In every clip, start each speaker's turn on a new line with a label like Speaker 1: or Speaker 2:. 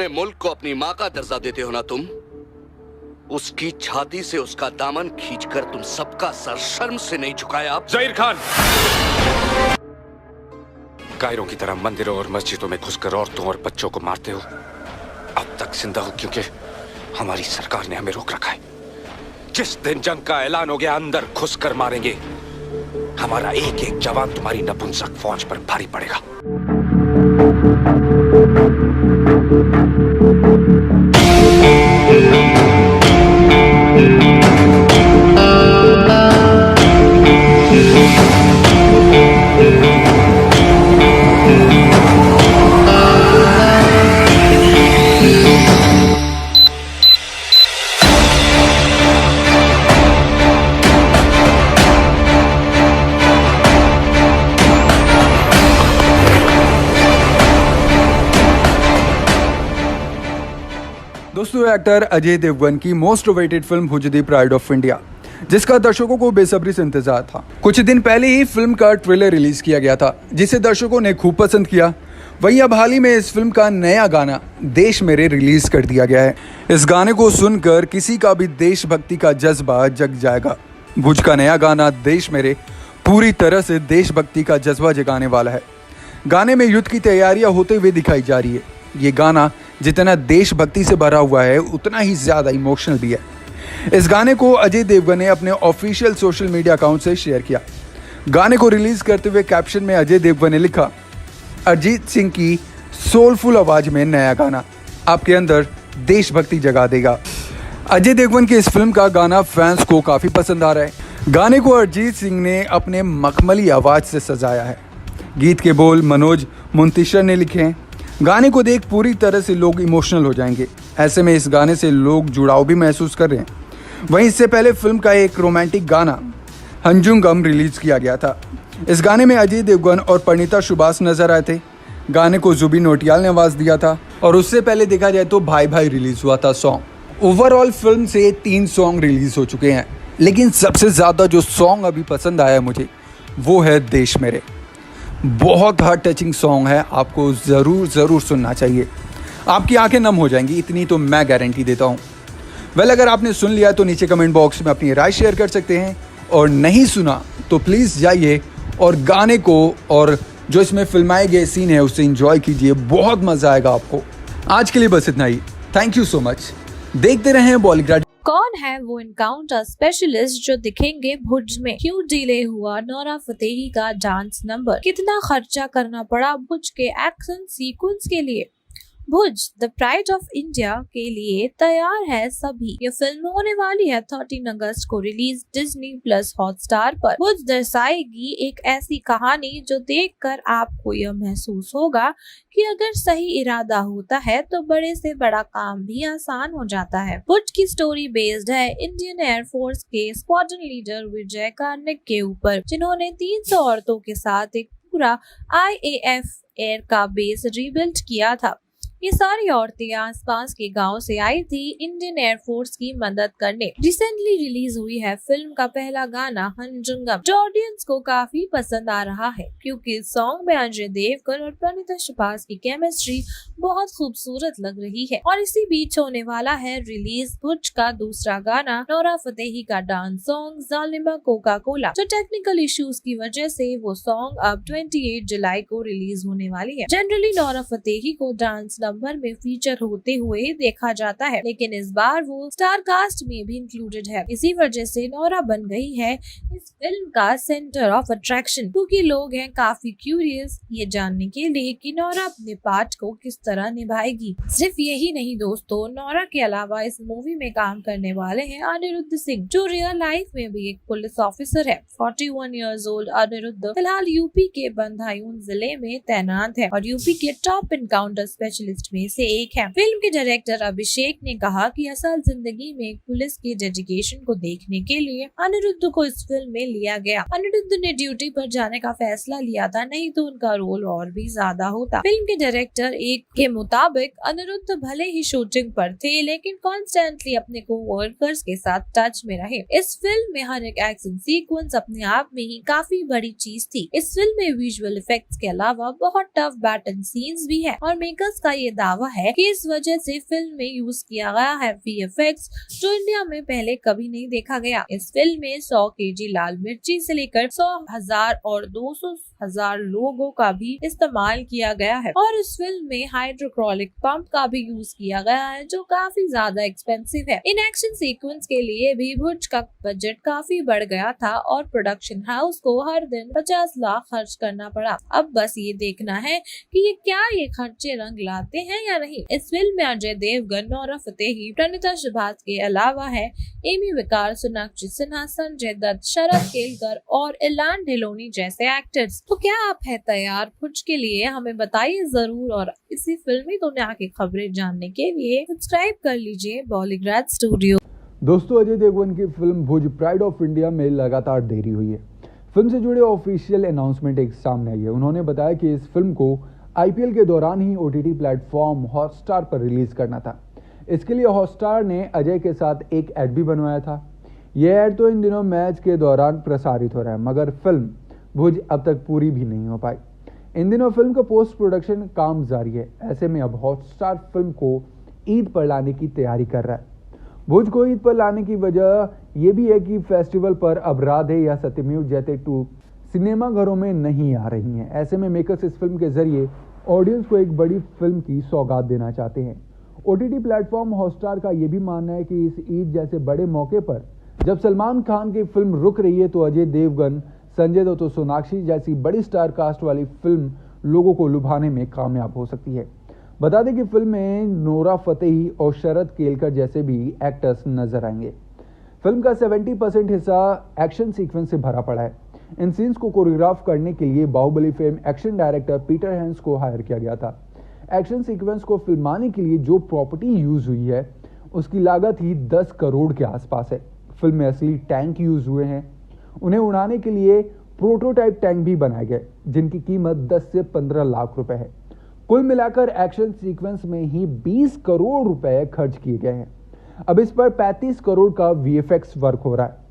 Speaker 1: अपने मुल्क को अपनी माँ का दर्जा देते हो ना तुम, उसकी छाती से उसका दामन खींचकर तुम सबका सर शर्म से नहीं झुकाया।
Speaker 2: ज़हीर खान, कायरों की तरह मंदिरों और मस्जिदों में घुसकर औरतों और बच्चों को मारते हो। अब तक जिंदा हो क्योंकि हमारी सरकार ने हमें रोक रखा है। जिस दिन जंग का ऐलान हो गया अंदर घुसकर मारेंगे। हमारा एक एक जवान तुम्हारी नपुंसक फौज पर भारी पड़ेगा।
Speaker 3: दोस्तों, एक्टर अजय देवगन की most awaited film Bhuj the pride of India, जिसका दर्शकों को बेसब्री से इंतजार था। कुछ दिन पहले ही फिल्म का ट्रेलर रिलीज किया गया था, जिसे दर्शकों ने खूब पसंद किया। वहीं अब हाल ही में इस फिल्म का नया गाना देश मेरे रिलीज कर दिया गया है। इस गाने को सुनकर किसी का भी देशभक्ति का जज्बा जग जाएगा। भुज का नया गाना देश मेरे पूरी तरह से देशभक्ति का जज्बा जगाने वाला है। गाने में युद्ध की तैयारियां होते हुए दिखाई जा रही है। ये गाना जितना देशभक्ति से भरा हुआ है उतना ही ज्यादा इमोशनल भी है। इस गाने को अजय देवगन ने अपने ऑफिशियल सोशल मीडिया अकाउंट से शेयर किया। गाने को रिलीज करते हुए कैप्शन में अजय देवगन ने लिखा, अरिजीत सिंह की सोलफुल आवाज में नया गाना आपके अंदर देशभक्ति जगा देगा। अजय देवगन की इस फिल्म का गाना फैंस को काफी पसंद आ रहा है। गाने को अरिजीत सिंह ने अपने मखमली आवाज से सजाया है। गीत के बोल मनोज मुंतिशर ने लिखे हैं। गाने को देख पूरी तरह से लोग इमोशनल हो जाएंगे। ऐसे में इस गाने से लोग जुड़ाव भी महसूस कर रहे हैं। वहीं इससे पहले फिल्म का एक रोमांटिक गाना हंजुंगम रिलीज किया गया था। इस गाने में अजय देवगन और परिणीता सुभाष नजर आए थे। गाने को जुबिन नौटियाल ने आवाज दिया था और उससे पहले देखा जाए तो भाई भाई रिलीज हुआ था सॉन्ग। ओवरऑल फिल्म से 3 सॉन्ग रिलीज हो चुके हैं, लेकिन सबसे ज्यादा जो सॉन्ग अभी पसंद आया मुझे वो है देश मेरे। बहुत हार्ट टचिंग सॉन्ग है, आपको ज़रूर सुनना चाहिए। आपकी आंखें नम हो जाएंगी, इतनी तो मैं गारंटी देता हूँ। अगर आपने सुन लिया तो नीचे कमेंट बॉक्स में अपनी राय शेयर कर सकते हैं, और नहीं सुना तो प्लीज़ जाइए और गाने को और जो इसमें फिल्माए गए सीन है उसे एंजॉय कीजिए। बहुत मज़ा आएगा आपको। आज के लिए बस इतना ही। Thank you so much. देखते रहें बॉलीग्राड।
Speaker 4: कौन है वो एनकाउंटर स्पेशलिस्ट जो दिखेंगे भुज में? क्यों डिले हुआ नोरा फतेही का डांस नंबर? कितना खर्चा करना पड़ा भुज के एक्शन सीक्वेंस के लिए? भुज द प्राइड ऑफ इंडिया के लिए तैयार है सभी। ये फिल्म होने वाली है 13 अगस्त को रिलीज डिज्नी प्लस हॉटस्टार पर। भुज दर्शाएगी एक ऐसी कहानी जो देखकर आपको यह महसूस होगा कि अगर सही इरादा होता है तो बड़े से बड़ा काम भी आसान हो जाता है। भुज की स्टोरी बेस्ड है इंडियन एयरफोर्स के स्क्वाड्रन लीडर विजय कार्निक के ऊपर, जिन्होंने 300 औरतों के साथ एक पूरा IAF एयर का बेस रीबिल्ड किया था। ये सारी औरतें आसपास के गांव से आई थी इंडियन एयरफोर्स की मदद करने। रिसेंटली रिलीज हुई है फिल्म का पहला गाना हंजुंगम, जो ऑडियंस को काफी पसंद आ रहा है क्योंकि इस सॉन्ग में अजय देवगन और परिणीता सुभाष की केमिस्ट्री बहुत खूबसूरत लग रही है। और इसी बीच होने वाला है रिलीज भुज का दूसरा गाना नोरा फतेही का डांस सॉन्ग जालिमा कोका कोला, जो टेक्निकल इश्यूज की वजह से वो सॉन्ग अब 28 जुलाई को रिलीज होने वाली है। जनरली नोरा फतेही को डांस नंबर में फीचर होते हुए देखा जाता है, लेकिन इस बार वो स्टार कास्ट में भी इंक्लूडेड है। इसी वजह से नोरा बन गई है इस फिल्म का सेंटर ऑफ अट्रैक्शन, क्योंकि लोग हैं काफी क्यूरियस ये जानने के लिए कि नोरा अपने पार्ट को किस तरह निभाएगी। सिर्फ यही नहीं दोस्तों, नोरा के अलावा इस मूवी में काम करने वाले हैं अनिरुद्ध सिंह, जो रियल लाइफ में भी एक पुलिस ऑफिसर है। 41 इयर्स ओल्ड अनिरुद्ध फिलहाल यूपी के बंदायूं जिले में तैनात है और यूपी के टॉप एनकाउंटर स्पेशलिस्ट में से एक है। फिल्म के डायरेक्टर अभिषेक ने कहा कि असल जिंदगी में एक पुलिस के डेडिकेशन को देखने के लिए अनिरुद्ध को इस फिल्म में लिया गया। अनिरुद्ध ने ड्यूटी पर जाने का फैसला लिया था, नहीं तो उनका रोल और भी ज्यादा होता। फिल्म के डायरेक्टर एक के मुताबिक अनिरुद्ध भले ही शूटिंग पर थे, लेकिन कॉन्स्टेंटली अपने कोवर्कर्स के साथ टच में रहे। इस फिल्म में हर एक एक्शन सीक्वेंस अपने आप में ही काफी बड़ी चीज थी। इस फिल्म में विजुअल इफेक्ट्स के अलावा बहुत टफ बैटल सीन्स भी है और मेकर्स का ये दावा है कि इस वजह से फिल्म में यूज किया गया है VFX जो इंडिया में पहले कभी नहीं देखा गया। इस फिल्म में 100 kg लाल मिर्ची से लेकर 100,000 और 200,000 लोगों का भी इस्तेमाल किया गया है और इस फिल्म में हाइड्रोक्रोलिक पंप का भी यूज किया गया है जो काफी ज्यादा एक्सपेंसिव है। इन एक्शन सीक्वेंस के लिए भी भुज का बजट काफी बढ़ गया था और प्रोडक्शन हाउस को हर दिन 50 लाख खर्च करना पड़ा। अब बस ये देखना है कि ये खर्चे रंग लाते हैं या नहीं। इस फिल्म में अजय देवगन, नोरा फतेही, प्रणीता सुभाष के अलावा है एमी विकार, सोनाक्षी सिन्हा, संजय दत्त, शरद केलकर और इलान ढिलोनी जैसे एक्टर्स। तो क्या आप है तैयार भुज के लिए? हमें बताइए जरूर और इसी फिल्मी दुनिया की खबरें जानने के लिए सब्सक्राइब कर लीजिए बॉलीग्राड स्टूडियो।
Speaker 3: दोस्तों, अजय देवगन की film Bhuj pride of India में लगातार देरी हुई है। फिल्म से जुड़े ऑफिशियल अनाउंसमेंट एक सामने आई है। उन्होंने बताया कि इस फिल्म को IPL के दौरान ही OTT प्लेटफॉर्म हॉटस्टार पर रिलीज करना था। इसके लिए हॉटस्टार ने अजय के साथ एक ऐड भी बनवाया था। यह ऐड तो इन दिनों मैच के दौरान प्रसारित हो रहा है, मगर फिल्म भुज अब तक पूरी भी नहीं हो पाई। इन दिनों फिल्म का पोस्ट प्रोडक्शन काम जारी है। ऐसे में अब हॉटस्टार फिल्म को ईद पर लाने की तैयारी कर रहा है। भुज को ईद पर लाने की वजह यह भी है कि फेस्टिवल पर अब राधे या सत्यमेव जयते 2 सिनेमा घरों में नहीं आ रही हैं। ऐसे में मेकर्स इस फिल्म के जरिए ऑडियंस को एक बड़ी फिल्म की सौगात देना चाहते हैं। OTT प्लेटफॉर्म हॉटस्टार का यह भी मानना है कि इस ईद जैसे बड़े मौके पर जब सलमान खान की फिल्म रुक रही है तो अजय देवगन, संजय दत्त और सोनाक्षी जैसी बड़ी स्टार कास्ट वाली फिल्म लोगों को लुभाने में कामयाब हो सकती है। बता दें कि फिल्म में नोरा फतेही और शरद केलकर जैसे भी एक्टर्स नजर आएंगे। फिल्म का 70% हिस्सा एक्शन सीक्वेंस से भरा पड़ा है। इन सीन्स को कोरियोग्राफ करने के लिए Baahubali fame action director Peter Hein को हायर किया गया था। एक्शन सीक्वेंस को फिल्माने के लिए जो प्रॉपर्टी यूज हुई है उसकी लागत ही 10 करोड़ के आसपास है। फिल्म में असली टैंक यूज हुए हैं। उन्हें उड़ाने के लिए प्रोटोटाइप टैंक भी बनाए गए जिनकी कीमत 10 से 15 लाख रुपए है। कुल मिलाकर एक्शन सीक्वेंस में ही 20 करोड़ रुपए खर्च किए गए हैं। अब इस पर 35 करोड़ का VFX वर्क हो रहा है।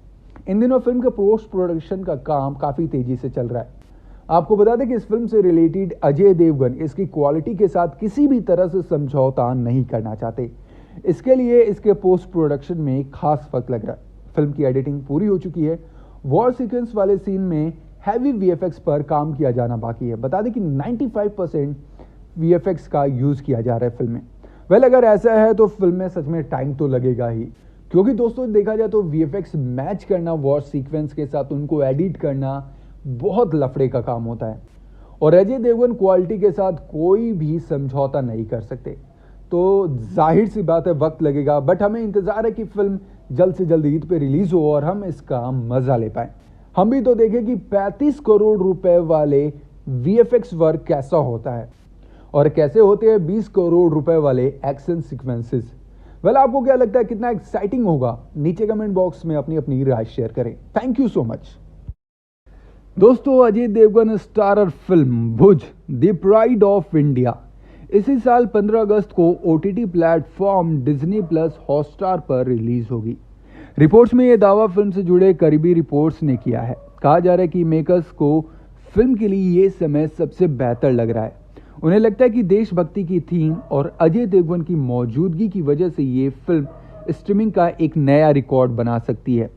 Speaker 3: इन दिनों फिल्म के पोस्ट प्रोडक्शन का काम काफी तेजी से चल रहा है। आपको बता दें कि इस फिल्म से रिलेटेड अजय देवगन इसकी क्वालिटी के साथ किसी भी तरह से समझौता नहीं करना चाहते। इसके लिए इसके पोस्ट प्रोडक्शन में खास वक्त लग रहा है। फिल्म की एडिटिंग पूरी हो चुकी है। वॉर सीक्वेंस वाले सीन में हैवी VFX पर काम किया जाना बाकी है। बता दें कि 95% VFX का यूज किया जा रहा है फिल्म में। वेल, अगर ऐसा है तो फिल्म में सच में टाइम तो लगेगा ही, क्योंकि दोस्तों देखा जाए तो VFX मैच करना वॉर सीक्वेंस के साथ, उनको एडिट करना बहुत लफड़े का काम होता है और अजय देवगन क्वालिटी के साथ कोई भी समझौता नहीं कर सकते। तो जाहिर सी बात है वक्त लगेगा, बट हमें इंतजार है कि फिल्म जल्द से जल्द ईद पे रिलीज हो और हम इसका मजा ले पाए। हम भी तो देखें कि 35 करोड़ रुपए वाले VFX वर्क कैसा होता है और कैसे होते हैं 20 करोड़ रुपए वाले एक्शन सीक्वेंसेस। वेल, आपको क्या लगता है कितना एक्साइटिंग होगा? नीचे कमेंट बॉक्स में अपनी अपनी राय शेयर करें। Thank you so much. दोस्तों, Ajay Devgan starrer film Bhuj the pride of India इसी साल 15 अगस्त को OTT प्लेटफॉर्म Disney+ हॉटस्टार पर रिलीज होगी। रिपोर्ट्स में यह दावा फिल्म से जुड़े करीबी रिपोर्ट्स ने किया है। कहा जा रहा है कि मेकर्स को फिल्म के लिए ये समय सबसे बेहतर लग रहा है। उन्हें लगता है कि देशभक्ति की थीम और अजय देवगन की मौजूदगी की वजह से ये फिल्म स्ट्रीमिंग का एक नया रिकॉर्ड बना सकती है।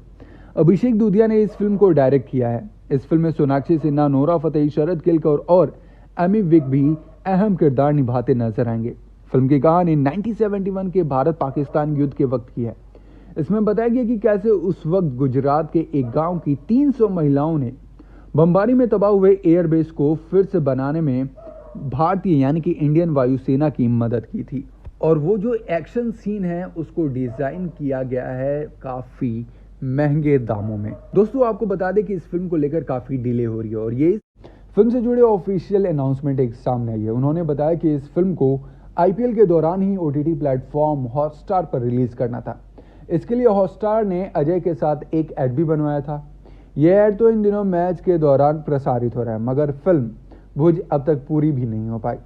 Speaker 3: अभिषेक दूधिया ने इस फिल्म को डायरेक्ट किया है। इस फिल्म में सोनाक्षी सिन्हा, नोरा फतेही, शरद केलकर और एमी विक भी अहम किरदार निभाते नजर आएंगे। फिल्म की कहानी 1971 के भारत पाकिस्तान युद्ध के वक्त की है। इसमें बताया गया कि कैसे उस वक्त गुजरात के एक गांव की 300 महिलाओं ने बमबारी में तबाह हुए एयरबेस को फिर से बनाने में भारतीय यानी कि इंडियन वायुसेना की मदद की थी। और वो जो एक्शन सीन है उसको डिजाइन किया गया है काफी महंगे दामों में। दोस्तों, आपको बता दें कि इस फिल्म को लेकर काफी डिले हो रही है और ये फिल्म से जुड़े ऑफिशियल अनाउंसमेंट एक सामने आई है। उन्होंने बताया कि इस फिल्म को IPL के दौरान ही OTT प्लेटफॉर्म हॉटस्टार पर रिलीज करना था। इसके लिए हॉटस्टार ने अजय के साथ एक ऐड भी बनवाया था। यह ऐड तो इन दिनों मैच के दौरान प्रसारित हो रहा है, मगर फिल्म भुज अब तक पूरी भी नहीं हो पाई।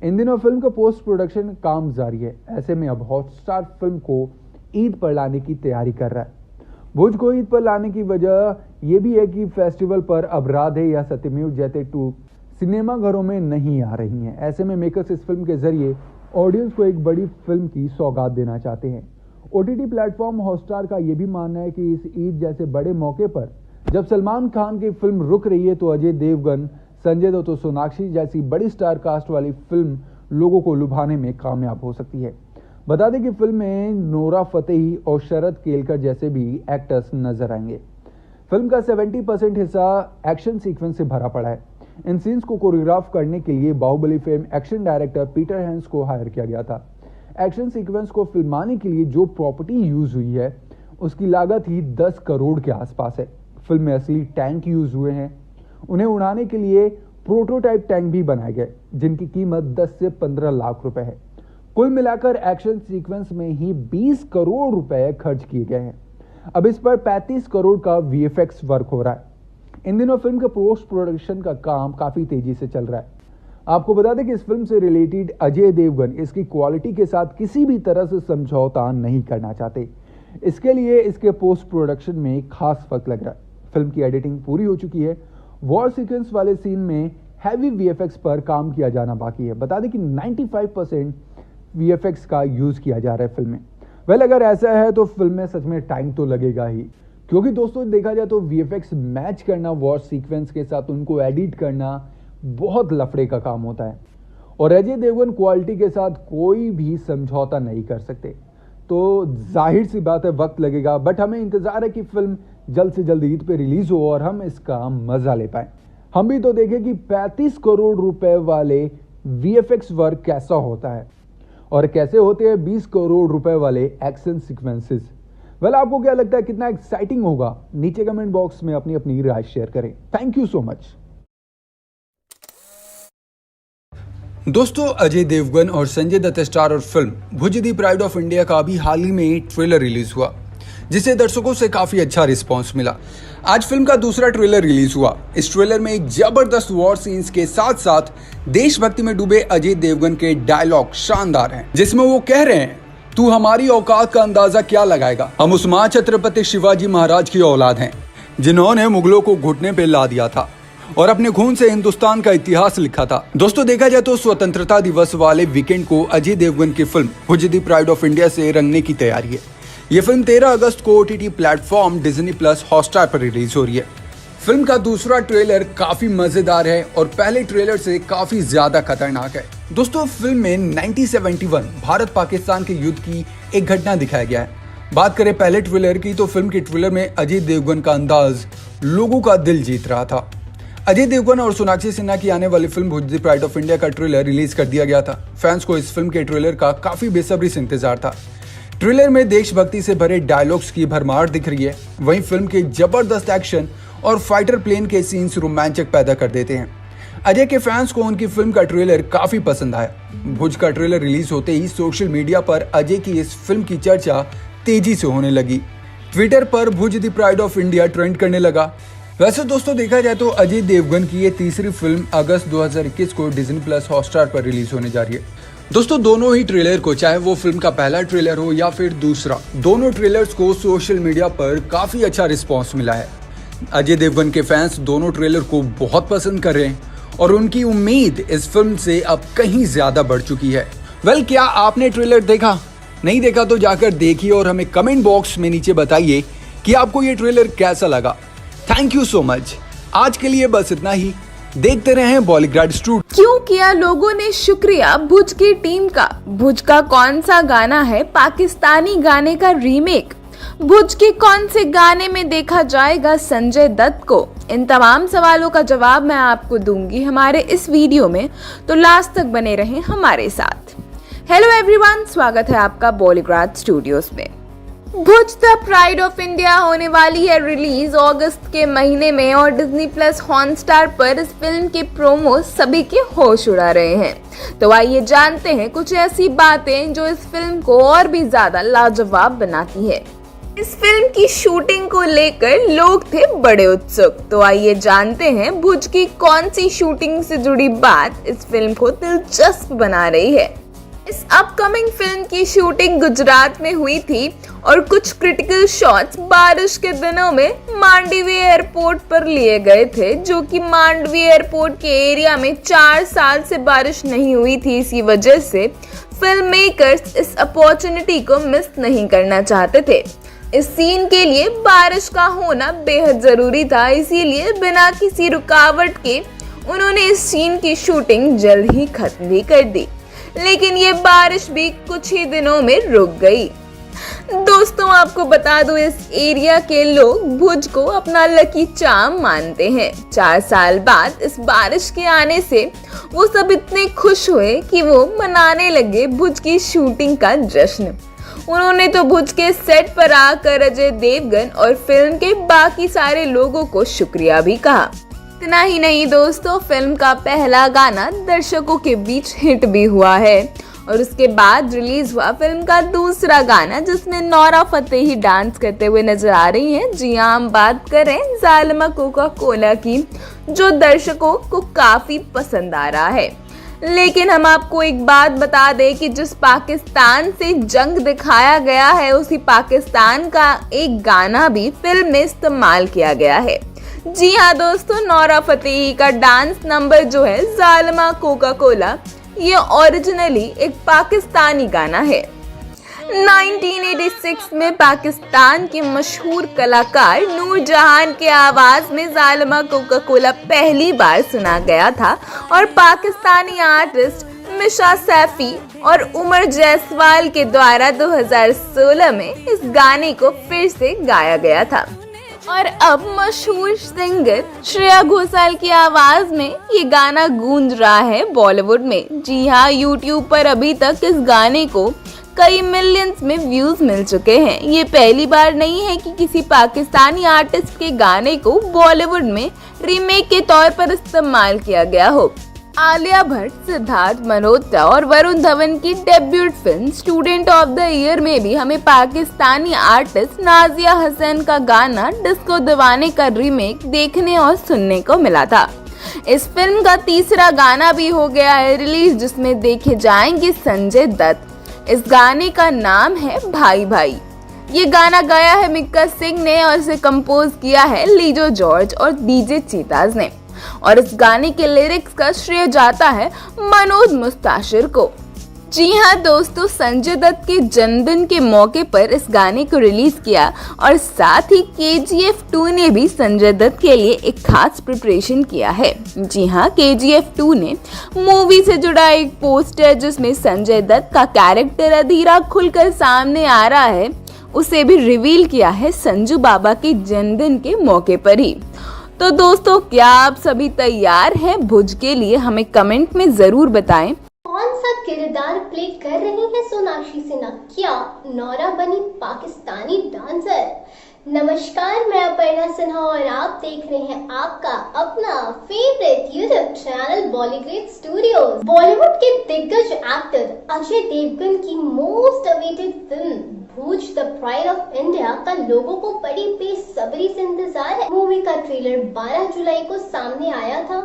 Speaker 3: इन दिनों फिल्म का पोस्ट प्रोडक्शन काम जारी है। ऐसे में अब हॉटस्टार फिल्म को ईद पर लाने की तैयारी कर रहा है। भुज को ईद पर लाने की वजह यह भी है कि फेस्टिवल पर अब राधे या सत्यमेव जयते 2 सिनेमा घरों में नहीं आ रही हैं। ऐसे में मेकर्स इस फिल्म के जरिए ऑडियंस को एक बड़ी फिल्म की सौगात देना चाहते हैं। OTT प्लेटफॉर्म हॉटस्टार का यह भी मानना है कि इस ईद जैसे बड़े मौके पर जब सलमान खान की फिल्म रुक रही है तो अजय देवगन, संजय दत्त और सोनाक्षी जैसी बड़ी स्टार कास्ट वाली फिल्म लोगों को लुभाने में कामयाब हो सकती है। बता दें कि फिल्म में नोरा फतेही और शरद केलकर जैसे भी एक्टर्स नजर आएंगे। फिल्म का 70% हिस्सा एक्शन सीक्वेंस से भरा पड़ा है। इन सीन्स को कोरियोग्राफ करने के लिए Baahubali film action director Peter Hein को हायर किया गया था। एक्शन सीक्वेंस को फिल्माने के लिए जो प्रॉपर्टी यूज हुई है उसकी लागत ही 10 करोड़ के आसपास है। फिल्म में असली टैंक यूज हुए हैं। उन्हें उड़ाने के लिए प्रोटोटाइप टैंक भी बनाए गए जिनकी कीमत 10 से 15 लाख रुपए है। कुल मिलाकर एक्शन सीक्वेंस में ही 20 करोड़ रुपए खर्च किए गए हैं। अब इस पर 35 करोड़ का VFX वर्क हो रहा है। इन दिनों फिल्म के पोस्ट प्रोडक्शन का काम काफी तेजी से चल रहा है। आपको बता दें कि इस फिल्म से रिलेटेड अजय देवगन इसकी क्वालिटी के साथ किसी भी तरह से समझौता नहीं करना चाहते। इसके लिए इसके पोस्ट प्रोडक्शन में खास वक्त लग रहा है। फिल्म की एडिटिंग पूरी हो चुकी है। वॉर सीक्वेंस वाले सीन में हैवी VFX पर काम किया जाना बाकी है। बता दें कि 95% VFX का यूज किया जा रहा है फिल्म में। अगर ऐसा है तो फिल्म में सच में टाइम तो लगेगा ही, क्योंकि दोस्तों देखा जाए तो VFX मैच करना वॉर सीक्वेंस के साथ उनको एडिट करना बहुत लफड़े का काम होता है और अजय देवगन क्वालिटी के साथ कोई भी समझौता नहीं कर सकते। तो जाहिर सी बात है वक्त लगेगा, बट हमें इंतजार है कि फिल्म जल्द से जल्द ईद पे रिलीज हो और हम इसका मजा ले पाए। हम भी तो देखें कि 35 करोड़ रुपए वाले VFX वर्क कैसा होता है और कैसे होते हैं 20 करोड़ रुपए वाले एक्शन सीक्वेंसेस। आपको क्या लगता है कितना एक्साइटिंग होगा? नीचे कमेंट बॉक्स में अपनी अपनी राय शेयर करें। Thank you so much. दोस्तों, अजय देवगन और Sanjay Dutt starrer film Bhuj the pride of India का अभी हाल ही में ट्रेलर रिलीज हुआ, जिसे दर्शकों से काफी अच्छा रिस्पांस मिला। आज फिल्म का दूसरा ट्रेलर रिलीज हुआ। इस ट्रेलर में एक जबरदस्त वॉर सीन्स के साथ साथ देशभक्ति में डूबे अजय देवगन के डायलॉग शानदार हैं, जिसमें वो कह रहे हैं, तू हमारी औकात का अंदाजा क्या लगाएगा? हम उस महान छत्रपति शिवाजी महाराज की औलाद हैं, जिन्होंने मुगलों को घुटने पे ला दिया था और अपने खून से हिंदुस्तान का इतिहास लिखा था। दोस्तों देखा जाए तो स्वतंत्रता दिवस वाले वीकेंड को अजय देवगन की film Bhuj the pride of India से रंगने की तैयारी है। ये फिल्म 13 अगस्त को OTT प्लेटफॉर्म Disney+ हॉटस्टार पर रिलीज हो रही है। फिल्म का दूसरा ट्रेलर काफी मजेदार है और पहले ट्रेलर से काफी ज्यादा खतरनाक है। दोस्तों फिल्म में 1971 भारत पाकिस्तान के युद्ध की एक घटना दिखाया गया है। बात करें पहले ट्रेलर की तो फिल्म के ट्रेलर में अजय देवगन का अंदाज लोगों का दिल जीत रहा था। अजय देवगन और सोनाक्षी सिन्हा की आने वाली film Bhuj the pride of India का ट्रेलर रिलीज कर दिया गया था। फैंस को इस फिल्म के ट्रेलर का काफी बेसब्री से इंतजार था। ट्रेलर में देशभक्ति से भरे डायलॉग्स की भरमार दिख रही है। वहीं फिल्म के जबरदस्त एक्शन और फाइटर प्लेन के सीन्स रोमांचक पैदा कर देते हैं। अजय के फैंस को उनकी फिल्म का ट्रेलर काफी पसंद आया। भुज का ट्रेलर रिलीज होते ही सोशल मीडिया पर अजय की इस फिल्म की चर्चा तेजी से होने लगी। ट्विटर पर Bhuj the pride of India trend करने लगा। वैसे दोस्तों देखा जाए तो अजय देवगन की ये तीसरी फिल्म अगस्त 2021 को Disney+ हॉटस्टार पर रिलीज होने जा रही है। दोस्तों दोनों ही ट्रेलर को, चाहे वो फिल्म का पहला ट्रेलर हो या फिर दूसरा, दोनों ट्रेलर्स को सोशल मीडिया पर काफी अच्छा रिस्पांस मिला है। अजय देवगन के फैंस दोनों ट्रेलर को बहुत पसंद कर रहे हैं और उनकी उम्मीद इस फिल्म से अब कहीं ज्यादा बढ़ चुकी है। क्या आपने ट्रेलर देखा? नहीं देखा तो जाकर देखिए और हमें कमेंट बॉक्स में नीचे बताइए कि आपको ये ट्रेलर कैसा लगा। Thank you so much. आज के लिए बस इतना ही। देखते रहे बॉलीग्राड स्टूडियो।
Speaker 5: क्यों किया लोगों ने शुक्रिया भुज की टीम का? भुज का कौन सा गाना है पाकिस्तानी गाने का रीमेक? भुज के कौन से गाने में देखा जाएगा संजय दत्त को? इन तमाम सवालों का जवाब मैं आपको दूंगी हमारे इस वीडियो में, तो लास्ट तक बने रहें हमारे साथ। हेलो एवरीवन, स्वागत है आपका बॉलीग्राड स्टूडियोज में। भुज द प्राइड ऑफ इंडिया होने वाली है रिलीज अगस्त के महीने में और Disney+ हॉटस्टार पर इस फिल्म के प्रोमो सभी के होश उड़ा रहे हैं। तो आइए जानते हैं कुछ ऐसी बातें जो इस फिल्म को और भी ज्यादा लाजवाब बनाती है। इस फिल्म की शूटिंग को लेकर लोग थे बड़े उत्सुक, तो आइए जानते हैं भुज की कौन सी शूटिंग से जुड़ी बात इस फिल्म को दिलचस्प बना रही है। इस अपकमिंग फिल्म की शूटिंग गुजरात में हुई थी और कुछ क्रिटिकल शॉट्स बारिश के दिनों में मांडवी एयरपोर्ट पर लिए गए थे, जो कि मांडवी एयरपोर्ट के एरिया में 4 साल से बारिश नहीं हुई थी। इसी वजह से फिल्म मेकर्स इस अपॉर्चुनिटी को मिस नहीं करना चाहते थे। इस सीन के लिए बारिश का होना बेहद जरूरी था, इसीलिए बिना किसी रुकावट के उन्होंने इस सीन की शूटिंग जल्द ही खत्म भी कर दी, लेकिन ये बारिश भी कुछ ही दिनों में रुक गई। दोस्तों, आपको बता दूं, इस एरिया के लोग भुज को अपना लकी चार्म मानते हैं। 4 साल बाद इस बारिश के आने से वो सब इतने खुश हुए कि वो मनाने लगे भुज की शूटिंग का जश्न। उन्होंने तो भुज के सेट पर आकर अजय देवगन और फिल्म के बाकी सारे लोगों को शुक्रिया भी कहा। इतना ही नहीं दोस्तों, फिल्म का पहला गाना दर्शकों के बीच हिट भी हुआ है और उसके बाद रिलीज हुआ फिल्म का दूसरा गाना, जिसमें नोरा फतेही डांस करते हुए नजर आ रही हैं। जी हाँ, हम बात करें जालिमा कोका कोला की, जो दर्शकों को काफी पसंद आ रहा है। लेकिन हम आपको एक बात बता दें कि जिस पाकिस्तान से जंग दिखाया गया है, उसी पाकिस्तान का एक गाना भी फिल्म में इस्तेमाल किया गया है। जी हाँ दोस्तों, नोरा फतेही का डांस नंबर जो है जालिमा कोका कोला, ये ओरिजिनली एक पाकिस्तानी गाना है। 1986 में पाकिस्तान के मशहूर कलाकार नूरजहान के आवाज में जालिमा कोका कोला पहली बार सुना गया था और पाकिस्तानी आर्टिस्ट मिशा सैफी और उमर जायसवाल के द्वारा 2016 में इस गाने को फिर से गाया गया था। और अब मशहूर सिंगर श्रेया घोषाल की आवाज में ये गाना गूंज रहा है बॉलीवुड में। जी हाँ, यूट्यूब पर अभी तक इस गाने को कई मिलियंस में व्यूज मिल चुके हैं। ये पहली बार नहीं है कि किसी पाकिस्तानी आर्टिस्ट के गाने को बॉलीवुड में रीमेक के तौर पर इस्तेमाल किया गया हो। आलिया भट्ट, सिद्धार्थ मल्होत्रा और वरुण धवन की debut film student of the year में भी हमें पाकिस्तानी आर्टिस्ट नाजिया हसन का गाना डिस्को दीवाने का रीमेक देखने और सुनने को मिला था। इस फिल्म का तीसरा गाना भी हो गया है रिलीज, जिसमें देखे जाएंगे संजय दत्त। इस गाने का नाम है भाई भाई। ये गाना गाया है मिक्का सिंह ने और इसे कंपोज किया है लीजो जॉर्ज और डीजे चीताज ने, और इस गाने के लिरिक्स का श्रेय जाता है मनोज मुस्ताशिर को। जी हाँ दोस्तों, संजय दत्त के जन्मदिन के मौके पर इस गाने को रिलीज किया और साथ ही KGF 2 ने भी संजय दत्त के लिए एक खास प्रिपरेशन किया है। जी हाँ, KGF 2 ने मूवी से जुड़ा एक पोस्टर जिसमें संजय दत्त का कैरेक्टर अधीरा खुलकर सामने आ रहा है, उसे भी रिवील किया है संजू बाबा के जन्मदिन के मौके पर ही। तो दोस्तों, क्या आप सभी तैयार हैं भुज के लिए? हमें कमेंट में जरूर बताएं।
Speaker 6: कौन सा किरदार प्ले कर रही है सोनाक्षी सिन्हा? क्या नोरा बनी पाकिस्तानी डांसर? नमस्कार, मैं अपर्णा सिन्हा और आप देख रहे हैं आपका अपना favourite YouTube channel Bollygrade studios. Bollywood के दिग्गज एक्टर अजय देवगन की most awaited film Bhuj the pride of India का लोगों को बड़ी बेसब्री से इंतजार है। मूवी का ट्रेलर 12 जुलाई को सामने आया था।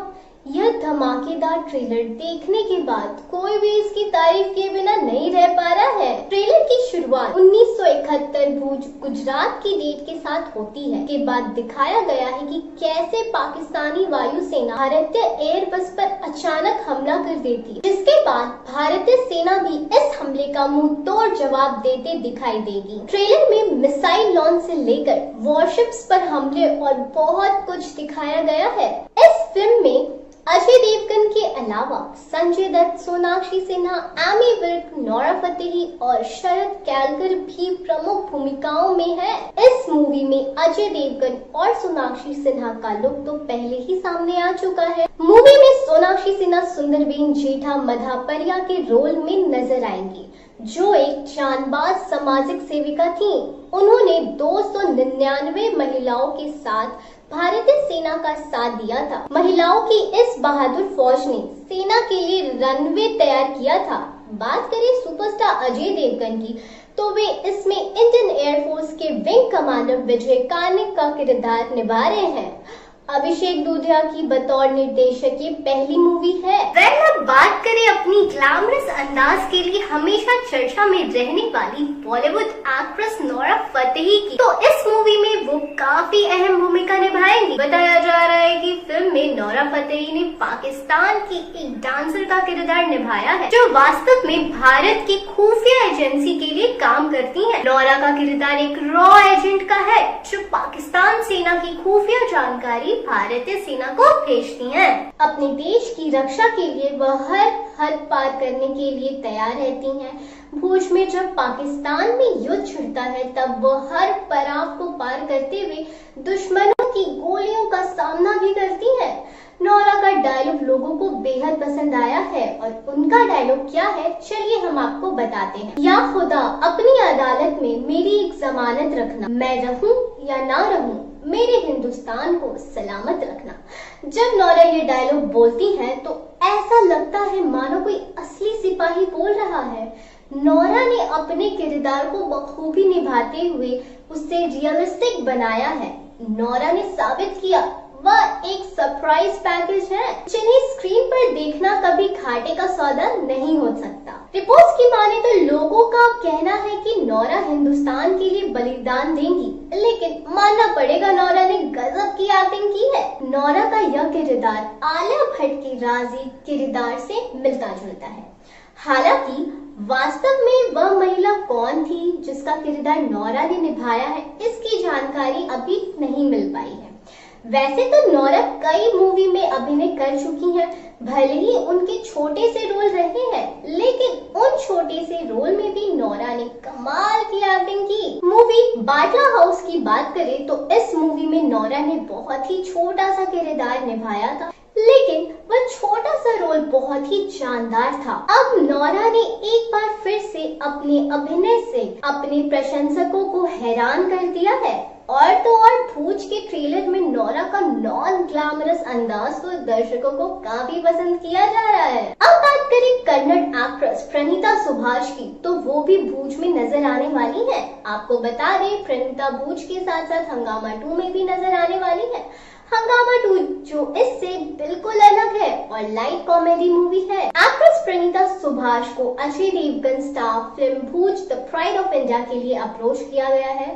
Speaker 6: यह धमाकेदार ट्रेलर देखने के बाद कोई भी इसकी तारीफ किए बिना नहीं रह पा रहा है। ट्रेलर की शुरुआत 1971 भुज गुजरात की डेट के साथ होती है। के बाद दिखाया गया है कि कैसे पाकिस्तानी वायुसेना भारतीय एयरबस पर अचानक हमला कर देती है, जिसके बाद भारतीय सेना भी इस हमले का मुंह तोड़ जवाब देते दिखाई देगी। ट्रेलर में मिसाइल लॉन्च से लेकर वॉरशिप्स पर हमले और बहुत कुछ दिखाया गया है। इस फिल्म में अजय देवगन के अलावा संजय दत्त, सोनाक्षी सिन्हा, एमी विर्क, नोरा फतेही और शरद कैलकर भी प्रमुख भूमिकाओं में है। इस मूवी में अजय देवगन और सोनाक्षी सिन्हा का लुक तो पहले ही सामने आ चुका है। मूवी में सोनाक्षी सिन्हा सुंदरबेन जेठा मधापरिया के रोल में नजर आएंगी, जो एक जानबाज सामाजिक सेविका थी। उन्होंने 299 महिलाओं के साथ भारतीय सेना का साथ दिया था। महिलाओं की इस बहादुर फौज ने सेना के लिए रनवे तैयार किया था। बात करें सुपरस्टार अजय देवगन की, तो वे इसमें इंडियन एयरफोर्स के विंग कमांडर विजय कार्निक का किरदार निभा रहे हैं। अभिषेक दूधिया की बतौर निर्देशक ये पहली मूवी है। वह बात करें अपनी ग्लैमरस अंदाज के लिए हमेशा चर्चा में रहने वाली बॉलीवुड एक्ट्रेस नोरा फतेही की, तो इस मूवी में वो काफी अहम भूमिका निभाएंगी। बताया जा रहा है कि फिल्म में नोरा फतेही ने पाकिस्तान की एक डांसर का किरदार निभाया है जो वास्तव में भारत की खुफिया एजेंसी के लिए काम करती हैं। नोरा का किरदार एक रॉ एजेंट का है जो पाकिस्तान सेना की खुफिया जानकारी भारतीय सेना को भेजती हैं। अपने देश की रक्षा के लिए वह हर हद पार करने के लिए तैयार रहती हैं। भूज में जब पाकिस्तान में युद्ध छिड़ता है तब वो हर पड़ाव को पार करते हुए दुश्मनों की गोलियों का सामना भी करती है। नोरा का डायलॉग लोगों को बेहद पसंद आया है और उनका डायलॉग क्या है चलिए हम आपको बताते हैं। या खुदा अपनी अदालत में मेरी एक जमानत रखना, मैं रहूं या ना रहूं मेरे हिंदुस्तान को सलामत रखना। जब नोरा ये डायलॉग बोलती है तो ऐसा लगता है मानो कोई असली सिपाही बोल रहा है। नोरा ने अपने किरदार को बखूबी निभाते हुए उसे रियलिस्टिक बनाया है। नोरा ने साबित किया वह एक सरप्राइज पैकेज है जिन्हें स्क्रीन पर देखना कभी घाटे का सौदा नहीं हो सकता। रिपोर्ट्स की माने तो लोगों का कहना है कि नोरा हिंदुस्तान के लिए बलिदान देंगी, लेकिन मानना पड़ेगा नोरा ने गजब की एक्टिंग की है। नोरा का यह किरदार आलिया भट्ट की राजी किरदार से मिलता जुलता है। हालांकि वास्तव में वह महिला कौन थी जिसका किरदार नोरा ने निभाया है, इसकी जानकारी अभी नहीं मिल पाई है। वैसे तो नोरा कई मूवी में अभिनय कर चुकी हैं, भले ही उनके छोटे से रोल रहे हैं, लेकिन उन छोटे से रोल में भी नोरा ने कमाल की एक्टिंग की। मूवी बाटला हाउस की बात करें तो इस मूवी में नोरा ने बहुत ही छोटा सा किरदार निभाया था, लेकिन वह छोटा सा रोल बहुत ही शानदार था। अब नोरा ने एक बार फिर से अपने अभिनय से अपने प्रशंसकों को हैरान कर दिया है। और तो और भूज के ट्रेलर में नोरा का नॉन ग्लैमरस अंदाज तो दर्शकों को काफी पसंद किया जा रहा है। अब बात करें कन्नड़ एक्ट्रेस प्रणीता सुभाष की, तो वो भी भूज में नजर आने वाली है। आपको बता दें प्रणीता भूज के साथ साथ हंगामा 2 में भी नजर आने वाली है। हंगामा 2 जो इससे बिल्कुल अलग है और लाइट कॉमेडी मूवी है। एक्ट्रेस प्रणीता सुभाष को Ajay Devgn star film Bhuj the pride of India के लिए अप्रोच किया गया है।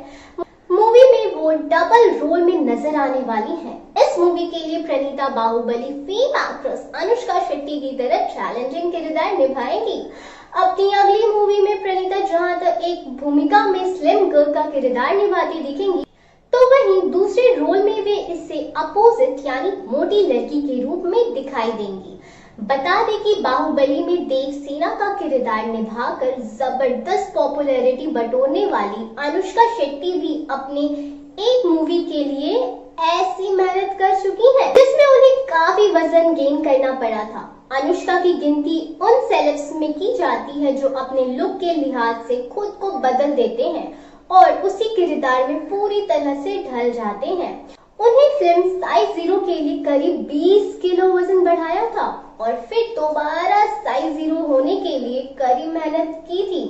Speaker 6: मूवी में वो डबल रोल में नजर आने वाली है। इस मूवी के लिए प्रणीता बाहुबली फेम एक्ट्रेस अनुष्का शेट्टी की तरह चैलेंजिंग किरदार निभाएंगी। अपनी अगली मूवी में प्रणीता जहां तक एक भूमिका में स्लिम गर्ल का किरदार निभाती दिखेंगी, तो वहीं दूसरे रोल में वे इससे अपोजिट यानी मोटी लड़की के रूप में दिखाई देंगी। बता दें कि बाहुबली में देव सेना का किरदार निभाकर जबरदस्त पॉपुलैरिटी बटोरने वाली अनुष्का शेट्टी भी अपने एक मूवी के लिए ऐसी मेहनत कर चुकी है जिसमें उन्हें काफी वजन गेन करना पड़ा था। अनुष्का की गिनती उन सेलेब्स में की जाती है जो अपने लुक के लिहाज से खुद को बदल देते हैं और उसी किरदार में पूरी तरह से ढल जाते हैं। उन्हें फिल्म साइज 0 के लिए करीब 20 किलो वजन बढ़ाया था और फिर दोबारा साइज 0 होने के लिए कड़ी मेहनत की थी।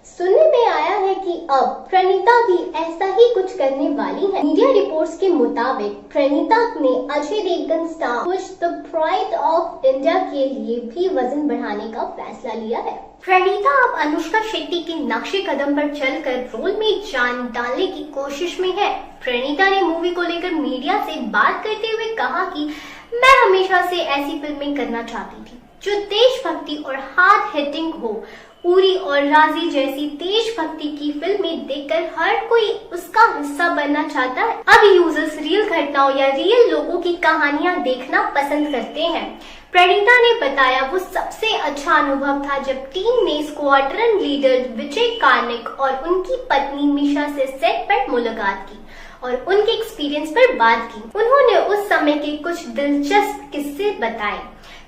Speaker 6: सुनने में आया है कि अब प्रणीता भी ऐसा ही कुछ करने वाली है। मीडिया रिपोर्ट्स के मुताबिक प्रणीता ने Ajay Devgn star Bhuj the pride of India के लिए भी वजन बढ़ाने का फैसला लिया है। प्रणीता अब अनुष्का शेट्टी के नक्शे कदम पर चलकर रोल में जान डालने की कोशिश में है। प्रणीता ने मूवी को लेकर मीडिया से बात करते हुए कहा कि मैं हमेशा से ऐसी फिल्में करना चाहती थी जो देशभक्ति और हार्ड हिटिंग हो। उरी और राजी जैसी देशभक्ति की फिल्में देखकर हर कोई उसका हिस्सा बनना चाहता है। अब यूजर्स रियल घटनाओं या रियल लोगों की कहानियां देखना पसंद करते हैं। प्रणीता ने बताया वो सबसे अच्छा अनुभव था जब टीम ने स्क्वाड्रन लीडर विजय कार्निक और उनकी पत्नी मिशा से सेट पर मुलाकात की और उनके एक्सपीरियंस पर बात की। उन्होंने उस समय के कुछ दिलचस्प किस्से बताए।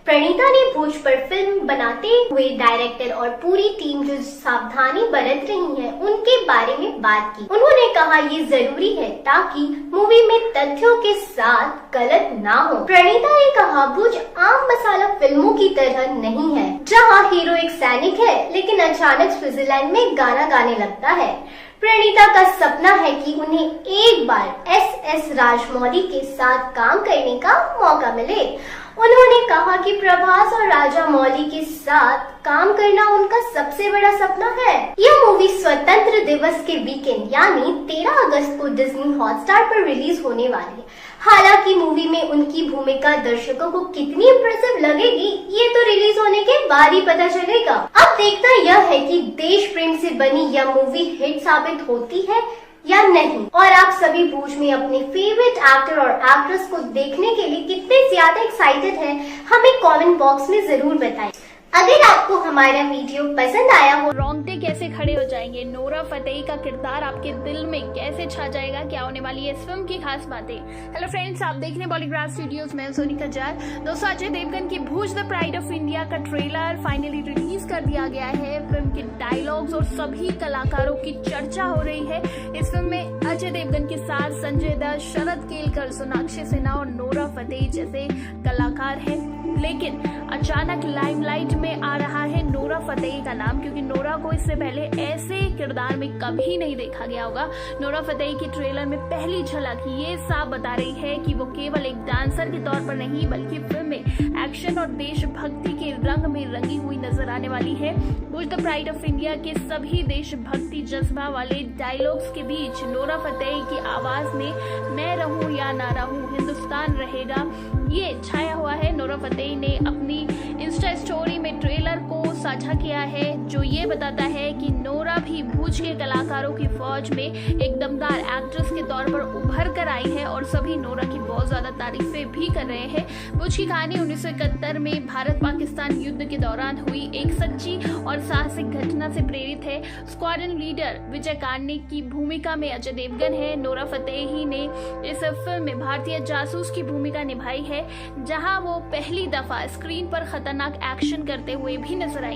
Speaker 6: प्रणीता ने भूज पर फिल्म बनाते हुए डायरेक्टर और पूरी टीम जो सावधानी बरत रही है उनके बारे में बात की। उन्होंने कहा ये जरूरी है ताकि मूवी में तथ्यों के साथ गलत ना हो। प्रणीता ने कहा भूज आम मसाला फिल्मों की तरह नहीं है जहां हीरो एक सैनिक है लेकिन अचानक स्विट्जरलैंड में गाना गाने लगता है। प्रणीता का सपना है कि उन्हें एक बार एस राजमौली के साथ काम करने का मौका मिले। उन्होंने कहा कि प्रभास और राजा मौली के साथ काम करना उनका सबसे बड़ा सपना है। यह मूवी स्वतंत्र दिवस के वीकेंड यानी 13 अगस्त को डिज्नी हॉटस्टार पर रिलीज होने वाली है। हालांकि मूवी में उनकी भूमिका दर्शकों को कितनी इम्प्रेसिव लगेगी ये तो रिलीज होने के बाद ही पता चलेगा। अब देखना यह है कि देश प्रेम से बनी यह मूवी हिट साबित होती है या नहीं, और आप सभी भुज में अपने फेवरेट एक्टर और एक्ट्रेस को देखने के लिए कितने ज्यादा एक्साइटेड हैं, हमें कमेंट बॉक्स में जरूर बताएं। अगर आपको हमारा वीडियो पसंद आया हो,
Speaker 7: रोंगटे कैसे खड़े हो जाएंगे, नोरा फतेही का किरदार आपके दिल में कैसे छा जाएगा, क्या होने वाली है इस फिल्म की खास बातें। हेलो फ्रेंड्स, आप देख रहे हैं बॉलीग्राफ स्टूडियोज में सोनिका जाट। दोस्तों, अजय देवगन की भुज द प्राइड ऑफ इंडिया का ट्रेलर फाइनली रिलीज कर दिया गया है। फिल्म के डायलॉग्स और सभी कलाकारों की चर्चा हो रही है। इस फिल्म में अजय देवगन के साथ संजय दत्त, शरद केलकर, सोनाक्षी सिन्हा और नोरा फतेही जैसे कलाकार हैं। लेकिन अचानक लाइमलाइट में आ रहा है नोरा फतेही का नाम, क्योंकि नोरा को इससे पहले ऐसे किरदार में कभी नहीं देखा गया होगा। नोरा फतेही की ट्रेलर में पहली झलक ये साफ बता रही है कि वो केवल एक डांसर के तौर पर नहीं बल्कि फिल्म में एक्शन और देशभक्ति के रंग में रंगी हुई नजर आने वाली है। भुज द प्राइड ऑफ इंडिया के सभी देशभक्ति जज्बा वाले डायलॉग्स के बीच नोरा फतेही की आवाज में मैं रहूं या ना रहूं, हिंदुस्तान रहेगा, ये छाया हुआ है। नोरा फतेही ने अपनी इंस्टा स्टोरी में ट्रेलर को साझा किया है, जो ये बताता है कि नोरा भी भुज के कलाकारों की फौज में एक दमदार एक्ट्रेस के तौर पर उभर कर आई है और सभी नोरा की बहुत ज्यादा तारीफें भी कर रहे हैं। भुज की कहानी 1971 में भारत पाकिस्तान युद्ध के दौरान हुई एक सच्ची और साहसिक घटना से प्रेरित है। स्क्वाड्रन लीडर विजय कांडे की भूमिका में अजय देवगन है। नोरा फतेही ने इस फिल्म में भारतीय जासूस की भूमिका निभाई है, जहां वो पहली दफा स्क्रीन पर खतरनाक एक्शन करते हुए भी नजर आएंगी।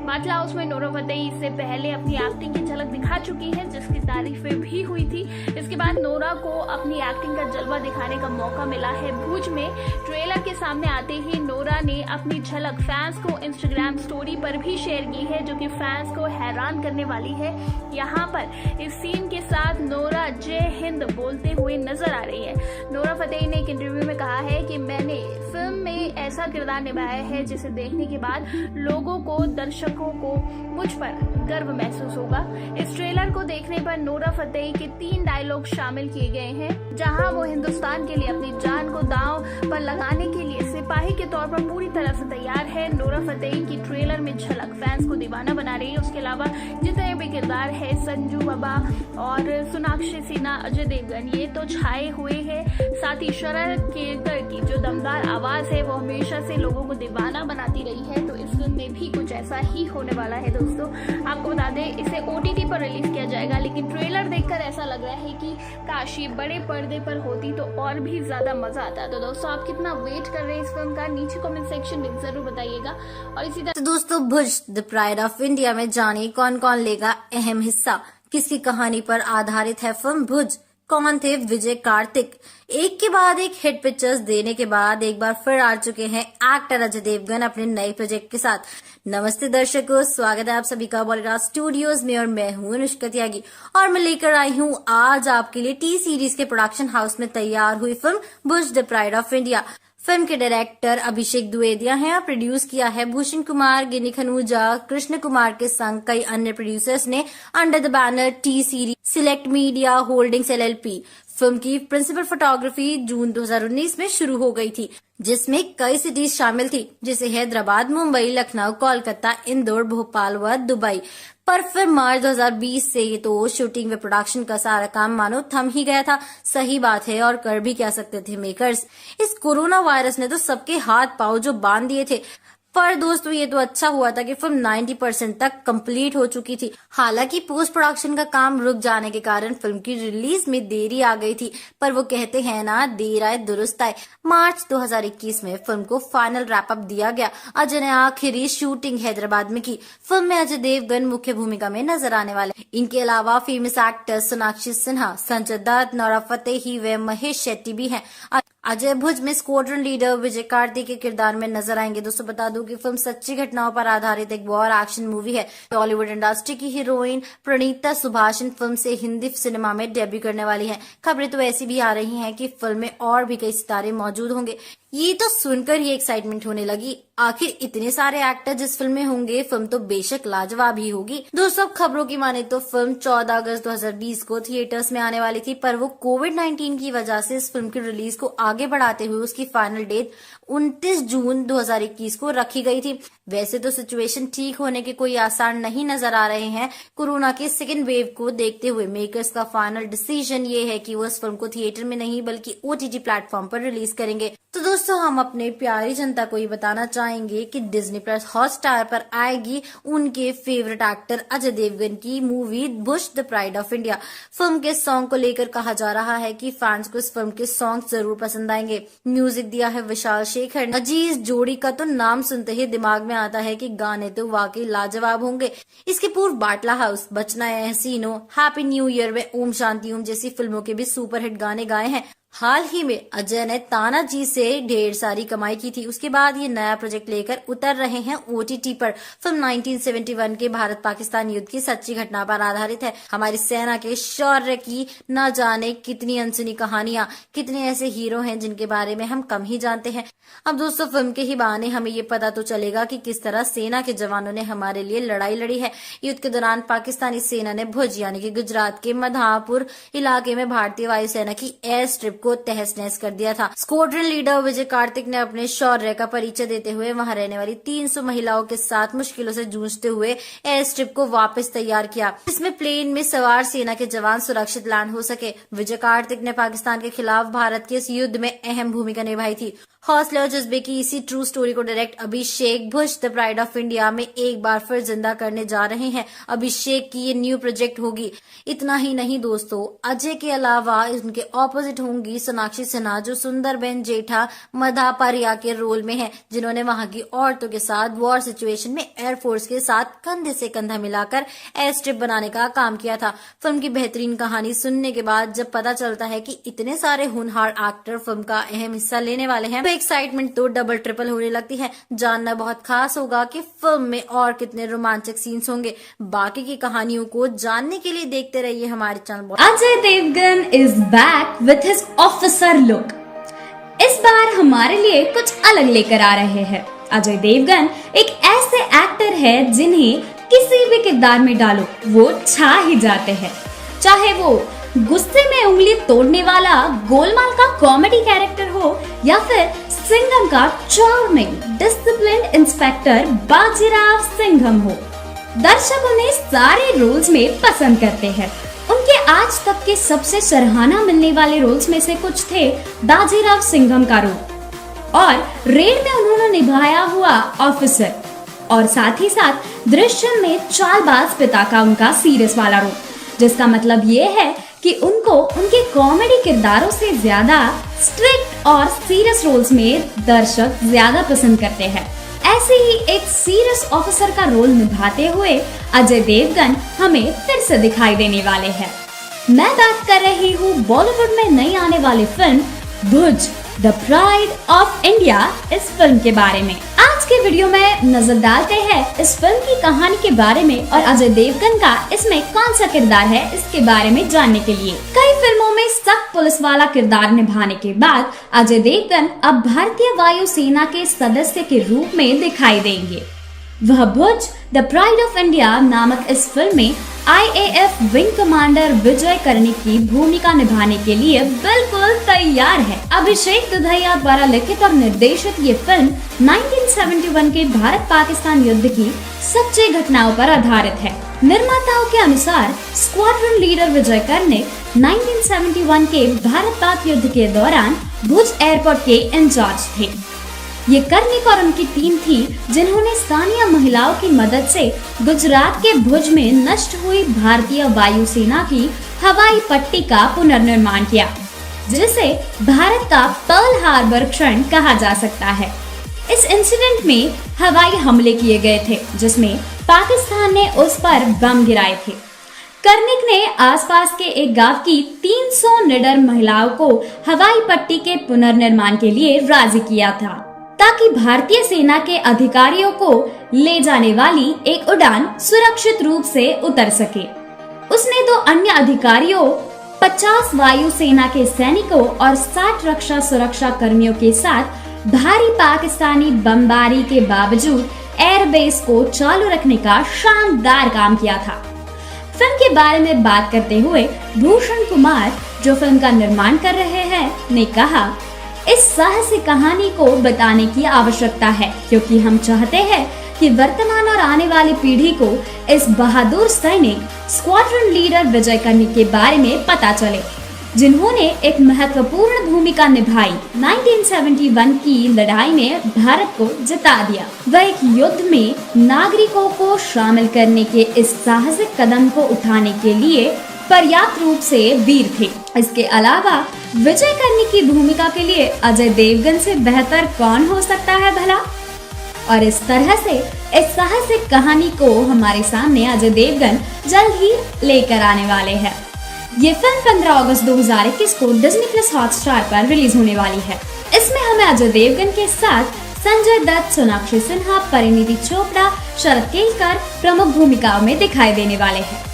Speaker 7: बाटला हाउस में नोरा फतेही इससे पहले अपनी एक्टिंग की झलक दिखा चुकी है, जिसकी तारीफें भी हुई थी। इसके बाद नोरा को अपनी एक्टिंग का जलवा दिखाने का मौका मिला है भुज में। ट्रेलर के सामने आते ही नोरा ने अपनी झलक फैंस को इंस्टाग्राम स्टोरी पर भी शेयर की है, जो कि फैंस को हैरान करने वाली है। यहाँ पर इस सीन के साथ नोरा जय हिंद बोलते हुए नजर आ रही है। नोरा फतेही ने एक इंटरव्यू में कहा है कि मैंने फिल्म में ऐसा किरदार निभाया है जिसे देखने के बाद लोगों को, दर्शकों को मुझ पर गर्व महसूस होगा। इस ट्रेलर को देखने पर नोरा फतेही के 3 डायलॉग शामिल किए गए हैं, जहां वो हिंदुस्तान के लिए अपनी जान को दांव पर लगाने के लिए सिपाही के तौर पर पूरी तरह से तैयार है। नोरा फतेही की ट्रेलर में झलक फैंस को दीवाना बना रही है। उसके अलावा जितने भी किरदार है, संजू बाबा और सोनाक्षी सिन्हा, अजय देवगन, ये तो छाए हुए हैं। साथ ही शरद केलकर की जो दमदार आवाज है वो हमेशा से लोगों को दीवाना बनाती रही है। तो इस फिल्म में भी कुछ ऐसा ही होने वाला है। दोस्तों, आपको बता दें इसे OTT पर रिलीज किया जाएगा, लेकिन ट्रेलर देखकर ऐसा लग रहा है कि काश ये बड़े पर्दे पर होती तो और भी ज्यादा मजा आता। तो दोस्तों, आप कितना वेट कर रहे हैं इस फिल्म का, नीचे कमेंट सेक्शन में जरूर बताइएगा। और इसी तरह
Speaker 8: दोस्तों, भुज द प्राइड ऑफ इंडिया में जानिए कौन कौन लेगा अहम हिस्सा, किसकी कहानी पर आधारित है फिल्म भुज, कौन थे विजय कार्तिक। एक के बाद एक हिट पिक्चर्स देने के बाद एक बार फिर आ चुके हैं एक्टर अजय देवगन अपने नए प्रोजेक्ट के साथ। नमस्ते दर्शकों, स्वागत है आप सभी का बॉलीग्राफ स्टूडियोज में और मैं हूं अनुष्का त्यागी और मैं लेकर आई हूं आज आपके लिए टी सीरीज के प्रोडक्शन हाउस में तैयार हुई film Bhuj the pride of India. Film के डायरेक्टर अभिषेक द्विवेदी हैं और प्रोड्यूस किया है भूषण कुमार, गिनी खनूजा, कृष्ण कुमार के संग कई अन्य प्रोड्यूसर्स ने under the banner T series select media holdings LLP। Film की प्रिंसिपल फोटोग्राफी जून 2019 में शुरू हो गई थी, जिसमें कई सिटीज शामिल थी, जैसे हैदराबाद, मुंबई, लखनऊ, कोलकाता, इंदौर, भोपाल व दुबई। पर फिर मार्च 2020 से तो शूटिंग व प्रोडक्शन का सारा काम मानो थम ही गया था। सही बात है, और कर भी क्या सकते थे मेकर्स। इस कोरोना वायरस ने तो सबके हाथ पांव जो बांध दिए थे। पर दोस्तों, ये तो अच्छा हुआ था कि फिल्म 90% तक कंप्लीट हो चुकी थी। हालांकि पोस्ट प्रोडक्शन का काम रुक जाने के कारण फिल्म की रिलीज में देरी आ गई थी, पर वो कहते हैं ना, देर आए दुरुस्त आए। मार्च 2021 में फिल्म को फाइनल रैप अप दिया गया। अजय ने आखिरी शूटिंग हैदराबाद में की। फिल्म में अजय देवगन मुख्य भूमिका में नजर आने वाले। इनके अलावा famous actors Sonakshi Sinha, Sanjay Dutt, Nora Fatehi व महेश शेट्टी भी हैं। अजय भुज में स्क्वाड्रन लीडर विजय कार्तिक के किरदार में नजर आएंगे। दोस्तों, बता दूं क्योंकि फिल्म सच्ची घटनाओं पर आधारित एक वॉर एक्शन मूवी है। बॉलीवुड इंडस्ट्री की हीरोइन प्रणीता सुभाषिन फिल्म से हिंदी सिनेमा में डेब्यू करने वाली हैं। खबरें तो ऐसी भी आ रही हैं कि फिल्म में और भी कई सितारे मौजूद होंगे। ये तो सुनकर ही एक्साइटमेंट होने लगी। आखिर इतने सारे एक्टर जिस फिल्म में होंगे, फिल्म तो बेशक लाजवाब ही होगी। दोस्तों, खबरों की माने तो फिल्म 14 अगस्त 2020 को थिएटर्स में आने वाली थी, पर वो कोविड-19 की वजह से इस फिल्म की रिलीज को आगे बढ़ाते हुए उसकी फाइनल डेट 29 जून 2021 को रखी गई थी। वैसे तो सिचुएशन ठीक होने के कोई आसार नहीं नजर आ रहे हैं। कोरोना के सेकेंड वेव को देखते हुए मेकर्स का फाइनल डिसीजन ये है कि वो इस फिल्म को थिएटर में नहीं बल्कि OTT प्लेटफॉर्म पर रिलीज करेंगे। तो दोस्तों, हम अपने प्यारी जनता को ये बताना चाहेंगे कि डिज्नी प्लस हॉटस्टार पर आएगी उनके फेवरेट एक्टर अजय देवगन की movie Bhuj the pride of India. Film के सॉन्ग को लेकर कहा जा रहा है कि फैंस को इस फिल्म के सॉन्ग जरूर पसंद आएंगे। म्यूजिक दिया है विशाल शेखर। अजीज जोड़ी का तो नाम सुनते ही दिमाग में आता है कि गाने तो वाकई लाजवाब होंगे। इसके पूर्व बाटला हाउस, बचना है हसीनो, हैप्पी न्यू ईयर में ओम शांति ओम जैसी फिल्मों के भी सुपरहिट गाने गाए हैं। हाल ही में अजय ने तानाजी से ढेर सारी कमाई की थी। उसके बाद ये नया प्रोजेक्ट लेकर उतर रहे हैं OTT पर। फिल्म 1971 के भारत पाकिस्तान युद्ध की सच्ची घटना पर आधारित है। हमारी सेना के शौर्य की न जाने कितनी अनसुनी कहानियां, कितने ऐसे हीरो हैं जिनके बारे में हम कम ही जानते हैं। अब दोस्तों, फिल्म के ही बहाने हमें ये पता तो चलेगा कि किस तरह सेना के जवानों ने हमारे लिए लड़ाई लड़ी है। युद्ध के दौरान पाकिस्तानी सेना ने भुज यानी कि गुजरात के मधापुर इलाके में भारतीय वायुसेना की एयर स्ट्रिप को तहस नहस कर दिया था। स्क्वाड्रन लीडर विजय कार्तिक ने अपने शौर्य का परिचय देते हुए वहां रहने वाली 300 महिलाओं के साथ मुश्किलों से जूझते हुए एयर स्ट्रिप को वापस तैयार किया, जिसमें प्लेन में सवार सेना के जवान सुरक्षित लैंड हो सके। विजय कार्तिक ने पाकिस्तान के खिलाफ भारत के इस युद्ध में अहम भूमिका निभाई थी। हौसले और जज्बे की इसी ट्रू स्टोरी को direct Abhishek Bhuj the pride of India में एक बार फिर जिंदा करने जा रहे हैं। अभिषेक की ये न्यू प्रोजेक्ट होगी। इतना ही नहीं दोस्तों, अजय के अलावा उनके ऑपोजिट होंगी सोनाक्षी सिन्हा, जो सुंदरबेन जेठा मधापारिया के रोल में है, जिन्होंने वहां की औरतों के साथ वॉर सिचुएशन में एयरफोर्स के साथ कंधे से कंधा मिलाकर एयर स्ट्रिप बनाने का काम किया था। फिल्म की बेहतरीन कहानी सुनने के बाद जब पता चलता है कि इतने सारे होनहार एक्टर फिल्म का अहम हिस्सा लेने वाले हैं, तो एक्साइटमेंट तो डबल ट्रिपल होने लगती है। जानना बहुत खास होगा कि फिल्म में और कितने रोमांचक सीन्स होंगे। बाकी की कहानियों को जानने के लिए देखते रहिए हमारे channel.
Speaker 9: Ajay Devgn is back with his officer look. इस बार हमारे लिए कुछ अलग लेकर आ रहे हैं। अजय देवगन एक ऐसे एक्टर है जिन्हें किसी भी किरदार में डालो वो छा ही जाते हैं। चाहे वो गुस्से में उंगली तोड़ने वाला गोलमाल का कॉमेडी कैरेक्टर हो या फिर सिंघम का charming disciplined inspector Bajirao Singham हो, दर्शक उन्हें सारे रोल्स में पसंद करते हैं। उनके आज तक के सबसे सराहना मिलने वाले रोल्स में से कुछ थे बाजीराव सिंघम का रोल और रेड में उन्होंने निभाया हुआ ऑफिसर, और साथ ही साथ दृश्यम में चालबाज पिता का उनका सीरियस वाला रोल, जिसका मतलब ये है कि उनको उनके कॉमेडी किरदारों से ज्यादा स्ट्रिक्ट और सीरियस रोल्स में दर्शक ज्यादा पसंद करते हैं। ऐसे ही एक सीरियस ऑफिसर का रोल निभाते हुए अजय देवगन हमें फिर से दिखाई देने वाले हैं। मैं बात कर रही हूँ बॉलीवुड में नई आने वाली film Bhuj the pride of India इस फिल्म के बारे में। आज के वीडियो में नजर डालते हैं इस फिल्म की कहानी के बारे में और अजय देवगन का इसमें कौन सा किरदार है इसके बारे में जानने के लिए। कई फिल्मों में सख्त पुलिस वाला किरदार निभाने के बाद अजय देवगन अब भारतीय वायुसेना के सदस्य के रूप में दिखाई देंगे। वह भुज द प्राइड ऑफ इंडिया नामक इस फिल्म में IAF विंग कमांडर विजय करनी की भूमिका निभाने के लिए बिल्कुल तैयार है। अभिषेक दुधैया द्वारा लिखित और निर्देशित ये फिल्म 1971 के भारत पाकिस्तान युद्ध की सच्ची घटनाओं पर आधारित है। निर्माताओं के अनुसार स्क्वाड्रन लीडर विजय कर्णिक 1971 के भारत पाक युद्ध के दौरान भुज एयरपोर्ट के इंचार्ज थे। ये कर्णिक और उनकी टीम थी जिन्होंने स्थानीय महिलाओं की मदद से गुजरात के भुज में नष्ट हुई भारतीय वायुसेना की हवाई पट्टी का पुनर्निर्माण किया, जिसे भारत का पर्ल हार्बर क्षण कहा जा सकता है। इस इंसिडेंट में हवाई हमले किए गए थे जिसमें पाकिस्तान ने उस पर बम गिराए थे। कर्णिक ने आसपास के एक गांव की 300 निडर महिलाओं को हवाई पट्टी के पुनर्निर्माण के लिए राजी किया था। ताकि भारतीय सेना के अधिकारियों को ले जाने वाली एक उड़ान सुरक्षित रूप से उतर सके। उसने 2 अन्य अधिकारियों, 50 वायु सेना के सैनिकों और 60 रक्षा सुरक्षा कर्मियों के साथ भारी पाकिस्तानी बमबारी के बावजूद एयरबेस को चालू रखने का शानदार काम किया था। फिल्म के बारे में बात करते हुए भूषण कुमार, जो फिल्म का निर्माण कर रहे हैं, ने कहा, इस साहसिक कहानी को बताने की आवश्यकता है क्योंकि हम चाहते हैं कि वर्तमान और आने वाली पीढ़ी को इस बहादुर सैनिक स्क्वाड्रन लीडर विजय कर्णिक के बारे में पता चले, जिन्होंने एक महत्वपूर्ण भूमिका निभाई। 1971 की लड़ाई में भारत को जिता दिया। वह एक युद्ध में नागरिकों को शामिल करने के इस साहसिक कदम को उठाने के लिए पर्याप्त रूप से वीर थे। इसके अलावा विजय कर्णिक की भूमिका के लिए अजय देवगन से बेहतर कौन हो सकता है भला। और इस तरह से इस साहसिक कहानी को हमारे सामने अजय देवगन जल्द ही लेकर आने वाले हैं। ये फिल्म 15 अगस्त 2021 को डिज्नी प्लस हॉटस्टार पर रिलीज होने वाली है। इसमें हमें अजय देवगन के साथ संजय दत्त, सोनाक्षी सिन्हा, परिणीति चोपड़ा, शरद केलकर प्रमुख भूमिकाओं में दिखाई देने वाले हैं।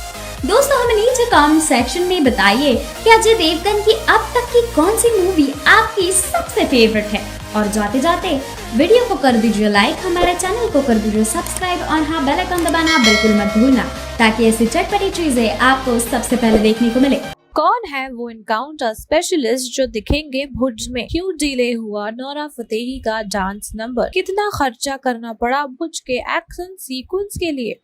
Speaker 9: दोस्तों, हमें नीचे कमेंट सेक्शन में बताइए कि अजय देवगन की अब तक की कौन सी मूवी आपकी सबसे फेवरेट है। और जाते जाते वीडियो को कर दीजिए लाइक, हमारे चैनल को कर दीजिए सब्सक्राइब और हाँ, बेल आइकन दबाना बिल्कुल मत भूलना ताकि ऐसी चटपटी चीजें आपको सबसे पहले देखने को मिले।
Speaker 4: कौन है वो एनकाउंटर स्पेशलिस्ट जो दिखेंगे भुज में? क्यों डिले हुआ नोरा फतेही का डांस नंबर? कितना खर्चा करना पड़ा भुज के एक्शन सीक्वेंस के लिए?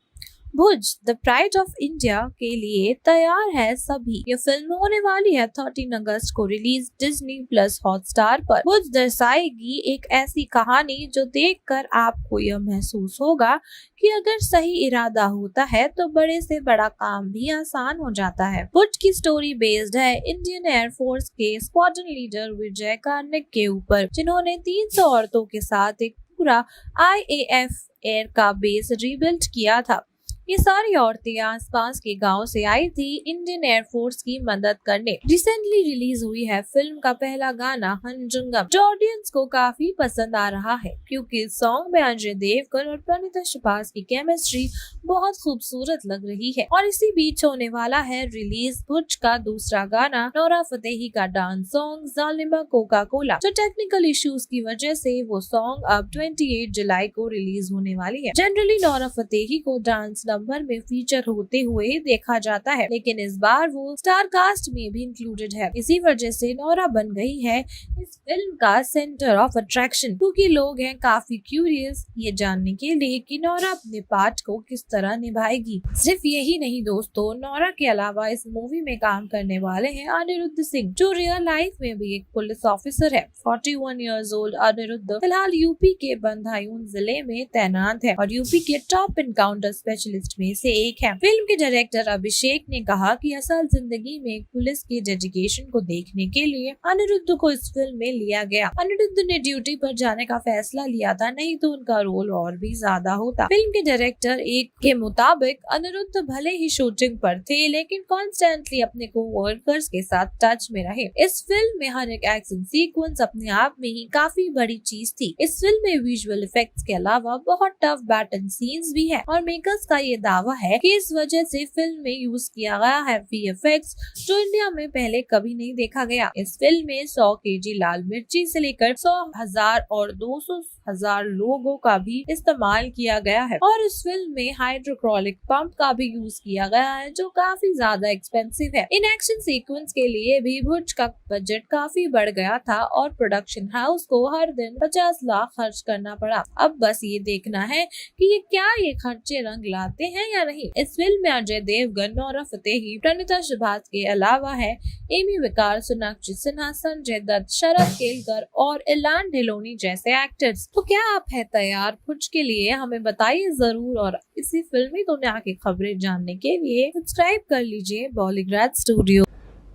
Speaker 4: भुज द प्राइड ऑफ इंडिया के लिए तैयार है सभी। ये फिल्म होने वाली है 13 अगस्त को रिलीज डिज्नी प्लस हॉटस्टार पर। भुज दर्शाएगी एक ऐसी कहानी जो देखकर आपको यह महसूस होगा कि अगर सही इरादा होता है तो बड़े से बड़ा काम भी आसान हो जाता है। भुज की स्टोरी बेस्ड है इंडियन एयरफोर्स के स्क्वाड्रन लीडर विजय कर्णिक के ऊपर, जिन्होंने 300 औरतों के साथ एक पूरा IAF एयर का बेस रीबिल्ड किया था। ये सारी औरतें आसपास के गांव से आई थी इंडियन एयरफोर्स की मदद करने। रिसेंटली रिलीज हुई है फिल्म का पहला गाना हंजुंगम, जो ऑडियंस को काफी पसंद आ रहा है क्योंकि इस सॉन्ग में अजय देवगन और प्रणीता शबाज की केमिस्ट्री बहुत खूबसूरत लग रही है। और इसी बीच होने वाला है रिलीज भुज का दूसरा गाना नोरा फतेही का डांस सॉन्ग जालिमा कोका कोला, जो टेक्निकल इश्यूज की वजह से वो सॉन्ग अब 28 जुलाई को रिलीज होने वाली है। जनरली नोरा फतेही को डांस नंबर में फीचर होते हुए देखा जाता है, लेकिन इस बार वो स्टार कास्ट में भी इंक्लूडेड है। इसी वजह से नोरा बन गई है इस फिल्म का सेंटर ऑफ अट्रैक्शन, क्योंकि लोग हैं काफी क्यूरियस ये जानने के लिए कि नोरा अपने पार्ट को किस तरह निभाएगी। सिर्फ यही नहीं दोस्तों, नोरा के अलावा इस मूवी में काम करने वाले हैं अनिरुद्ध सिंह, जो रियल लाइफ में भी एक पुलिस ऑफिसर है। 41 इयर्स ओल्ड अनिरुद्ध फिलहाल यूपी के बंधायूं जिले में तैनात है और यूपी के टॉप एनकाउंटर स्पेशलिस्ट में से एक है। फिल्म के डायरेक्टर अभिषेक ने कहा कि असल जिंदगी में पुलिस के डेडिकेशन को देखने के लिए अनिरुद्ध को इस फिल्म में लिया गया। अनिरुद्ध ने ड्यूटी पर जाने का फैसला लिया था, नहीं तो उनका रोल और भी ज्यादा होता। फिल्म के डायरेक्टर एक के मुताबिक अनिरुद्ध भले ही शूटिंग पर थे, लेकिन कॉन्स्टेंटली अपने कोवर्कर्स के साथ टच में रहे। इस फिल्म में हर एक एक्शन सीक्वेंस अपने आप में ही काफी बड़ी चीज थी। इस फिल्म में विजुअल इफेक्ट्स के अलावा बहुत टफ बैटल सीन्स भी है और मेकर्स का ये दावा है कि इस वजह से फिल्म में यूज किया गया है VFX, जो इंडिया में पहले कभी नहीं देखा गया। इस फिल्म में 100 kg लाल मिर्ची से लेकर 100,000 और 200,000 लोगों का भी इस्तेमाल किया गया है और इस फिल्म में हाइड्रोक्रोलिक पंप का भी यूज किया गया है, जो काफी ज्यादा एक्सपेंसिव है। इन एक्शन सीक्वेंस के लिए भी भुज का बजट काफी बढ़ गया था और प्रोडक्शन हाउस को हर दिन 50 लाख खर्च करना पड़ा। अब बस ये देखना है कि ये खर्चे रंग लाते हैं या नहीं। इस फिल्म में अजय देवगन, नोरा फतेही, प्रणीता शबाज के अलावा है एमी विकार, सोनाक्षी सिन्हा, संजय दत्त, शरद केलकर और इलान ढिलोनी जैसे एक्टर्स। तो क्या आप है तैयार भुज के लिए? हमें बताइए जरूर और इसी फिल्मी दुनिया की खबरें जानने के लिए सब्सक्राइब कर लीजिए बॉलीग्राड स्टूडियो।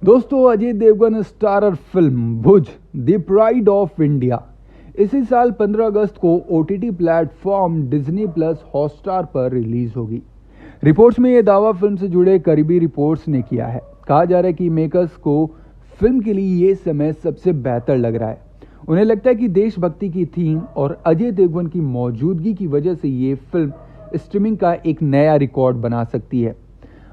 Speaker 3: दोस्तों, Ajay Devgan starrer film Bhuj the pride of India इसी साल 15 अगस्त को OTT platform Disney plus Hotstar पर रिलीज होगी। रिपोर्ट्स में यह दावा फिल्म से जुड़े करीबी रिपोर्ट्स ने किया है। कहा जा रहा है कि मेकर्स को फिल्म के लिए ये समय सबसे बेहतर लग रहा है। उन्हें लगता है कि देशभक्ति की थीम और अजय देवगन की मौजूदगी की वजह से ये फिल्म स्ट्रीमिंग का एक नया रिकॉर्ड बना सकती है।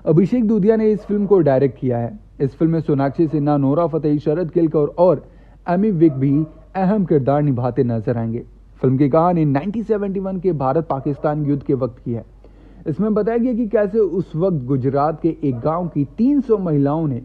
Speaker 3: अभिषेक दूधिया ने इस फिल्म को डायरेक्ट किया है। इस फिल्म में सोनाक्षी सिन्हा, नोरा फतेही, शरद केलकर और एमी विर्क भी अहम किरदार निभाते नजर आएंगे। फिल्म की कहानी 1971 के भारत पाकिस्तान युद्ध के वक्त की है। इसमें बताया गया कि कैसे उस वक्त गुजरात के एक गांव की 300 महिलाओं ने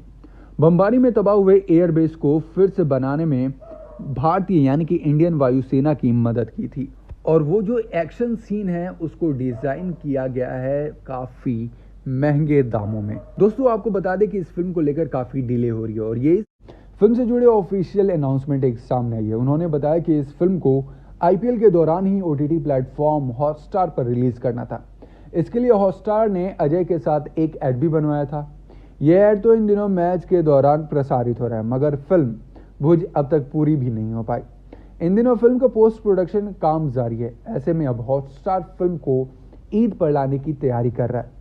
Speaker 3: बमबारी में तबाह हुए एयरबेस को फिर से बनाने में भारतीय यानी कि इंडियन वायुसेना की मदद की थी। और वो जो एक्शन सीन है उसको डिजाइन किया गया है काफी महंगे दामों में। दोस्तों आपको बता दें कि इस फिल्म को लेकर काफी डिले हो रही है और ये फिल्म से जुड़े ऑफिशियल अनाउंसमेंट एक सामने आई है। उन्होंने बताया कि इस फिल्म को आईपीएल के दौरान ही ओटीटी प्लेटफॉर्म हॉटस्टार पर रिलीज करना था। इसके लिए हॉटस्टार ने अजय के साथ एक ऐड भी बनवाया था। यह ऐड तो इन दिनों मैच के दौरान प्रसारित हो रहा है, मगर फिल्म भुज अब तक पूरी भी नहीं हो पाई। इन दिनों फिल्म का पोस्ट प्रोडक्शन काम जारी है। ऐसे में अब हॉटस्टार फिल्म को ईद पर लाने की तैयारी कर रहा है।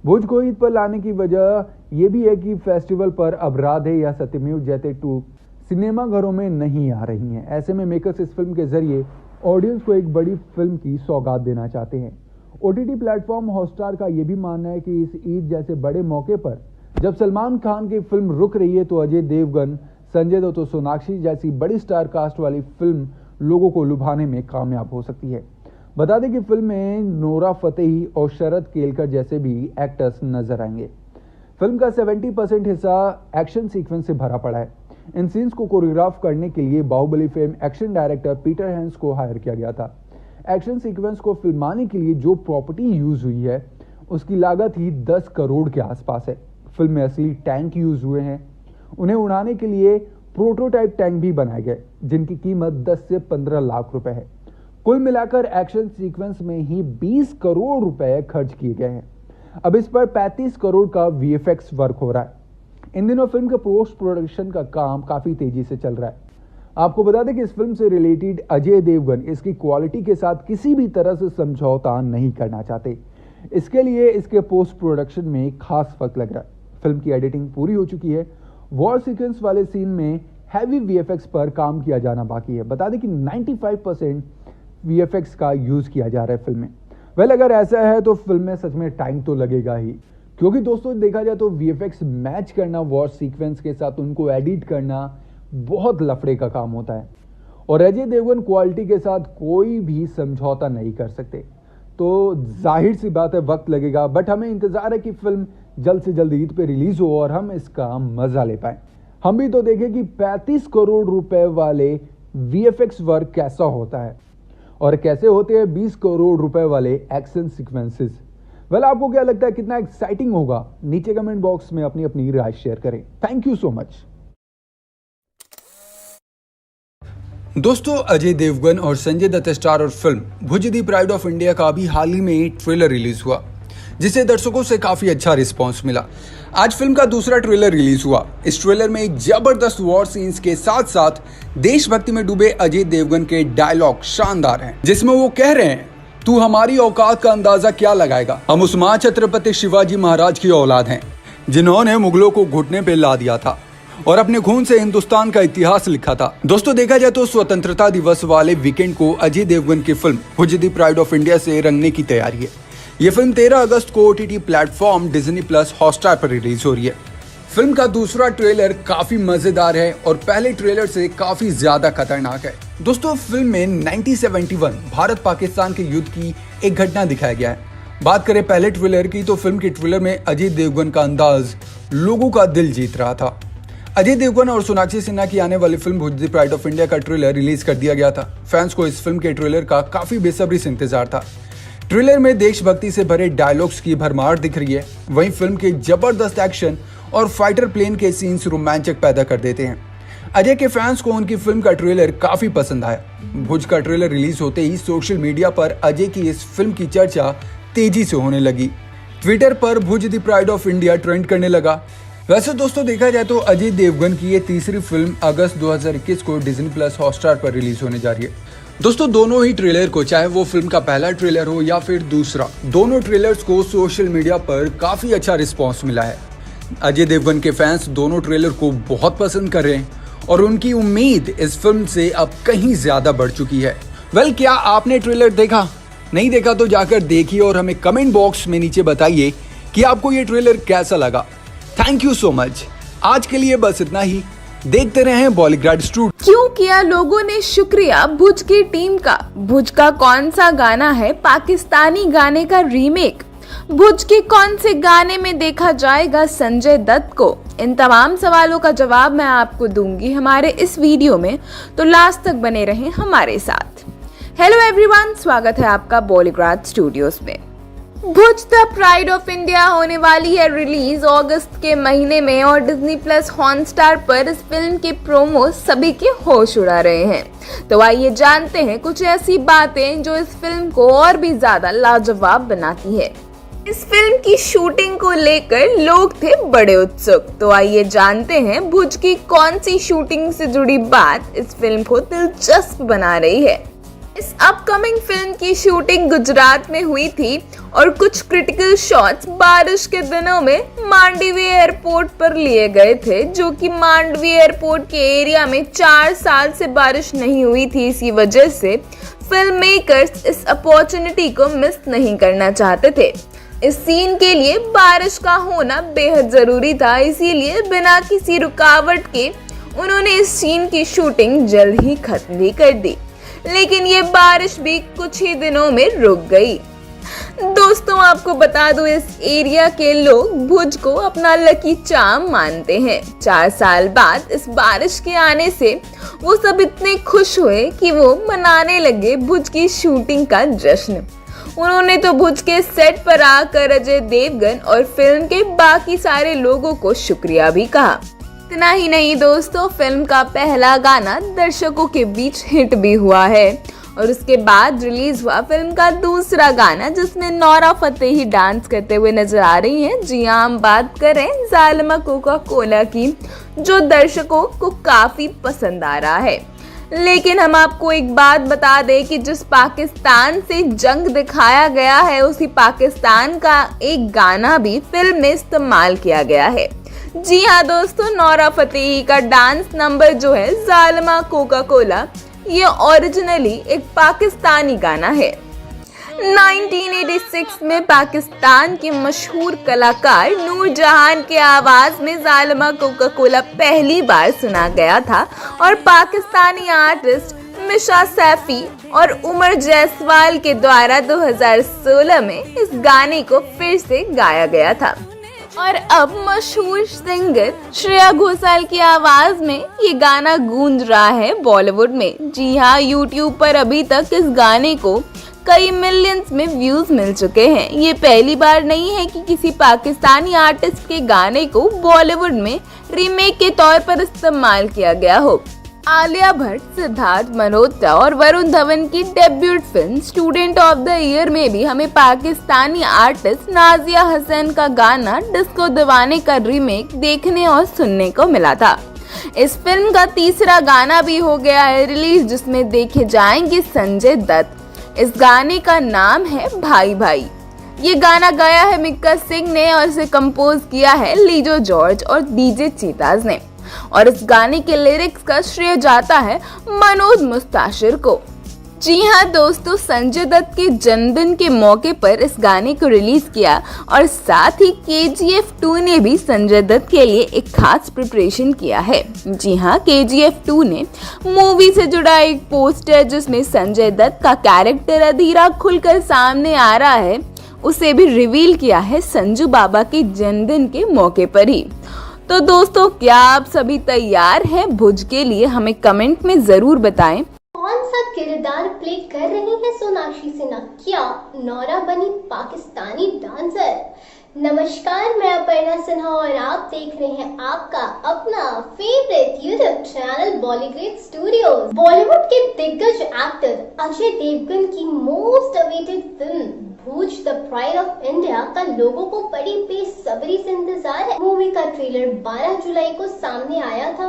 Speaker 3: भुज को ईद पर लाने की वजह यह भी है कि फेस्टिवल पर अब राधे या सत्यमेव जयते 2 सिनेमा घरों में नहीं आ रही हैं। ऐसे में मेकर्स इस फिल्म के जरिए ऑडियंस को एक बड़ी फिल्म की सौगात देना चाहते हैं। ओटीटी प्लेटफॉर्म हॉटस्टार का यह भी मानना है कि इस ईद जैसे बड़े मौके पर जब सलमान खान की फिल्म रुक रही है तो अजय देवगन, संजय दत्त और सोनाक्षी जैसी बड़ी स्टार कास्ट वाली फिल्म लोगों को लुभाने में कामयाब हो सकती है। बता दें कि फिल्म में नोरा फतेही और शरद केलकर जैसे भी एक्टर्स नजर आएंगे। फिल्म का 70% हिस्सा एक्शन सीक्वेंस से भरा पड़ा है। इन सीन्स को कोरियोग्राफ करने के लिए Baahubali film action director Peter Hein को हायर किया गया था। एक्शन सीक्वेंस को फिल्माने के लिए जो प्रॉपर्टी यूज हुई है उसकी लागत ही 10 करोड़ के आसपास है। फिल्म में असली टैंक यूज हुए हैं। उन्हें उड़ाने के लिए प्रोटोटाइप टैंक भी बनाए गए जिनकी कीमत 10 से 15 लाख रुपए है। कुल मिलाकर एक्शन सीक्वेंस में ही 20 करोड़ रुपए खर्च किए गए हैं। अब इस पर 35 करोड़ का वीएफएक्स वर्क हो रहा है। इन दिनों फिल्म के पोस्ट प्रोडक्शन का काम काफी तेजी से चल रहा है। आपको बता दें कि इस फिल्म से रिलेटेड अजय देवगन इसकी क्वालिटी के साथ किसी भी तरह से समझौता नहीं करना चाहते। इसके लिए इसके पोस्ट प्रोडक्शन में खास वक्त लग रहा है। फिल्म की एडिटिंग पूरी हो चुकी है। वॉर सीक्वेंस वाले सीन में हैवी वीएफएक्स पर काम किया जाना बाकी है। बता दें कि 95% वीएफएक्स का यूज किया जा रहा है फिल्म में। वेल अगर ऐसा है तो फिल्म में सच में टाइम तो लगेगा ही, क्योंकि दोस्तों देखा जाए तो वीएफएक्स मैच करना वॉर सीक्वेंस के साथ, उनको एडिट करना बहुत लफड़े का काम होता है और अजय देवगन क्वालिटी के साथ कोई भी समझौता नहीं कर सकते। तो जाहिर सी बात है वक्त लगेगा, बट हमें इंतजार है कि फिल्म जल्द से जल्द ईद पे रिलीज हो और हम इसका मजा ले पाए। हम भी तो देखें कि 35 करोड़ रुपए वाले वीएफएक्स वर्क कैसा होता है और कैसे होते हैं 20 करोड़ रुपए वाले एक्शन सीक्वेंसेस। वेल आपको क्या लगता है, कितना एक्साइटिंग होगा? नीचे कमेंट बॉक्स में अपनी अपनी राय शेयर करें। Thank you so much. दोस्तों अजय देवगन और संजय दत्त स्टार और film Bhuj the pride of India का अभी हाल ही में ट्रेलर रिलीज हुआ, जिसे दर्शकों से काफी अच्छा रिस्पांस मिला। आज फिल्म का दूसरा ट्रेलर रिलीज हुआ। इस ट्रेलर में एक जबरदस्त वॉर सीन्स के साथ साथ देशभक्ति में डूबे अजय देवगन के डायलॉग शानदार हैं, जिसमें वो कह रहे हैं, तू हमारी औकात का अंदाजा क्या लगाएगा? हम उस महाछत्रपति शिवाजी महाराज की औलाद हैं, जिन्होंने मुगलों को घुटने पे ला दिया था और अपने खून से हिंदुस्तान का इतिहास लिखा था। दोस्तों देखा जाए तो स्वतंत्रता दिवस वाले वीकेंड को अजय देवगन की film Bhuj the pride of India से रंगने की तैयारी है। यह फिल्म 13 अगस्त को OTT platform Disney plus Hotstar पर रिलीज हो रही है। फिल्म का दूसरा ट्रेलर काफी मजेदार है और पहले ट्रेलर से काफी ज्यादा खतरनाक है। दोस्तों फिल्म में 1971 भारत पाकिस्तान के युद्ध की एक घटना दिखाया गया है। बात करें पहले ट्रेलर की तो फिल्म के ट्रेलर में अजय देवगन का अंदाज लोगों का दिल जीत रहा था। अजय देवगन और सोनाक्षी सिन्हा की आने वाली film Bhuj the pride of India का ट्रेलर रिलीज कर दिया गया था। फैंस को इस फिल्म के ट्रेलर का काफी बेसब्री से इंतजार था। ट्रेलर में देशभक्ति से भरे डायलॉग्स की भरमार दिख रही है। वहीं फिल्म के जबरदस्त एक्शन और फाइटर प्लेन के सीन्स रोमांचक पैदा कर देते हैं। अजय के फैंस को उनकी फिल्म का ट्रेलर काफी पसंद आया। भुज का ट्रेलर रिलीज होते ही सोशल मीडिया पर अजय की इस फिल्म की चर्चा तेजी से होने लगी। ट्विटर पर Bhuj the pride of India trend करने लगा। वैसे दोस्तों देखा जाए तो अजय देवगन की ये तीसरी फिल्म अगस्त 2021 को डिज्नी प्लस हॉटस्टार पर रिलीज होने जा रही है। दोस्तों दोनों ही ट्रेलर को, चाहे वो फिल्म का पहला ट्रेलर हो या फिर दूसरा, दोनों ट्रेलर्स को सोशल मीडिया पर काफी अच्छा रिस्पांस मिला है। अजय देवगन के फैंस दोनों ट्रेलर को बहुत पसंद कर रहे हैं और उनकी उम्मीद इस फिल्म से अब कहीं ज्यादा बढ़ चुकी है। वेल, क्या आपने ट्रेलर देखा? नहीं देखा तो जाकर देखिए और हमें कमेंट बॉक्स में नीचे बताइए कि आपको ये ट्रेलर कैसा लगा। Thank you so much. आज के लिए बस इतना ही। देखते रहे बॉलीग्राड स्टूडियो।
Speaker 5: क्यों किया लोगों ने शुक्रिया भुज की टीम का? भुज का कौन सा गाना है पाकिस्तानी गाने का रीमेक? भुज के कौन से गाने में देखा जाएगा संजय दत्त को? इन तमाम सवालों का जवाब मैं आपको दूंगी हमारे इस वीडियो में, तो लास्ट तक बने रहें हमारे साथ। हेलो एवरीवन, स्वागत है आपका बॉलीग्राड स्टूडियोज में। भुज द प्राइड ऑफ इंडिया होने वाली है रिलीज अगस्त के महीने में और डिज्नी प्लस हॉटस्टार पर इस फिल्म के प्रोमो सभी के होश उड़ा रहे हैं। तो आइए जानते हैं कुछ ऐसी बातें जो इस फिल्म को और भी ज्यादा लाजवाब बनाती है। इस फिल्म की शूटिंग को लेकर लोग थे बड़े उत्सुक, तो आइए जानते हैं भुज की कौन सी शूटिंग से जुड़ी बात इस फिल्म को दिलचस्प बना रही है। इस अपकमिंग फिल्म की शूटिंग गुजरात में हुई थी और कुछ क्रिटिकल शॉट्स बारिश के दिनों में मांडवी एयरपोर्ट पर लिए गए थे, जो कि मांडवी एयरपोर्ट के एरिया में 4 साल से बारिश नहीं हुई थी। इसी वजह से फिल्म मेकर्स इस अपॉर्चुनिटी को मिस नहीं करना चाहते थे। इस सीन के लिए बारिश का होना बेहद जरूरी था, इसीलिए बिना किसी रुकावट के उन्होंने इस सीन की शूटिंग जल्द ही खत्म भी कर दी, लेकिन ये बारिश भी कुछ ही दिनों में रुक गई। दोस्तों, आपको बता दूं, इस एरिया के लोग भुज को अपना लकी चार्म मानते हैं। 4 साल बाद इस बारिश के आने से वो सब इतने खुश हुए कि वो मनाने लगे भुज की शूटिंग का जश्न। उन्होंने तो भुज के सेट पर आकर अजय देवगन और फिल्म के बाकी सारे लोगों को शुक्रिया भी कहा। इतना ही नहीं दोस्तों, फिल्म का पहला गाना दर्शकों के बीच हिट भी हुआ है और उसके बाद रिलीज हुआ फिल्म का दूसरा गाना, जिसमें नोरा फतेही डांस करते हुए नजर आ रही हैं। जी हाँ, हम बात करें जालिमा कोका कोला की, जो दर्शकों को काफी पसंद आ रहा है। लेकिन हम आपको एक बात बता दें कि जिस पाकिस्तान से जंग दिखाया गया है, उसी पाकिस्तान का एक गाना भी फिल्म में इस्तेमाल किया गया है। जी हाँ दोस्तों, नोरा फतेही का डांस नंबर जो है जालिमा कोका कोला, ये ओरिजिनली एक पाकिस्तानी गाना है। 1986 में पाकिस्तान के मशहूर कलाकार नूरजहान के आवाज में जालिमा कोका कोला पहली बार सुना गया था और पाकिस्तानी आर्टिस्ट मिशा सैफी और उमर जायसवाल के द्वारा 2016 में इस गाने को फिर से गाया गया था। और अब मशहूर सिंगर श्रेया घोषाल की आवाज में ये गाना गूंज रहा है बॉलीवुड में। जी हाँ, यूट्यूब पर अभी तक इस गाने को कई मिलियंस में व्यूज मिल चुके हैं। ये पहली बार नहीं है कि किसी पाकिस्तानी आर्टिस्ट के गाने को बॉलीवुड में रीमेक के तौर पर इस्तेमाल किया गया हो। आलिया भट्ट, सिद्धार्थ मल्होत्रा और वरुण धवन की debut film student of the year में भी हमें पाकिस्तानी आर्टिस्ट नाजिया हसन का गाना डिस्को दीवाने का रीमेक देखने और सुनने को मिला था। इस फिल्म का तीसरा गाना भी हो गया है रिलीज, जिसमें देखे जाएंगे संजय दत्त। इस गाने का नाम है भाई भाई। ये गाना गाया है मिक्का सिंह ने और इसे कंपोज किया है लीजो जॉर्ज और डीजे चीताज ने, और इस गाने के लिरिक्स का श्रेय जाता है मनोज मुस्ताशिर को। जी हाँ दोस्तों, संजय दत्त के जन्मदिन के मौके पर इस गाने को रिलीज किया और साथ ही KGF 2 ने भी संजय दत्त के लिए एक खास प्रिपरेशन किया है। जी हाँ, KGF 2 ने मूवी से जुड़ा एक पोस्टर जिसमें संजय दत्त का कैरेक्टर अधीरा खुलकर सामने आ रहा है, उसे भी रिवील किया है संजू बाबा के जन्मदिन के मौके पर ही। तो दोस्तों, क्या आप सभी तैयार हैं भुज के लिए? हमें कमेंट में जरूर बताएं।
Speaker 6: कौन सा किरदार प्ले कर रही है सोनाक्षी सिन्हा? क्या नोरा बनी पाकिस्तानी डांसर? नमस्कार, मैं अपर्णा सिन्हा और आप देख रहे हैं आपका अपना favourite YouTube channel Bollygrad studios. Bollywood के दिग्गज एक्टर अजय देवगन की most awaited film Bhuj the pride of India का लोगों को बड़ी बेसब्री से इंतजार है। मूवी का ट्रेलर 12 जुलाई को सामने आया था।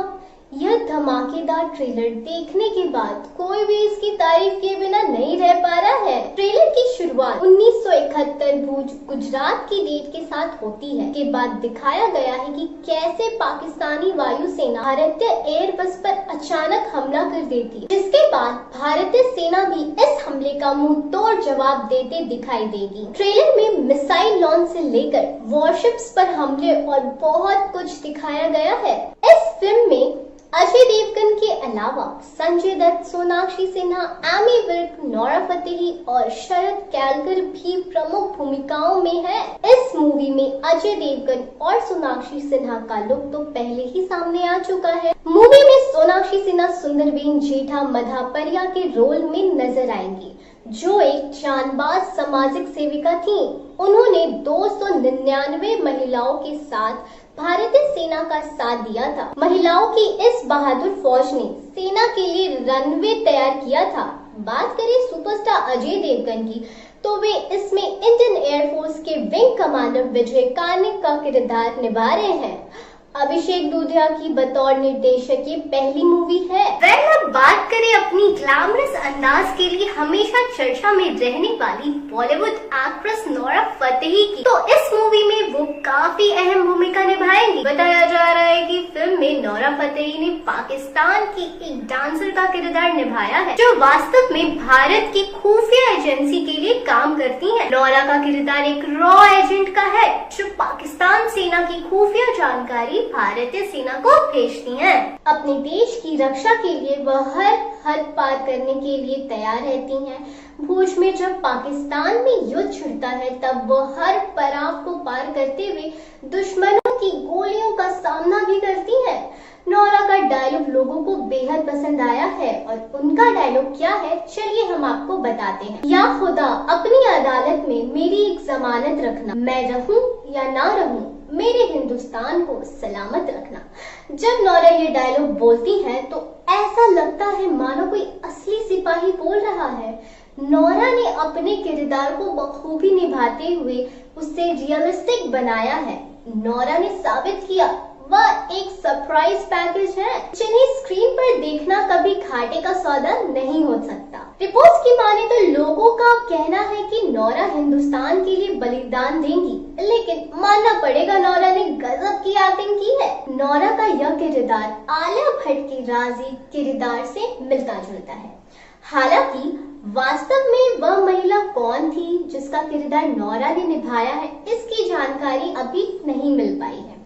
Speaker 6: यह धमाकेदार ट्रेलर देखने के बाद कोई भी इसकी तारीफ किए बिना नहीं रह पा रहा है। ट्रेलर की शुरुआत 1971 भुज गुजरात की डेट के साथ होती है। के बाद दिखाया गया है कि कैसे पाकिस्तानी वायुसेना भारतीय एयरबस पर अचानक हमला कर देती है, जिसके बाद भारतीय सेना भी इस हमले का मुंह तोड़ जवाब देते दिखाई देगी। ट्रेलर में मिसाइल लॉन्च से लेकर वॉरशिप्स पर हमले और बहुत कुछ दिखाया गया है। इस फिल्म में अजय देवगन के अलावा संजय दत्त, सोनाक्षी सिन्हा, एमी विर्क, नोरा फतेही और शरद कैलकर भी प्रमुख भूमिकाओं में है। इस मूवी में अजय देवगन और सोनाक्षी सिन्हा का लुक तो पहले ही सामने आ चुका है। मूवी में सोनाक्षी सिन्हा सुंदरबेन जेठा मधापरिया के रोल में नजर आएंगी, जो एक जानबाज सामाजिक सेविका थी। उन्होंने 299 महिलाओं के साथ भारतीय सेना का साथ दिया था। महिलाओं की इस बहादुर फौज ने सेना के लिए रनवे तैयार किया था। बात करें सुपरस्टार अजय देवगन की, तो वे इसमें इंडियन एयरफोर्स के विंग कमांडर विजय कार्निक का किरदार निभा रहे हैं। अभिषेक दूधिया की बतौर निर्देशक ये पहली मूवी है।
Speaker 10: वह बात करें अपनी ग्लैमरस अंदाज के लिए हमेशा चर्चा में रहने वाली बॉलीवुड एक्ट्रेस नोरा फतेही की, तो इस मूवी में वो काफी अहम भूमिका निभाएंगी। बताया जा रहा है कि फिल्म में नोरा फतेही ने पाकिस्तान की एक डांसर का किरदार निभाया है, जो वास्तव में भारत की खुफिया एजेंसी के लिए काम करती है। नोरा का किरदार एक रॉ एजेंट का है, जो पाकिस्तान सेना की खुफिया जानकारी भारतीय सेना को भेजती हैं।
Speaker 6: अपने देश की रक्षा के लिए वह हर हद पार करने के लिए तैयार रहती हैं। भुज में जब पाकिस्तान में युद्ध छिड़ता है, तब वह हर पड़ाव को पार करते हुए दुश्मनों की गोलियों का सामना भी करती हैं। नोरा का डायलॉग लोगों को बेहद पसंद आया है, और उनका डायलॉग क्या है चलिए हम आपको बताते हैं। या खुदा अपनी अदालत में मेरी एक जमानत रखना, मैं रहूं या ना रहूं, मेरे हिंदुस्तान को सलामत रखना। जब नोरा ये डायलॉग बोलती है तो ऐसा लगता है मानो कोई असली सिपाही बोल रहा है। नोरा ने अपने किरदार को बखूबी निभाते हुए उसे रियलिस्टिक बनाया है। नोरा ने साबित किया वह एक सरप्राइज पैकेज है, जिन्हें स्क्रीन पर देखना कभी घाटे का सौदा नहीं हो सकता। रिपोर्ट्स की माने तो लोगों का कहना है कि नोरा हिंदुस्तान के लिए बलिदान देंगी, लेकिन मानना पड़ेगा नोरा ने गजब की एक्टिंग की है। नोरा का यह किरदार आलिया भट्ट के राजी किरदार से मिलता जुलता है। हालांकि वास्तव में वह महिला कौन थी जिसका किरदार नोरा ने निभाया है, इसकी जानकारी अभी नहीं मिल पाई है।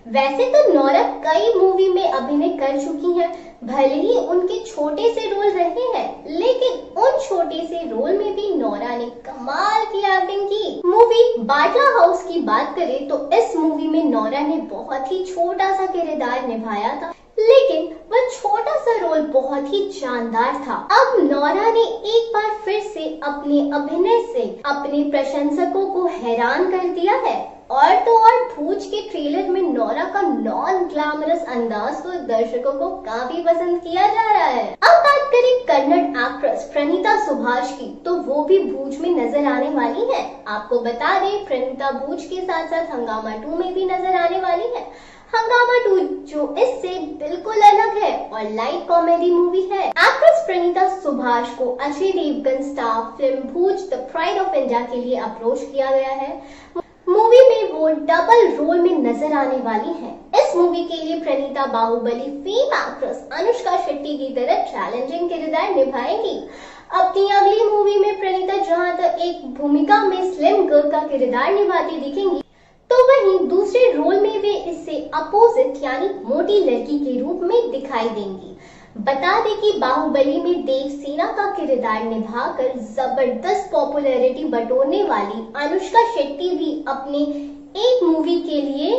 Speaker 6: वैसे तो नोरा कई मूवी में अभिनय कर चुकी हैं, भले ही उनके छोटे से रोल रहे हैं, लेकिन उन छोटे से रोल में भी नोरा ने कमाल की एक्टिंग की। मूवी बाटला हाउस की बात करें तो इस मूवी में नोरा ने बहुत ही छोटा सा किरदार निभाया था, लेकिन वह छोटा सा रोल बहुत ही शानदार था। अब नोरा ने एक बार फिर से अपने अभिनय से अपने प्रशंसकों को हैरान कर दिया है। और तो और भुज के ट्रेलर में नोरा का नॉन ग्लैमरस अंदाज तो दर्शकों को काफी पसंद किया जा रहा है। अब बात करें कन्नड़ एक्ट्रेस प्रणीता सुभाष की, तो वो भी भुज में नजर आने वाली है। आपको बता दें प्रणीता भुज के साथ साथ हंगामा 2 में भी नजर आने वाली है। हंगामा 2 जो इससे बिल्कुल अलग है और लाइट कॉमेडी मूवी है। एक्ट्रेस प्रणीता सुभाष को Ajay Devgn star film Bhuj the pride of India के लिए अप्रोच किया गया है। मूवी में वो डबल रोल में नजर आने वाली है। इस मूवी के लिए प्रणीता बाहुबली फेम एक्ट्रेस अनुष्का शेट्टी की तरह चैलेंजिंग किरदार निभाएंगी। अपनी अगली मूवी में प्रणीता जहां तक एक भूमिका में स्लिम गर्ल का किरदार निभाती दिखेंगी, तो वहीं दूसरे रोल में वे इससे अपोजिट यानी मोटी लड़की के रूप में दिखाई देंगी। बता दें कि बाहुबली में देव सेना का किरदार निभाकर जबरदस्त पॉपुलैरिटी बटोरने वाली अनुष्का शेट्टी भी अपने एक मूवी के लिए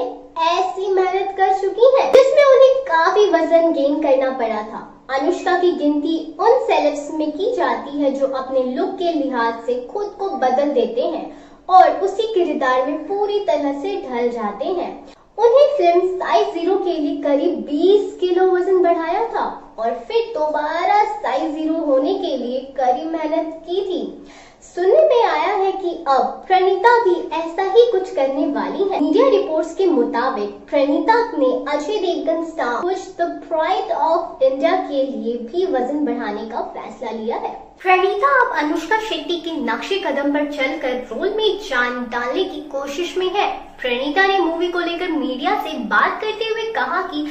Speaker 6: ऐसी मेहनत कर चुकी हैं, जिसमें उन्हें काफी वजन गेन करना पड़ा था। अनुष्का की गिनती उन सेलेब्स में की जाती है जो अपने लुक के लिहाज से खुद को बदल देते हैं और उसी किरदार में पूरी तरह से ढल जाते हैं। उन्हें फिल्म साइज 0 के लिए करीब 20 किलो वजन बढ़ाया था और फिर दोबारा साइज 0 होने के लिए कड़ी मेहनत की थी। सुनने में आया है कि अब प्रणीता भी ऐसा ही कुछ करने वाली है। मीडिया रिपोर्ट्स के मुताबिक प्रणीता ने Ajay Devgn star Bhuj the pride of India के लिए भी वजन बढ़ाने का फैसला लिया है।
Speaker 10: प्रणीता अब अनुष्का शेट्टी के नक्शे कदम पर चलकर रोल में जान डालने की कोशिश में है। प्रणीता ने मूवी को लेकर मीडिया से बात करते हुए कहा कि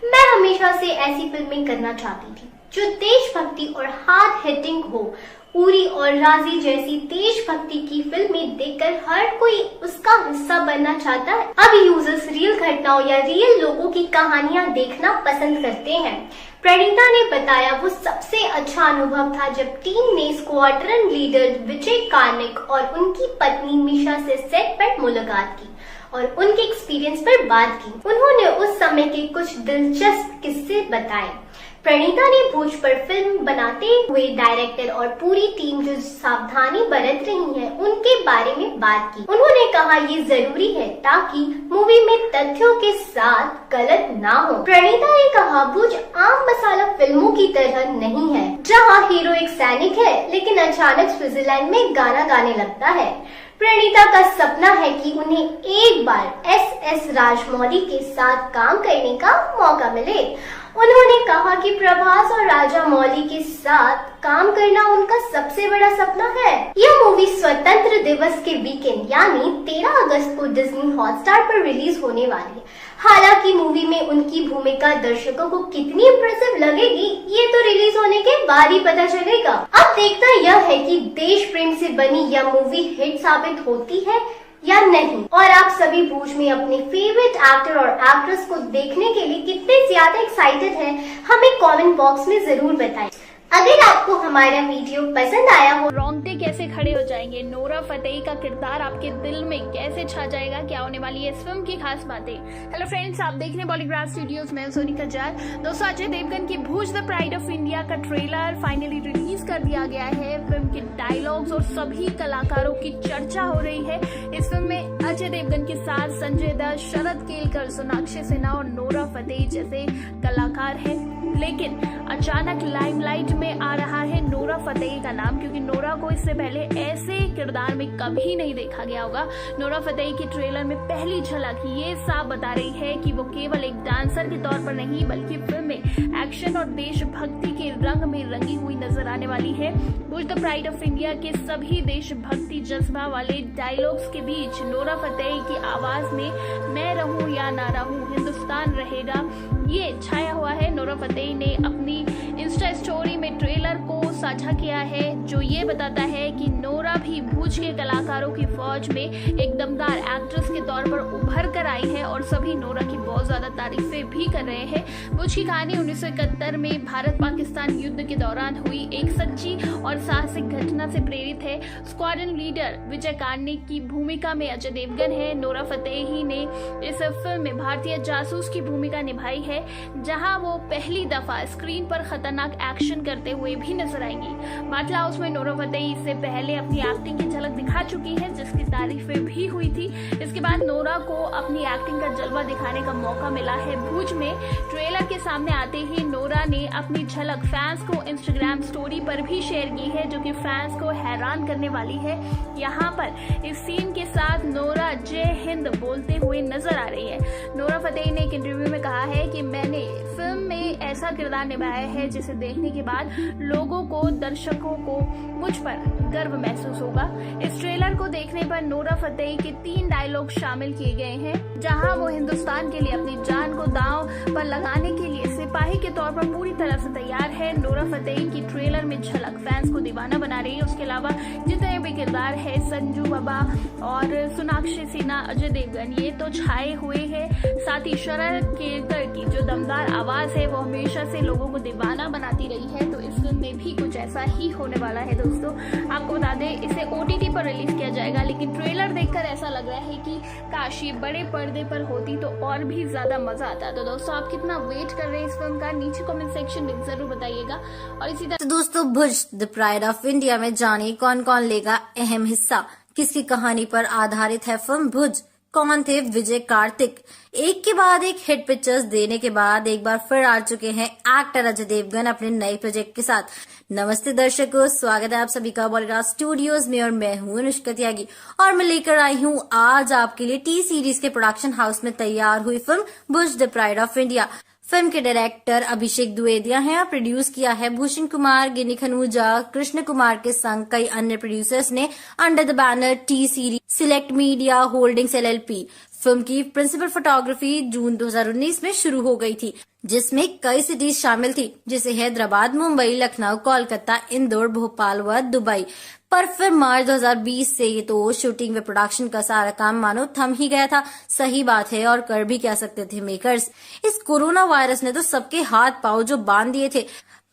Speaker 10: मैं हमेशा से ऐसी फिल्में करना चाहती थी जो देशभक्ति और हार्ड हिटिंग हो। उरी और राजी जैसी देशभक्ति की फिल्में देखकर हर कोई उसका हिस्सा बनना चाहता है। अब यूजर्स रियल घटनाओं या रियल लोगों की कहानियां देखना पसंद करते हैं। प्रणीता ने बताया वो सबसे अच्छा अनुभव था जब टीम ने स्क्वाड्रन लीडर विजय कार्णिक और उनकी पत्नी मीशा से सेट पर मुलाकात की और उनके एक्सपीरियंस पर बात की। उन्होंने उस समय के कुछ दिलचस्प किस्से बताए। प्रणीता ने भुज पर फिल्म बनाते हुए डायरेक्टर और पूरी टीम जो सावधानी बरत रही है उनके बारे में बात की। उन्होंने कहा ये जरूरी है ताकि मूवी में तथ्यों के साथ गलत ना हो। प्रणीता ने कहा भुज आम मसाला फिल्मों की तरह नहीं है जहां हीरो एक सैनिक है लेकिन अचानक स्विट्जरलैंड में गाना गाने लगता है। प्रणीता का सपना है कि उन्हें एक बार एस राजमौली के साथ काम करने का मौका मिले। उन्होंने कहा कि प्रभास और राजा मौली के साथ काम करना उनका सबसे बड़ा सपना है। यह मूवी स्वतंत्र दिवस के वीकेंड यानी 13 अगस्त को डिज्नी हॉटस्टार पर रिलीज होने वाली है। हालांकि मूवी में उनकी भूमिका दर्शकों को कितनी इम्प्रेसिव लगेगी ये तो रिलीज होने के बाद ही पता चलेगा। अब देखना यह है कि देश प्रेम से बनी यह मूवी हिट साबित होती है या नहीं, और आप सभी भुज में अपने फेवरेट एक्टर और एक्ट्रेस को देखने के लिए कितने ज्यादा एक्साइटेड हैं हमें कमेंट बॉक्स में जरूर बताएं। अगर आपको हमारा वीडियो पसंद आया हो,
Speaker 7: रोंगटे कैसे खड़े हो जाएंगे, नोरा फतेही का किरदार आपके दिल में कैसे छा जाएगा, क्या होने वाली है इस फिल्म की खास बातें। हेलो फ्रेंड्स, आप देख रहे हैं बॉलीग्राफ स्टूडियोज में सोनिका जाल। दोस्तों, अजय देवगन की भुज द प्राइड ऑफ इंडिया का ट्रेलर फाइनली रिलीज कर दिया गया है। फिल्म के डायलॉग्स और सभी कलाकारों की चर्चा हो रही है। इस फिल्म में अजय देवगन के साथ संजय दत्त, शरद केलकर, सोनाक्षी सिन्हा और नोरा फतेही जैसे कलाकार हैं। लेकिन अचानक लाइमलाइट में आ रहा है नोरा फतेही का नाम, क्योंकि नोरा को इससे पहले ऐसे किरदार में कभी नहीं देखा गया होगा। नोरा फतेही की ट्रेलर में पहली झलक ये साफ बता रही है कि वो केवल एक डांसर के तौर पर नहीं बल्कि फिल्म में एक्शन और देशभक्ति के रंग में रंगी हुई नजर आने वाली है। भुज द प्राइड ऑफ इंडिया के सभी देशभक्ति जज्बा वाले डायलॉग्स के बीच नोरा फतेही की आवाज में मैं रहूं या ना रहूं हिंदुस्तान रहेगा ये छाया हुआ है। नोरा फतेही ने अपनी इंस्टा स्टोरी में ट्रेलर को साझा किया है जो ये बताता है कि नोरा भी भुज के कलाकारों की फौज में एक दमदार एक्ट्रेस के तौर पर उभर कर आई है और सभी नोरा की बहुत ज्यादा तारीफें भी कर रहे हैं। भुज की कहानी 1971 में भारत पाकिस्तान युद्ध के दौरान हुई एक सच्ची और साहसिक घटना से प्रेरित है। स्क्वाड्रन लीडर विजय कार्णिक की भूमिका में अजय देवगन है। नोरा फतेही ने इस फिल्म में भारतीय जासूस की भूमिका निभाई है, जहां वो पहली दफा स्क्रीन पर खतरनाक एक्शन करते हुए भी नजर आएंगी। बाटला हाउस में नोरा फतेही इससे पहले अपनी एक्टिंग की झलक दिखा चुकी है जिसकी तारीफें भी हुई थी। इसके बाद नोरा को अपनी एक्टिंग का जलवा दिखाने का मौका मिला है। भुज में ट्रेलर के सामने आते ही नोरा ने अपनी झलक फैंस को इंस्टाग्राम स्टोरी पर भी शेयर की है जो कि फैंस को हैरान करने वाली है। यहाँ पर इस सीन के साथ नोरा जय हिंद बोलते हुए नजर आ रही है। नोरा फतेही ने एक इंटरव्यू में कहा है कि मैंने फिल्म में ऐसा किरदार निभाया है जिसे देखने के बाद लोगों को, दर्शकों को मुझ पर गर्व महसूस होगा। इस ट्रेलर को देखने पर नोरा फतेही के 3 डायलॉग शामिल किए गए हैं जहां वो हिंदुस्तान के लिए अपनी जान को दांव पर लगाने के लिए सिपाही के तौर पर पूरी तरह से तैयार है। नोरा फतेही की ट्रेलर में झलक फैंस को दीवाना बना रही है। उसके अलावा जितने भी किरदार है संजू बाबा और सोनाक्षी सिन्हा, अजय देवगन ये तो छाए हुए हैं। साथ ही शरद केलकर की जो दमदार आवाज है वो हमेशा से लोगों को दीवाना बनाती रही है। तो इस फिल्म में भी कुछ ऐसा ही होने वाला है। दोस्तों, आपको बता दें इसे OTT पर रिलीज किया जाएगा, लेकिन ट्रेलर देखकर ऐसा लग रहा है कि काश ये बड़े पर्दे पर होती तो और भी ज्यादा मजा आता। तो दोस्तों, आप कितना वेट कर रहे हैं इस फिल्म का नीचे कमेंट सेक्शन में जरूर बताइएगा। और इसी तरह
Speaker 8: तो दोस्तों, भुज द प्राइड ऑफ इंडिया में जानिए कौन कौन लेगा अहम हिस्सा, किसकी कहानी पर आधारित है फिल्म भुज, कौन थे विजय कार्तिक? एक के बाद एक हिट पिक्चर्स देने के बाद एक बार फिर आ चुके हैं एक्टर अजय देवगन अपने नए प्रोजेक्ट के साथ। नमस्ते दर्शकों, स्वागत है आप सभी का बॉलीग्राफ स्टूडियोज में और मैं हूं अनुष्का त्यागी और मैं लेकर आई हूं आज आपके लिए टी सीरीज के प्रोडक्शन हाउस में तैयार हुई film Bhuj the pride of India. Film के डायरेक्टर अभिषेक द्विवेदी हैं और प्रोड्यूस किया है भूषण कुमार, गिनी खनूजा, कृष्ण कुमार के संग कई अन्य प्रोड्यूसर्स ने under the banner T series select media holdings LLP। Film की प्रिंसिपल फोटोग्राफी जून 2019 में शुरू हो गई थी, जिसमें कई सिटीज शामिल थी जैसे हैदराबाद, मुंबई, लखनऊ, कोलकाता, इंदौर, भोपाल व दुबई। पर फिर मार्च 2020 से ये तो शूटिंग व प्रोडक्शन का सारा काम मानो थम ही गया था। सही बात है, और कर भी क्या सकते थे मेकर्स। इस कोरोना वायरस ने तो सबके हाथ पांव जो बांध दिए थे।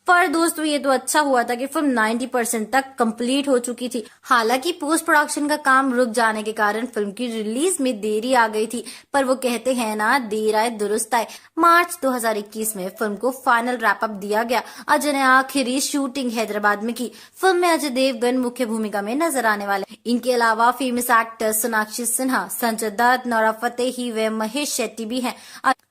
Speaker 8: पर दोस्तों ये तो अच्छा हुआ था कि फिल्म 90% तक कंप्लीट हो चुकी थी। हालांकि पोस्ट प्रोडक्शन का काम रुक जाने के कारण फिल्म की रिलीज में देरी आ गई थी, पर वो कहते हैं ना, देर आए दुरुस्त आए। मार्च 2021 में फिल्म को फाइनल रैप अप दिया गया। अजय ने आखिरी शूटिंग हैदराबाद में की। फिल्म में अजय देवगन मुख्य भूमिका में नजर आने वाले। इनके अलावा famous actors Sonakshi Sinha, Sanjay Dutt, Nora Fatehi व महेश शेट्टी भी हैं।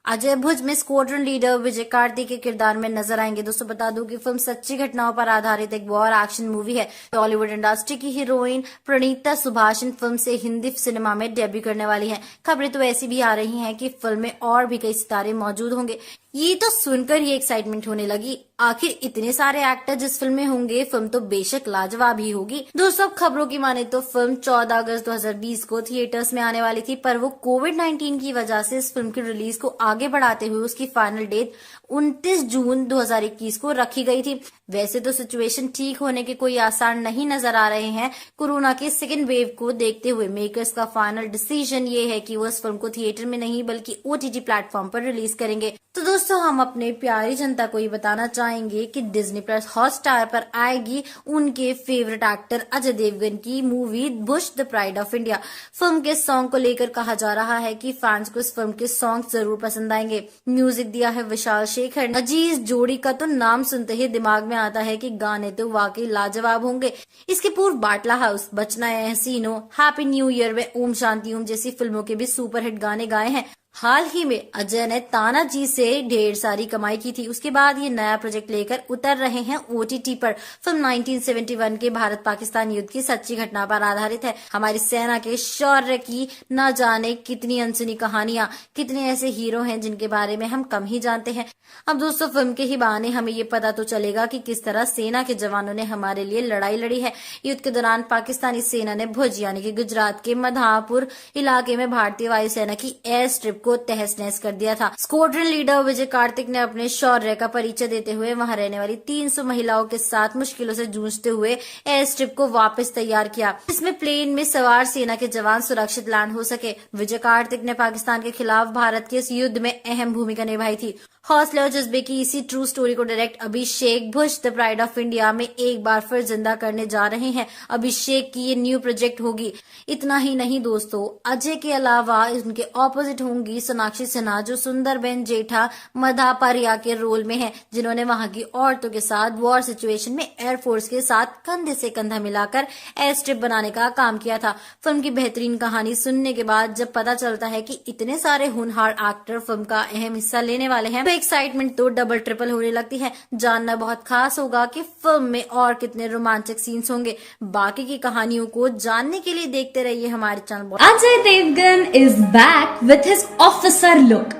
Speaker 8: अजय भुज में स्क्वाड्रन लीडर विजय कार्तिक के किरदार में नजर आएंगे। दोस्तों बता दूं कि फिल्म सच्ची घटनाओं पर आधारित एक वॉर एक्शन मूवी है। बॉलीवुड इंडस्ट्री की हीरोइन प्रणीता सुभाषन फिल्म से हिंदी सिनेमा में डेब्यू करने वाली हैं। खबरें तो ऐसी भी आ रही हैं कि फिल्म में और भी कई सितारे मौजूद होंगे। ये तो सुनकर ही एक्साइटमेंट होने लगी। आखिर इतने सारे एक्टर जिस फिल्म में होंगे, फिल्म तो बेशक लाजवाब ही होगी। दोस्तों खबरों की माने तो फिल्म 14 अगस्त 2020 को थिएटर्स में आने वाली थी, पर वो कोविड-19 की वजह से इस फिल्म की रिलीज को आगे बढ़ाते हुए उसकी फाइनल डेट 29 जून 2021 को रखी गई थी। वैसे तो सिचुएशन ठीक होने के कोई आसार नहीं नजर आ रहे हैं। कोरोना के सेकेंड वेव को देखते हुए मेकर्स का फाइनल डिसीजन ये है कि वो इस फिल्म को थिएटर में नहीं बल्कि OTT प्लेटफॉर्म पर रिलीज करेंगे। तो दोस्तों हम अपने प्यारी जनता को ये बताना चाहेंगे कि डिज्नी प्लस हॉटस्टार पर आएगी उनके फेवरेट एक्टर अजय देवगन की movie Bhuj the pride of India. Film के सॉन्ग को लेकर कहा जा रहा है कि फैंस को इस फिल्म के सॉन्ग जरूर पसंद आएंगे। म्यूजिक दिया है विशाल शेखर। अजीज जोड़ी का तो नाम सुनते ही दिमाग में आता है कि गाने तो वाकई लाजवाब होंगे। इसके पूर्व बाटला हाउस, बचना है हसीनो, हैप्पी न्यू ईयर व ओम शांति ओम जैसी फिल्मों के भी सुपरहिट गाने गाए हैं। हाल ही में अजय ने तानाजी से ढेर सारी कमाई की थी। उसके बाद ये नया प्रोजेक्ट लेकर उतर रहे हैं OTT पर। फिल्म 1971 के भारत पाकिस्तान युद्ध की सच्ची घटना पर आधारित है। हमारी सेना के शौर्य की न जाने कितनी अनसुनी कहानियां, कितने ऐसे हीरो हैं जिनके बारे में हम कम ही जानते हैं। अब दोस्तों फिल्म के ही बहाने हमें ये पता तो चलेगा कि किस तरह सेना के जवानों ने हमारे लिए लड़ाई लड़ी है। युद्ध के दौरान पाकिस्तानी सेना ने भुज यानी कि गुजरात के मधापुर इलाके में भारतीय वायुसेना की एयर स्ट्रिप को तहस नहस कर दिया था। स्क्वाड्रन लीडर विजय कार्तिक ने अपने शौर्य का परिचय देते हुए वहां रहने वाली 300 महिलाओं के साथ मुश्किलों से जूझते हुए एयर स्ट्रिप को वापस तैयार किया, जिसमें प्लेन में सवार सेना के जवान सुरक्षित लैंड हो सके। विजय कार्तिक ने पाकिस्तान के खिलाफ भारत के इस युद्ध में अहम भूमिका निभाई थी। हौसले और जज्बे की इसी ट्रू स्टोरी को direct Abhishek Bhuj the pride of India में एक बार फिर जिंदा करने जा रहे हैं। अभिषेक की ये न्यू प्रोजेक्ट होगी। इतना ही नहीं दोस्तों, अजय के अलावा उनके ऑपोजिट होंगी सोनाक्षी सिन्हा, जो सुंदरबेन जेठा मधापारिया के रोल में है, जिन्होंने वहां की औरतों के साथ वॉर सिचुएशन में एयरफोर्स के साथ कंधे से कंधा मिलाकर एयर स्ट्रिप बनाने का काम किया था। फिल्म की बेहतरीन कहानी सुनने के बाद जब पता चलता है कि इतने सारे होनहार एक्टर फिल्म का अहम हिस्सा लेने वाले हैं, एक्साइटमेंट तो डबल ट्रिपल होने लगती है। जानना बहुत खास होगा कि फिल्म में और कितने रोमांचक सीन्स होंगे। बाकी की कहानियों को जानने के लिए देखते रहिए हमारे channel.
Speaker 9: Ajay Devgn is back with his officer look.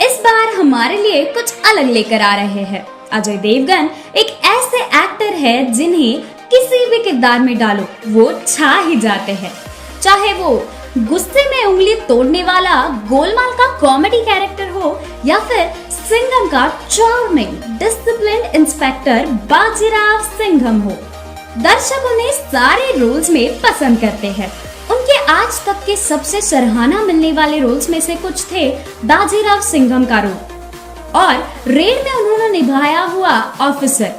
Speaker 9: इस बार हमारे लिए कुछ अलग लेकर आ रहे हैं। अजय देवगन एक ऐसे एक्टर है जिन्हें किसी भी किरदार में डालो वो छा ही जाते हैं। चाहे वो गुस्से में उंगली तोड़ने वाला गोलमाल का कॉमेडी कैरेक्टर हो या फिर सिंघम का charming disciplined inspector Bajirao Singham हो, दर्शक उन्हें सारे रोल्स में पसंद करते हैं। उनके आज तक के सबसे सराहना मिलने वाले रोल्स में से कुछ थे बाजीराव सिंघम का रोल और रेड में उन्होंने निभाया हुआ ऑफिसर,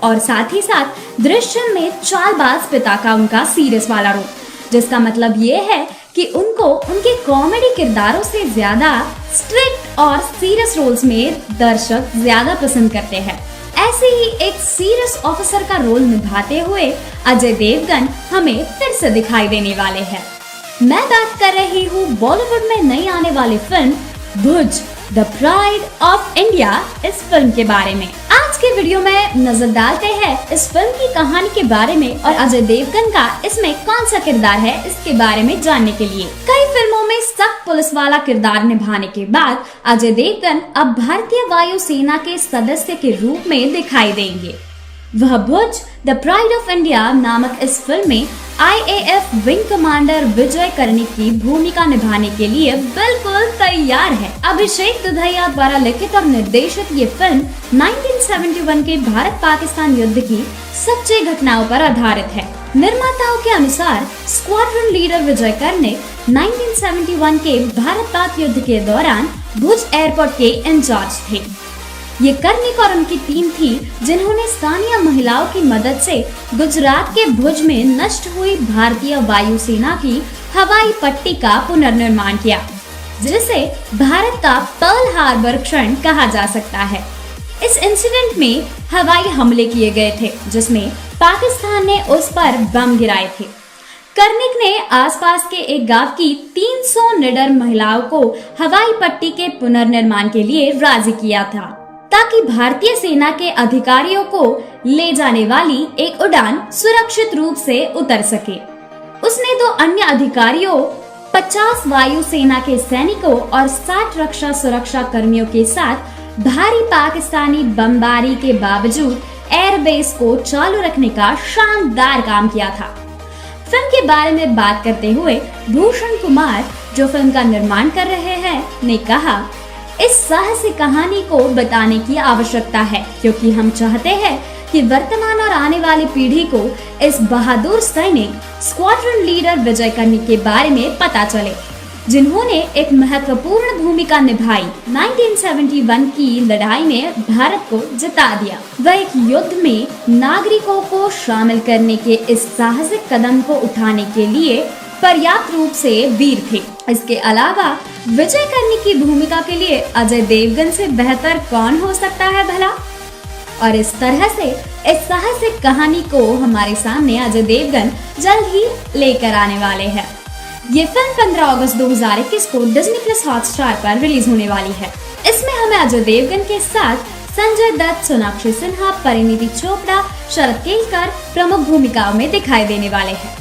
Speaker 9: और साथ ही साथ दृश्यम में चालबाज पिता का उनका सीरियस वाला रोल, जिसका मतलब ये है कि उनको उनके कॉमेडी किरदारों से ज्यादा स्ट्रिक्ट और सीरियस रोल्स में दर्शक ज्यादा पसंद करते हैं। ऐसे ही एक सीरियस ऑफिसर का रोल निभाते हुए अजय देवगन हमें फिर से दिखाई देने वाले हैं। मैं बात कर रही हूँ बॉलीवुड में नई आने वाली film Bhuj the pride of India इस फिल्म के बारे में। आज के वीडियो में नजर डालते हैं इस फिल्म की कहानी के बारे में और अजय देवगन का इसमें कौन सा किरदार है इसके बारे में जानने के लिए। कई फिल्मों में सख्त पुलिस वाला किरदार निभाने के बाद अजय देवगन अब भारतीय वायु सेना के सदस्य के रूप में दिखाई देंगे। वह भुज द प्राइड ऑफ इंडिया नामक इस फिल्म में IAF विंग कमांडर विजय कर्णिक की भूमिका निभाने के लिए बिल्कुल तैयार है। अभिषेक दुधैया द्वारा लिखित और निर्देशित ये फिल्म 1971 के भारत पाकिस्तान युद्ध की सच्ची घटनाओं पर आधारित है। निर्माताओं के अनुसार स्क्वाड्रन लीडर विजय कर्णिक 1971 के भारत पाक युद्ध के दौरान भुज एयरपोर्ट के इंचार्ज थे। ये कर्णिक और उनकी टीम थी जिन्होंने स्थानीय महिलाओं की मदद से गुजरात के भुज में नष्ट हुई भारतीय वायुसेना की हवाई पट्टी का पुनर्निर्माण किया, जिसे भारत का पर्ल हार्बर क्षण कहा जा सकता है। इस इंसिडेंट में हवाई हमले किए गए थे जिसमें पाकिस्तान ने उस पर बम गिराए थे। कर्णिक ने आसपास के एक गांव की 300 निडर महिलाओं को हवाई पट्टी के पुनर्निर्माण के लिए राजी किया था ताकि भारतीय सेना के अधिकारियों को ले जाने वाली एक उड़ान सुरक्षित रूप से उतर सके। उसने 2 अन्य अधिकारियों, 50 वायु सेना के सैनिकों और 60 रक्षा सुरक्षा कर्मियों के साथ भारी पाकिस्तानी बमबारी के बावजूद एयरबेस को चालू रखने का शानदार काम किया था। फिल्म के बारे में बात करते हुए भूषण कुमार, जो फिल्म का निर्माण कर रहे हैं, ने कहा, इस साहसिक कहानी को बताने की आवश्यकता है क्योंकि हम चाहते हैं कि वर्तमान और आने वाली पीढ़ी को इस बहादुर सैनिक स्क्वाड्रन लीडर विजय कर्णिक के बारे में पता चले, जिन्होंने एक महत्वपूर्ण भूमिका निभाई। 1971 की लड़ाई में भारत को जिता दिया। वह एक युद्ध में नागरिकों को शामिल करने के इस साहसिक कदम को उठाने के लिए पर्याप्त रूप से वीर थे। इसके अलावा विजय कर्णिक की भूमिका के लिए अजय देवगन से बेहतर कौन हो सकता है भला। और इस तरह से इस साहसिक कहानी को हमारे सामने अजय देवगन जल्द ही लेकर आने वाले हैं। ये फिल्म 15 अगस्त 2021 को डिज्नी प्लस हॉटस्टार पर रिलीज होने वाली है। इसमें हमें अजय देवगन के साथ संजय दत्त, सोनाक्षी सिन्हा, परिणीति चोपड़ा, शरद केलकर प्रमुख भूमिकाओं में दिखाई देने वाले हैं।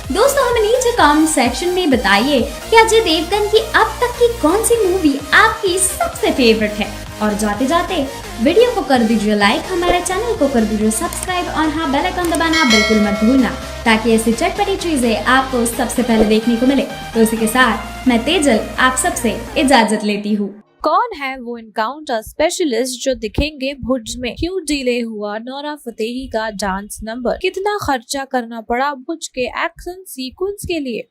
Speaker 9: दोस्तों, हमें नीचे कमेंट सेक्शन में बताइए कि अजय देवगन की अब तक की कौन सी मूवी आपकी सबसे फेवरेट है। और जाते जाते वीडियो को कर दीजिए लाइक, हमारे चैनल को कर दीजिए सब्सक्राइब और हाँ, बेल आइकन दबाना बिल्कुल मत भूलना ताकि ऐसी चटपटी चीजें आपको सबसे पहले देखने को मिले। तो इसी के साथ मैं तेजल आप सबसे इजाजत लेती हूँ।
Speaker 4: कौन है वो एनकाउंटर स्पेशलिस्ट जो दिखेंगे भुज में? क्यों डिले हुआ नोरा फतेही का डांस नंबर? कितना खर्चा करना पड़ा भुज के एक्शन सीक्वेंस के लिए?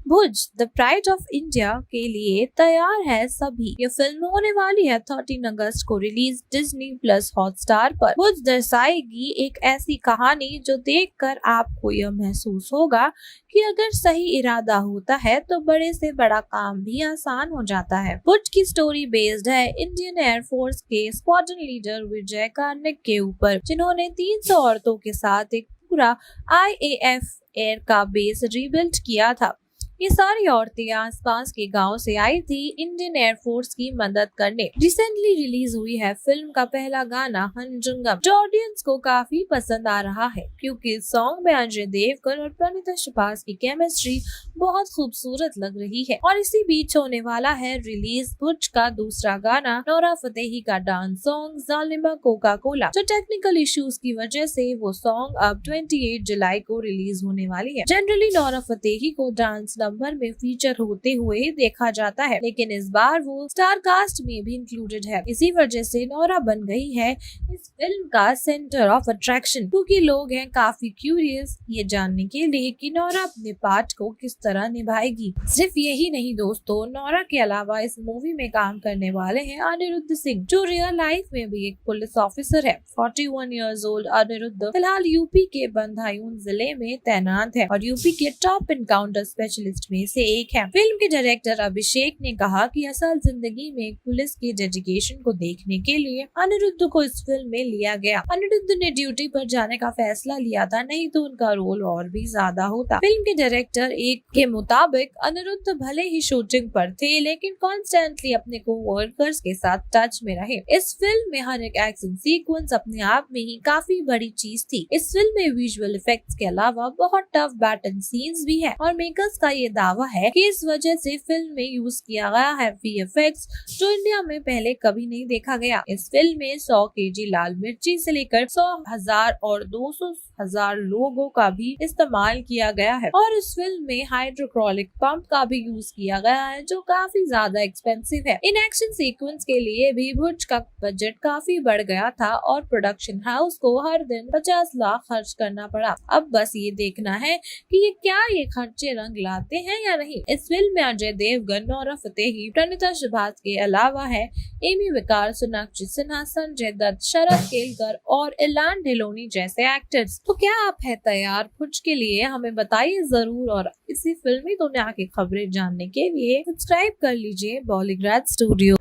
Speaker 4: भुज द प्राइड ऑफ इंडिया के लिए तैयार है सभी। ये फिल्म होने वाली है 13 अगस्त को रिलीज डिज्नी प्लस हॉटस्टार पर। भुज दर्शाएगी एक ऐसी कहानी जो देखकर आपको यह महसूस होगा कि अगर सही इरादा होता है तो बड़े से बड़ा काम भी आसान हो जाता है। भुज की स्टोरी बेस्ड है इंडियन एयरफोर्स के स्क्वाड्रन लीडर विजय कर्णिक के ऊपर, जिन्होंने 300 औरतों के साथ एक पूरा IAF एयर का बेस रीबिल्ड किया था। ये सारी औरतें आसपास के गांव से आई थी इंडियन एयरफोर्स की मदद करने। रिसेंटली रिलीज हुई है फिल्म का पहला गाना हंजुंगम, जो ऑडियंस को काफी पसंद आ रहा है क्योंकि इस सॉन्ग में अजय देवगन और प्रणीता शबाज की केमिस्ट्री बहुत खूबसूरत लग रही है। और इसी बीच होने वाला है रिलीज भुज का दूसरा गाना नोरा फतेही का डांस सॉन्ग जालिमा कोका कोला, जो टेक्निकल इश्यूज की वजह से वो सॉन्ग अब 28 जुलाई को रिलीज होने वाली है। जनरली नोरा फतेही को डांस नंबर में फीचर होते हुए देखा जाता है, लेकिन इस बार वो स्टार कास्ट में भी इंक्लूडेड है। इसी वजह से नोरा बन गई है इस फिल्म का सेंटर ऑफ अट्रैक्शन, क्योंकि लोग हैं काफी क्यूरियस ये जानने के लिए कि नोरा अपने पार्ट को किस तरह निभाएगी। सिर्फ यही नहीं दोस्तों, नोरा के अलावा इस मूवी में काम करने वाले हैं अनिरुद्ध सिंह, जो रियल लाइफ में भी एक पुलिस ऑफिसर है। 41 इयर्स ओल्ड अनिरुद्ध फिलहाल यूपी के बंधायूं जिले में तैनात है और यूपी के टॉप एनकाउंटर स्पेशलिस्ट लिस्ट में से एक है। फिल्म के डायरेक्टर अभिषेक ने कहा कि असल जिंदगी में पुलिस की डेडिकेशन को देखने के लिए अनिरुद्ध को इस फिल्म में लिया गया। अनिरुद्ध ने ड्यूटी पर जाने का फैसला लिया था, नहीं तो उनका रोल और भी ज्यादा होता। फिल्म के डायरेक्टर एक के मुताबिक अनिरुद्ध भले ही शूटिंग पर थे, लेकिन कॉन्स्टेंटली अपने कोवर्कर्स के साथ टच में रहे। इस फिल्म में हर एक एक्शन सीक्वेंस अपने आप में ही काफी बड़ी चीज थी। इस फिल्म में विजुअल इफेक्ट्स के अलावा बहुत टफ बैटल सीन्स भी है और मेकर्स का ये दावा है कि इस वजह से फिल्म में यूज किया गया है VFX जो इंडिया में पहले कभी नहीं देखा गया। इस फिल्म में 100 kg लाल मिर्ची से लेकर 100,000 और 200,000 लोगों का भी इस्तेमाल किया गया है और इस फिल्म में हाइड्रोक्रोलिक पंप का भी यूज किया गया है जो काफी ज्यादा एक्सपेंसिव है। इन एक्शन सीक्वेंस के लिए भी भुज का बजट काफी बढ़ गया था और प्रोडक्शन हाउस को हर दिन 50 लाख खर्च करना पड़ा। अब बस ये देखना है कि ये खर्चे रंग लाते हैं या नहीं। इस फिल्म में अजय देवगन, नोरा फतेही, प्रणीता सुभाष के अलावा है एमी विकार, सोनाक्षी सिन्हा, संजय दत्त, शरद केलकर और इलान ढिलोनी जैसे एक्टर्स। तो क्या आप है तैयार भुज के लिए? हमें बताइए जरूर और इसी फिल्मी दुनिया की खबरें जानने के लिए सब्सक्राइब कर लीजिए बॉलीग्राज स्टूडियो।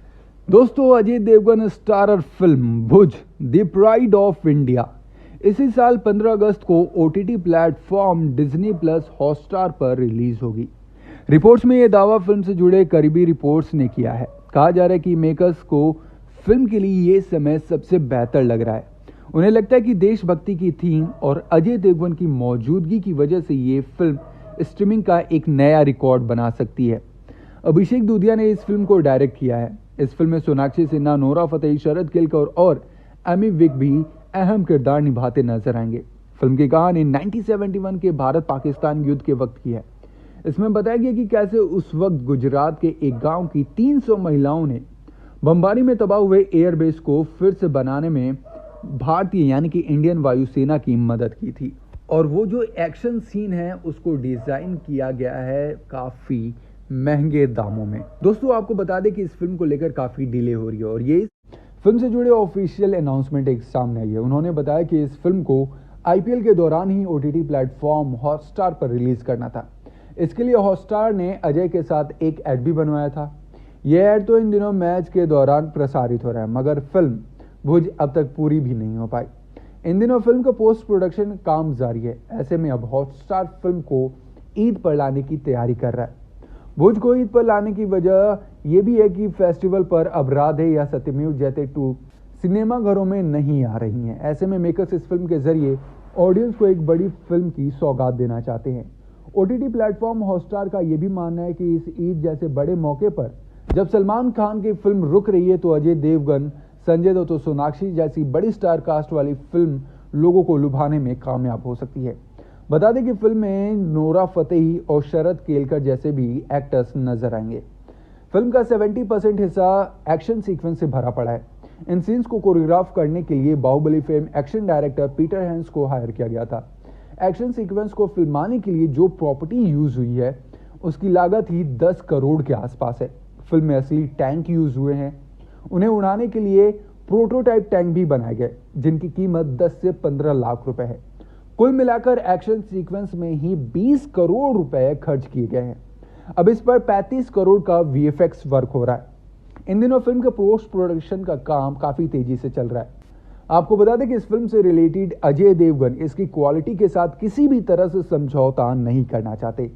Speaker 3: दोस्तों, Ajay Devgan starrer film Bhuj the pride of India इसी साल 15 अगस्त को OTT platform Disney plus Hotstar पर रिलीज होगी। रिपोर्ट्स में यह दावा फिल्म से जुड़े करीबी रिपोर्ट्स ने किया है। कहा जा रहा है कि मेकर्स को फिल्म के लिए ये समय सबसे बेहतर लग रहा है। उन्हें लगता है कि देशभक्ति की थीम और अजय देवगन की मौजूदगी की वजह से ये फिल्म स्ट्रीमिंग का एक नया रिकॉर्ड बना सकती है। अभिषेक दूधिया ने इस फिल्म को डायरेक्ट किया है। इस फिल्म में सोनाक्षी सिन्हा, नोरा फतेही, शरद केलकर और एमी विक भी अहम किरदार निभाते नजर आएंगे। फिल्म की कहानी 1971 के भारत पाकिस्तान युद्ध के वक्त की है। इसमें बताया गया कि कैसे उस वक्त गुजरात के एक गांव की 300 महिलाओं ने बमबारी में तबाह हुए एयरबेस को फिर से बनाने में भारतीय यानी कि इंडियन वायुसेना की मदद की थी। और वो जो एक्शन सीन है उसको डिजाइन किया गया है काफी महंगे दामों में। दोस्तों, आपको बता दें कि इस फिल्म को लेकर काफी डिले हो रही है और ये फिल्म से जुड़े ऑफिशियल अनाउंसमेंट एक सामने आई है। उन्होंने बताया कि इस फिल्म को IPL के दौरान ही OTT प्लेटफॉर्म हॉटस्टार पर रिलीज करना था। इसके लिए हॉटस्टार ने अजय के साथ एक ऐड भी बनवाया था। यह ऐड तो इन दिनों मैच के दौरान प्रसारित हो रहा है, मगर फिल्म भुज अब तक पूरी भी नहीं हो पाई। इन दिनों फिल्म का पोस्ट प्रोडक्शन काम जारी है। ऐसे में अब हॉटस्टार फिल्म को ईद पर लाने की तैयारी कर रहा है। भुज को ईद पर लाने की वजह यह भी है कि फेस्टिवल पर अब राधे या सत्यमेव जयते 2 सिनेमा घरों में नहीं आ रही हैं। ऐसे में मेकर्स इस फिल्म के जरिए ऑडियंस को एक बड़ी फिल्म की सौगात देना चाहते हैं। OTT प्लेटफॉर्म हॉटस्टार का यह भी मानना है कि इस ईद जैसे बड़े मौके पर जब सलमान खान की फिल्म रुक रही है तो अजय देवगन, संजय दत्त और सोनाक्षी जैसी बड़ी स्टार कास्ट वाली फिल्म लोगों को लुभाने में कामयाब हो सकती है। बता दें कि फिल्म में नोरा फतेही और शरद केलकर जैसे भी एक्टर्स नजर आएंगे। फिल्म का 70% हिस्सा एक्शन सीक्वेंस से भरा पड़ा है। इन सीन्स को कोरियोग्राफ करने के लिए Baahubali film action director Peter Hein को हायर किया गया था। एक्शन सीक्वेंस को फिल्माने के लिए जो प्रॉपर्टी यूज हुई है उसकी लागत ही 10 करोड़ के आसपास है। फिल्म में असली टैंक यूज हुए हैं। उन्हें उड़ाने के लिए प्रोटोटाइप टैंक भी बनाए गए जिनकी कीमत 10 से 15 लाख रुपए है। कुल मिलाकर एक्शन सीक्वेंस में ही 20 करोड़ रुपए खर्च किए गए हैं। अब इस पर 35 करोड़ का VFX वर्क हो रहा है। इन दिनों फिल्म के पोस्ट प्रोडक्शन का काम काफी तेजी से चल रहा है। आपको बता दें कि इस फिल्म से रिलेटेड अजय देवगन इसकी क्वालिटी के साथ किसी भी तरह से समझौता नहीं करना चाहते।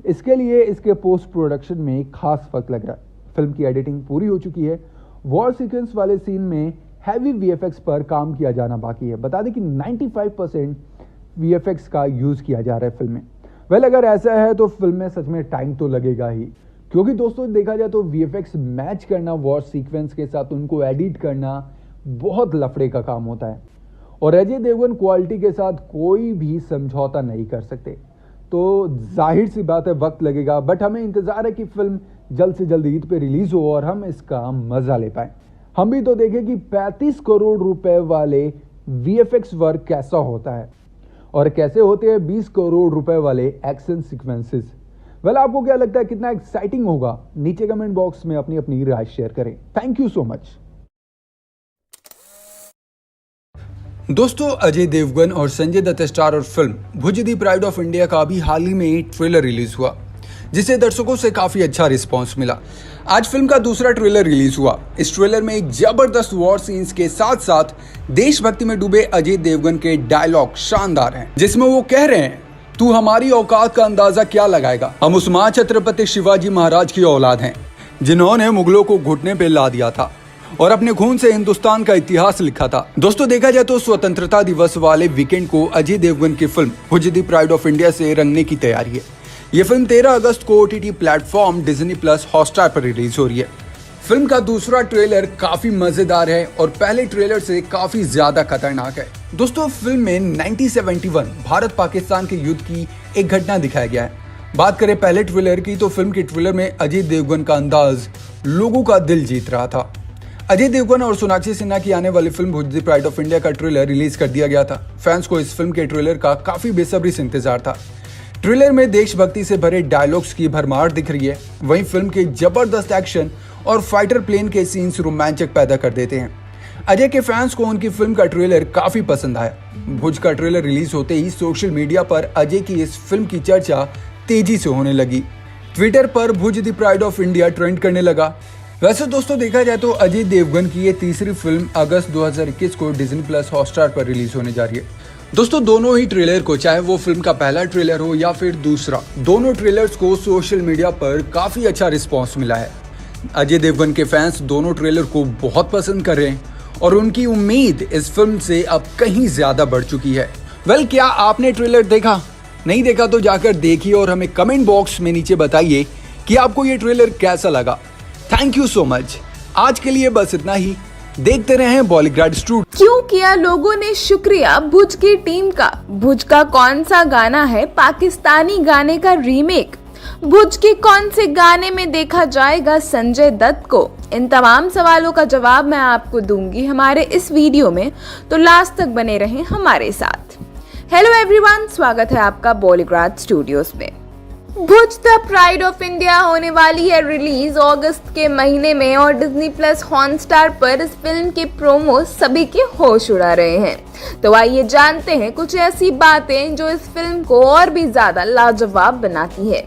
Speaker 3: इसके लिए इसके पोस्ट प्रोडक्शन में खास वक्त लग रहा है। फिल्म की एडिटिंग पूरी हो चुकी है। वॉर सीक्वेंस वाले सीन में हैवी VFX पर काम किया जाना बाकी है। बता दें कि 95% VFX का यूज किया जा रहा है फिल्म में। वेल, अगर ऐसा है तो फिल्म में सच में टाइम तो लगेगा ही, क्योंकि दोस्तों देखा जाए तो VFX मैच करना वॉर सीक्वेंस के साथ, उनको एडिट करना बहुत लफड़े का काम होता है और अजय देवगन क्वालिटी के साथ कोई भी समझौता नहीं कर सकते। तो जाहिर सी बात है वक्त लगेगा, बट हमें इंतजार है कि फिल्म जल्द से जल्द ईद पे रिलीज हो और हम इसका मजा ले पाए। हम भी तो देखें कि 35 करोड़ रुपए वाले VFX वर्क कैसा होता है और कैसे होते हैं 20 करोड़ रुपए वाले एक्शन सीक्वेंसेस। वेल, आपको क्या लगता है कितना एक्साइटिंग होगा? नीचे कमेंट बॉक्स में अपनी अपनी राय शेयर करें। Thank you so much. दोस्तों, अजय देवगन और संजय दत्त स्टार और film Bhuj the pride of India का अभी हाल ही में ट्रेलर रिलीज हुआ, जिसे दर्शकों से काफी अच्छा रिस्पॉन्स मिला। आज फिल्म का दूसरा ट्रेलर रिलीज हुआ। इस ट्रेलर में एक जबरदस्त वॉर सीन्स के साथ साथ देशभक्ति में डूबे अजय देवगन के डायलॉग शानदार हैं, जिसमें वो कह रहे हैं, तू हमारी औकात का अंदाजा क्या लगाएगा, हम उस महाछत्रपति शिवाजी महाराज की औलाद हैं जिन्होंने मुगलों को घुटने पे ला दिया था और अपने खून से हिंदुस्तान का इतिहास लिखा था। दोस्तों, देखा जाए तो स्वतंत्रता दिवस वाले वीकेंड को अजय देवगन की film Bhuj the pride of India से रंगने की तैयारी है। ये फिल्म 13 अगस्त को OTT platform Disney plus Hotstar पर रिलीज हो रही है। फिल्म का दूसरा ट्रेलर काफी मजेदार है और पहले ट्रेलर से काफी ज्यादा खतरनाक है। दोस्तों, फिल्म में 1971 भारत पाकिस्तान के युद्ध की एक घटना दिखाया गया है। बात करें पहले ट्रेलर की तो फिल्म के ट्रेलर में अजय देवगन का अंदाज लोगों का दिल जीत रहा था। अजय देवगन और सोनाक्षी सिन्हा की आने वाली film Bhuj the pride of India का ट्रेलर रिलीज कर दिया गया था। फैंस को इस फिल्म के ट्रेलर का काफी बेसब्री से इंतजार था। ट्रेलर में देशभक्ति से भरे डायलॉग्स की भरमार दिख रही है। वहीं फिल्म के जबरदस्त एक्शन और फाइटर प्लेन के सीन्स रोमांचक पैदा कर देते हैं। अजय के फैंस को उनकी फिल्म का ट्रेलर काफी पसंद आया। भुज का ट्रेलर रिलीज होते ही सोशल मीडिया पर अजय की इस फिल्म की चर्चा तेजी से होने लगी। ट्विटर पर Bhuj the pride of India trend करने लगा। वैसे दोस्तों, देखा जाए तो अजय देवगन की ये तीसरी फिल्म अगस्त 2021 को डिज्नी प्लस हॉटस्टार पर रिलीज होने जा रही है। दोस्तों, दोनों ही ट्रेलर को, चाहे वो फिल्म का पहला ट्रेलर हो या फिर दूसरा, दोनों ट्रेलर्स को सोशल मीडिया पर काफी अच्छा रिस्पॉन्स मिला है। अजय देवगन के फैंस दोनों ट्रेलर को बहुत पसंद कर रहे हैं और उनकी उम्मीद इस फिल्म से अब कहीं ज्यादा बढ़ चुकी है। क्या आपने ट्रेलर देखा? नहीं देखा तो जाकर देखिए और हमें कमेंट बॉक्स में नीचे बताइए कि आपको ये ट्रेलर कैसा लगा। Thank you so much. आज के लिए बस इतना ही। देखते रहें बॉलीग्राड स्टूडियो।
Speaker 5: क्यों किया लोगों ने शुक्रिया भुज की टीम का? भुज का कौन सा गाना है पाकिस्तानी गाने का रीमेक? भुज के कौन से गाने में देखा जाएगा संजय दत्त को? इन तमाम सवालों का जवाब मैं आपको दूंगी हमारे इस वीडियो में, तो लास्ट तक बने रहें हमारे साथ। हेलो एवरीवन, स्वागत है आपका बॉलीग्राड स्टूडियोज में। भुज द प्राइड ऑफ इंडिया होने वाली है रिलीज अगस्त के महीने में और डिज्नी प्लस हॉटस्टार पर इस फिल्म के प्रोमो सभी के होश उड़ा रहे हैं। तो आइए जानते हैं कुछ ऐसी बातें जो इस फिल्म को और भी ज्यादा लाजवाब बनाती है।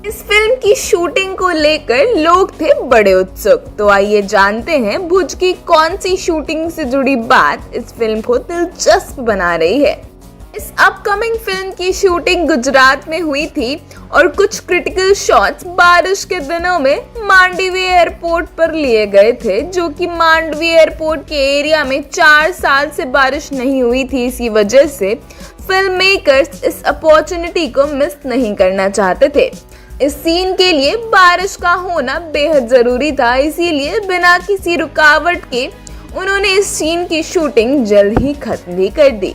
Speaker 5: इस फिल्म की शूटिंग को लेकर लोग थे बड़े उत्सुक। तो आइए जानते हैं भुज की कौन सी शूटिंग से जुड़ी बात इस फिल्म को दिलचस्प बना रही है। इस अपकमिंग फिल्म की शूटिंग गुजरात में हुई थी और कुछ क्रिटिकल शॉट्स बारिश के दिनों में मांडवी एयरपोर्ट पर लिए गए थे, जो कि मांडवी एयरपोर्ट के एरिया में 4 साल से बारिश नहीं हुई थी। इसी वजह से फिल्म मेकर्स इस अपॉर्चुनिटी को मिस नहीं करना चाहते थे। इस सीन के लिए बारिश का होना बेहद जरूरी था, इसीलिए बिना किसी रुकावट के उन्होंने इस सीन की शूटिंग जल्द ही खत्म भी कर दी,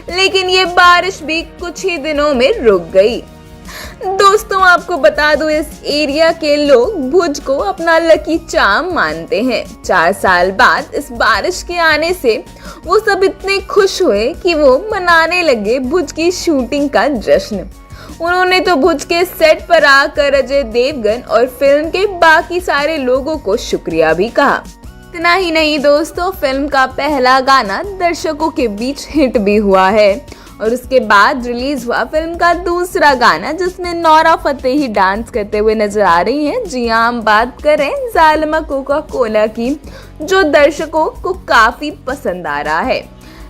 Speaker 5: लेकिन ये बारिश भी कुछ ही दिनों में रुक गई। दोस्तों, आपको बता दूं, इस एरिया के लोग भुज को अपना लकी चार्म मानते हैं। 4 साल बाद इस बारिश के आने से वो सब इतने खुश हुए कि वो मनाने लगे भुज की शूटिंग का जश्न। उन्होंने तो भुज के सेट पर आकर अजय देवगन और फिल्म के बाकी सारे लोगों को शुक्रिया भी कहा। इतना ही नहीं दोस्तों, फिल्म का पहला गाना दर्शकों के बीच हिट भी हुआ है और उसके बाद रिलीज हुआ फिल्म का दूसरा गाना, जिसमें नोरा फतेही डांस करते हुए नजर आ रही हैं। जी हाँ, हम बात करें जालिमा कोका कोला की, जो दर्शकों को काफी पसंद आ रहा है।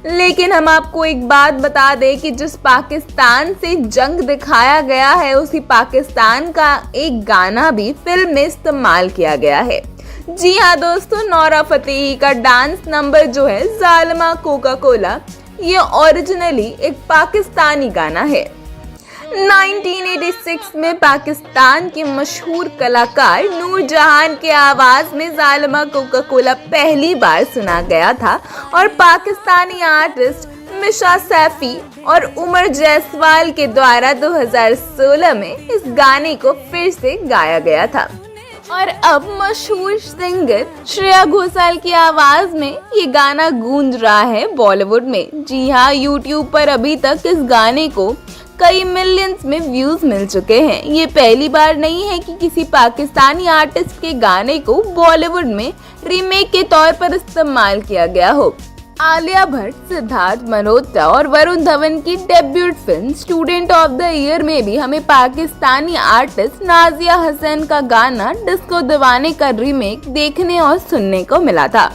Speaker 5: लेकिन हम आपको एक बात बता दें कि जिस पाकिस्तान से जंग दिखाया गया है, उसी पाकिस्तान का एक गाना भी फिल्म में इस्तेमाल किया गया है। जी हाँ दोस्तों, नोरा फतेही का डांस नंबर जो है जालिमा कोका कोला, ये ओरिजिनली एक पाकिस्तानी गाना है। 1986 में पाकिस्तान के मशहूर कलाकार नूरजहान के आवाज में जालिमा कोका कोला पहली बार सुना गया था और पाकिस्तानी आर्टिस्ट मिशा सैफी और उमर जायसवाल के द्वारा 2016 में इस गाने को फिर से गाया गया था। और अब मशहूर सिंगर श्रेया घोषाल की आवाज में ये गाना गूंज रहा है बॉलीवुड में। जी हाँ, यूट्यूब पर अभी तक इस गाने को कई मिलियंस में व्यूज मिल चुके हैं। ये पहली बार नहीं है कि किसी पाकिस्तानी आर्टिस्ट के गाने को बॉलीवुड में रीमेक के तौर पर इस्तेमाल किया गया हो। आलिया भट्ट, सिद्धार्थ मल्होत्रा और वरुण धवन की debut film student of the year में भी हमें पाकिस्तानी आर्टिस्ट नाजिया हसन का गाना डिस्को दीवाने का रीमेक देखने और सुनने को मिला था।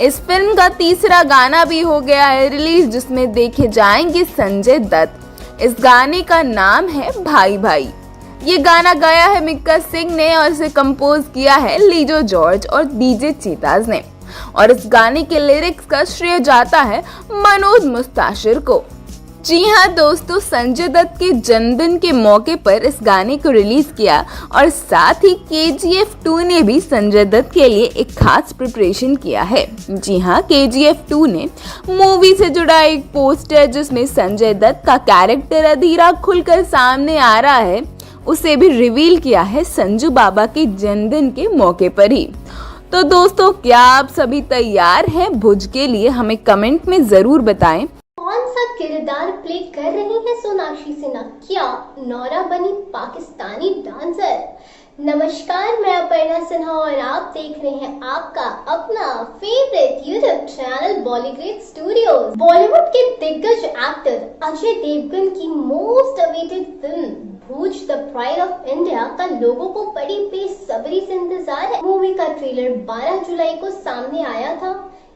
Speaker 5: इस फिल्म का तीसरा गाना भी हो गया है रिलीज, जिसमें देखे जाएंगे संजय दत्त। इस गाने का नाम है भाई भाई। ये गाना गाया है मिक्का सिंह ने और इसे कंपोज किया है लीजो जॉर्ज और डीजे चीताज ने, और इस गाने के लिरिक्स का श्रेय जाता है मनोज मुस्ताशिर को। जी हाँ दोस्तों, संजय दत्त के जन्मदिन के मौके पर इस गाने को रिलीज किया और साथ ही KGF 2 ने भी संजय दत्त के लिए एक खास प्रिपरेशन किया है। जी हाँ, KGF 2 ने मूवी से जुड़ा एक पोस्टर जिसमें संजय दत्त का कैरेक्टर अधीरा खुलकर सामने आ रहा है, उसे भी रिवील किया है संजू बाबा के जन्मदिन के मौके पर ही। तो दोस्तों, क्या आप सभी तैयार हैं भुज के लिए? हमें कमेंट में जरूर बताएं।
Speaker 6: कौन सा किरदार प्ले कर रही है सोनाक्षी सिन्हा? क्या नौरा बनी पाकिस्तानी डांसर? नमस्कार, मैं अपर्णा सिन्हा और आप देख रहे हैं आपका अपना favourite YouTube channel Bollygrade studios. Bollywood के दिग्गज एक्टर अजय देवगन की most awaited film Bhuj the pride of India का लोगों को बड़ी बेसब्री से इंतजार है। मूवी का ट्रेलर 12 जुलाई को सामने आया था।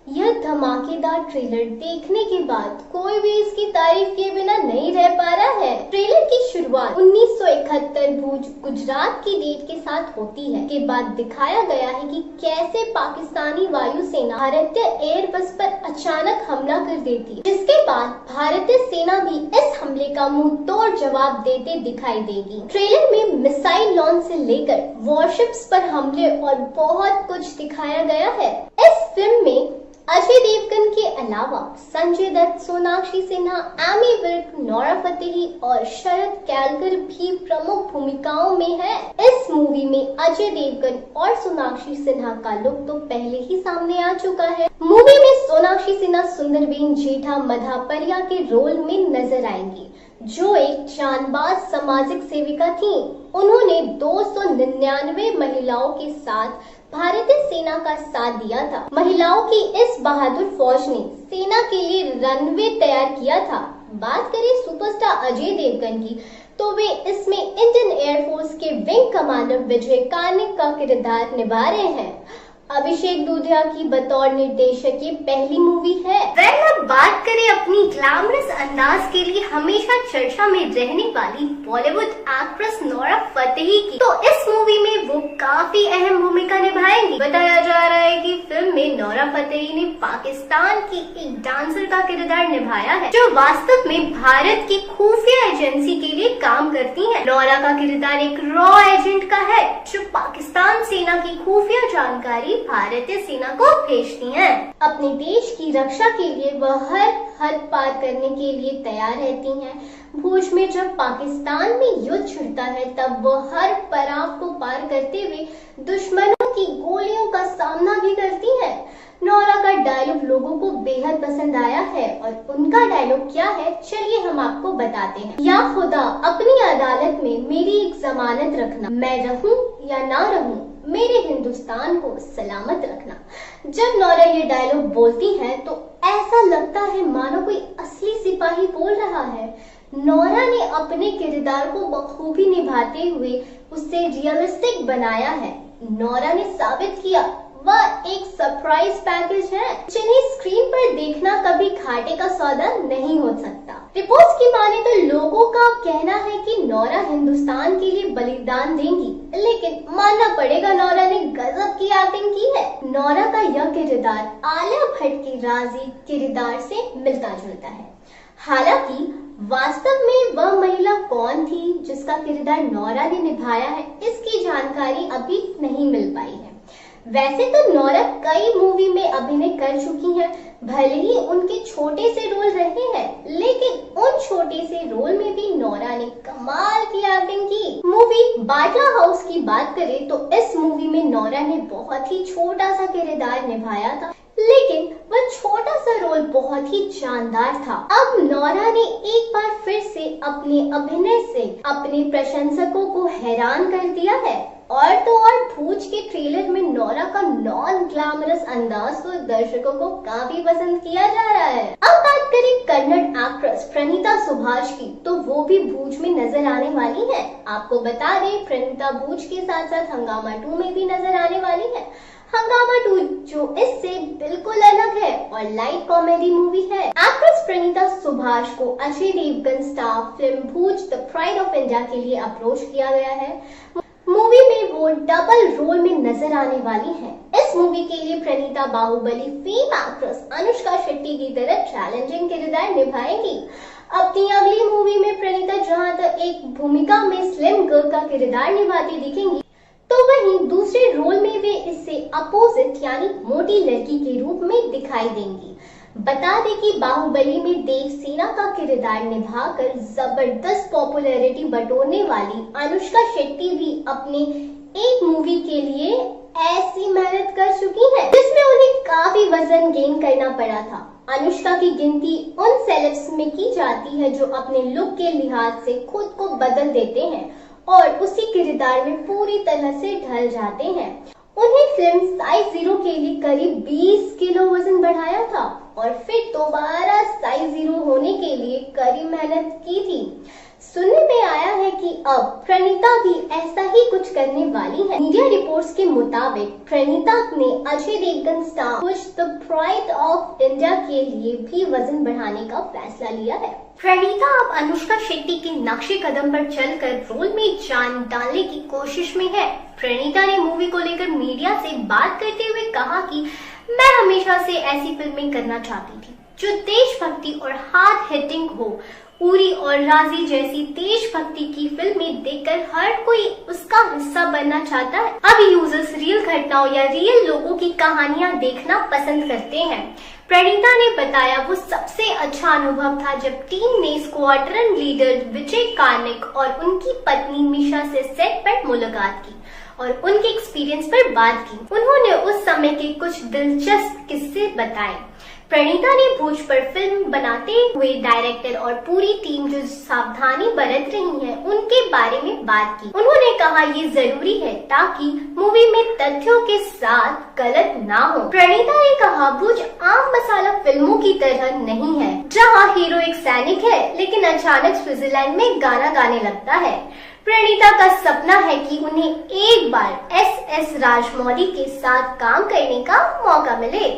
Speaker 6: यह धमाकेदार ट्रेलर देखने के बाद कोई भी इसकी तारीफ किए बिना नहीं रह पा रहा है। ट्रेलर की शुरुआत 1971 भूज गुजरात की डेट के साथ होती है। के बाद दिखाया गया है कि कैसे पाकिस्तानी वायुसेना भारतीय एयरबस पर अचानक हमला कर देती है, जिसके बाद भारतीय सेना भी इस हमले का मुंह तोड़ जवाब देते दिखाई देगी। ट्रेलर में मिसाइल लॉन्च से लेकर वॉरशिप्स पर हमले और बहुत कुछ दिखाया गया है। इस फिल्म में अजय देवगन के अलावा संजय दत्त, सोनाक्षी सिन्हा, एमी विर्क, नोरा फतेही और शरद कैलकर भी प्रमुख भूमिकाओं में है। इस मूवी में अजय देवगन और सोनाक्षी सिन्हा का लुक तो पहले ही सामने आ चुका है। मूवी में सोनाक्षी सिन्हा सुंदरबेन जेठा मधापरिया के रोल में नजर आएंगी, जो एक जानबाज सामाजिक सेविका थी। उन्होंने 299 महिलाओं के साथ भारतीय सेना का साथ दिया था। महिलाओं की इस बहादुर फौज ने सेना के लिए रनवे तैयार किया था। बात करें सुपरस्टार अजय देवगन की, तो वे इसमें इंडियन एयरफोर्स के विंग कमांडर विजय कार्निक का किरदार निभा रहे हैं। अभिषेक दूधिया की बतौर निर्देशक ये पहली मूवी है।
Speaker 10: वह बात करें अपनी ग्लैमरस अंदाज के लिए हमेशा चर्चा में रहने वाली बॉलीवुड एक्ट्रेस नोरा फतेही की, तो इस मूवी में वो काफी अहम भूमिका निभाएंगी। बताया जा रहा है कि फिल्म में नोरा फतेही ने पाकिस्तान की एक डांसर का किरदार निभाया है, जो वास्तव में भारत की खुफिया एजेंसी के लिए काम करती है। नोरा का किरदार एक रॉ एजेंट का है, जो पाकिस्तान सेना की खुफिया जानकारी भारतीय सेना को भेजती हैं।
Speaker 6: अपने देश की रक्षा के लिए वह हर हद पार करने के लिए तैयार रहती हैं। भूज में जब पाकिस्तान में युद्ध छिड़ता है, तब वह हर पड़ाव को पार करते हुए दुश्मनों की गोलियों का सामना भी करती है। नोरा का डायलॉग लोगों को बेहद पसंद आया है, और उनका डायलॉग क्या है चलिए हम आपको बताते हैं। या खुदा, अपनी अदालत में मेरी एक जमानत रखना, मैं रहूं या ना रहूं, मेरे हिंदुस्तान को सलामत रखना। जब नोरा ये डायलॉग बोलती है तो ऐसा लगता है मानो कोई असली सिपाही बोल रहा है। नोरा ने अपने किरदार को बखूबी निभाते हुए उसे रियलिस्टिक बनाया है। नोरा ने साबित किया वह एक सरप्राइज पैकेज है, जिन्हें स्क्रीन पर देखना कभी घाटे का सौदा नहीं हो सकता। रिपोर्ट्स की माने तो लोगों का कहना है कि नोरा हिंदुस्तान के लिए बलिदान देंगी, लेकिन मानना पड़ेगा नोरा ने गजब की एक्टिंग की है। नोरा का यह किरदार आलिया भट्ट के राजी किरदार से मिलता जुलता है। हालांकि वास्तव में वह महिला कौन थी जिसका किरदार नोरा ने निभाया है, इसकी जानकारी अभी नहीं मिल पाई है। वैसे तो नोरा कई मूवी में अभिनय कर चुकी हैं, भले ही उनके छोटे से रोल रहे हैं, लेकिन उन छोटे से रोल में भी नोरा ने कमाल की एक्टिंग की। मूवी बाटला हाउस की बात करें तो इस मूवी में नोरा ने बहुत ही छोटा सा किरदार निभाया था, लेकिन वह छोटा सा रोल बहुत ही शानदार था। अब नोरा ने एक बार फिर से अपने अभिनय से अपने प्रशंसकों को हैरान कर दिया है। और तो और भूज के ट्रेलर में नोरा का नॉन ग्लैमरस अंदाज तो दर्शकों को काफी पसंद किया जा रहा है। अब बात करें कन्नड़ एक्ट्रेस प्रणीता सुभाष की, तो वो भी भूज में नजर आने वाली है। आपको बता दें, प्रणीता भूज के साथ साथ हंगामा 2 में भी नजर आने वाली है। हंगामा 2 जो इससे बिल्कुल अलग है और लाइट कॉमेडी मूवी है। एक्ट्रेस प्रणीता सुभाष को Ajay Devgn star film Bhuj the pride of India के लिए अप्रोच किया गया है। मूवी में वो डबल रोल में नजर आने वाली है। इस मूवी के लिए प्रणीता बाहुबली फेम एक्ट्रेस अनुष्का शेट्टी की तरह चैलेंजिंग किरदार निभाएंगी। अपनी अगली मूवी में प्रणीता जहां तक एक भूमिका में स्लिम गर्ल का किरदार निभाती दिखेंगी, तो वहीं दूसरे रोल में वे इससे अपोजिट यानी मोटी लड़की के रूप में दिखाई देंगी। बता दें कि बाहुबली में देव सेना का किरदार निभाकर जबरदस्त पॉपुलैरिटी बटोरने वाली अनुष्का शेट्टी भी अपने एक मूवी के लिए ऐसी मेहनत कर चुकी है जिसमें उन्हें काफी वजन गेन करना पड़ा था। अनुष्का की गिनती उन सेलेब्स में की जाती है जो अपने लुक के लिहाज से खुद को बदल देते हैं और उसी किरदार में पूरी तरह से ढल जाते हैं। उन्हें फिल्म साइज 0 के लिए करीब 20 किलो वजन बढ़ाया था और फिर दोबारा साइज 0 होने के लिए कड़ी मेहनत की थी। सुनने में आया है कि अब प्रणीता भी ऐसा ही कुछ करने वाली है। मीडिया रिपोर्ट्स के मुताबिक प्रणीता ने Ajay Devgn star Bhuj the pride of India के लिए भी वजन बढ़ाने का फैसला लिया है।
Speaker 10: प्रणीता अब अनुष्का शेट्टी के नक्शे कदम पर चलकर रोल में जान डालने की कोशिश में है। प्रणीता ने मूवी को लेकर मीडिया से बात करते हुए कहा कि मैं हमेशा से ऐसी फिल्में करना चाहती थी जो देशभक्ति और हार्ड हिटिंग हो। उरी और राजी जैसी देशभक्ति की फिल्में देखकर हर कोई उसका हिस्सा बनना चाहता है। अब यूजर्स रियल घटनाओं या रियल लोगों की कहानियां देखना पसंद करते हैं। प्रणीता ने बताया वो सबसे अच्छा अनुभव था जब टीम ने स्क्वाड्रन लीडर विजय कार्निक और उनकी पत्नी मिशा से सेट पर मुलाकात की और उनके एक्सपीरियंस पर बात की। उन्होंने उस समय के कुछ दिलचस्प किस्से बताए। प्रणीता ने भूज पर फिल्म बनाते हुए डायरेक्टर और पूरी टीम जो सावधानी बरत रही है उनके बारे में बात की। उन्होंने कहा ये जरूरी है ताकि मूवी में तथ्यों के साथ गलत ना हो। प्रणीता ने कहा भूज आम मसाला फिल्मों की तरह नहीं है जहां हीरो एक सैनिक है लेकिन अचानक स्विट्जरलैंड में गाना गाने लगता है। प्रणीता का सपना है कि उन्हें एक बार एस राजमौली के साथ काम करने का मौका मिले।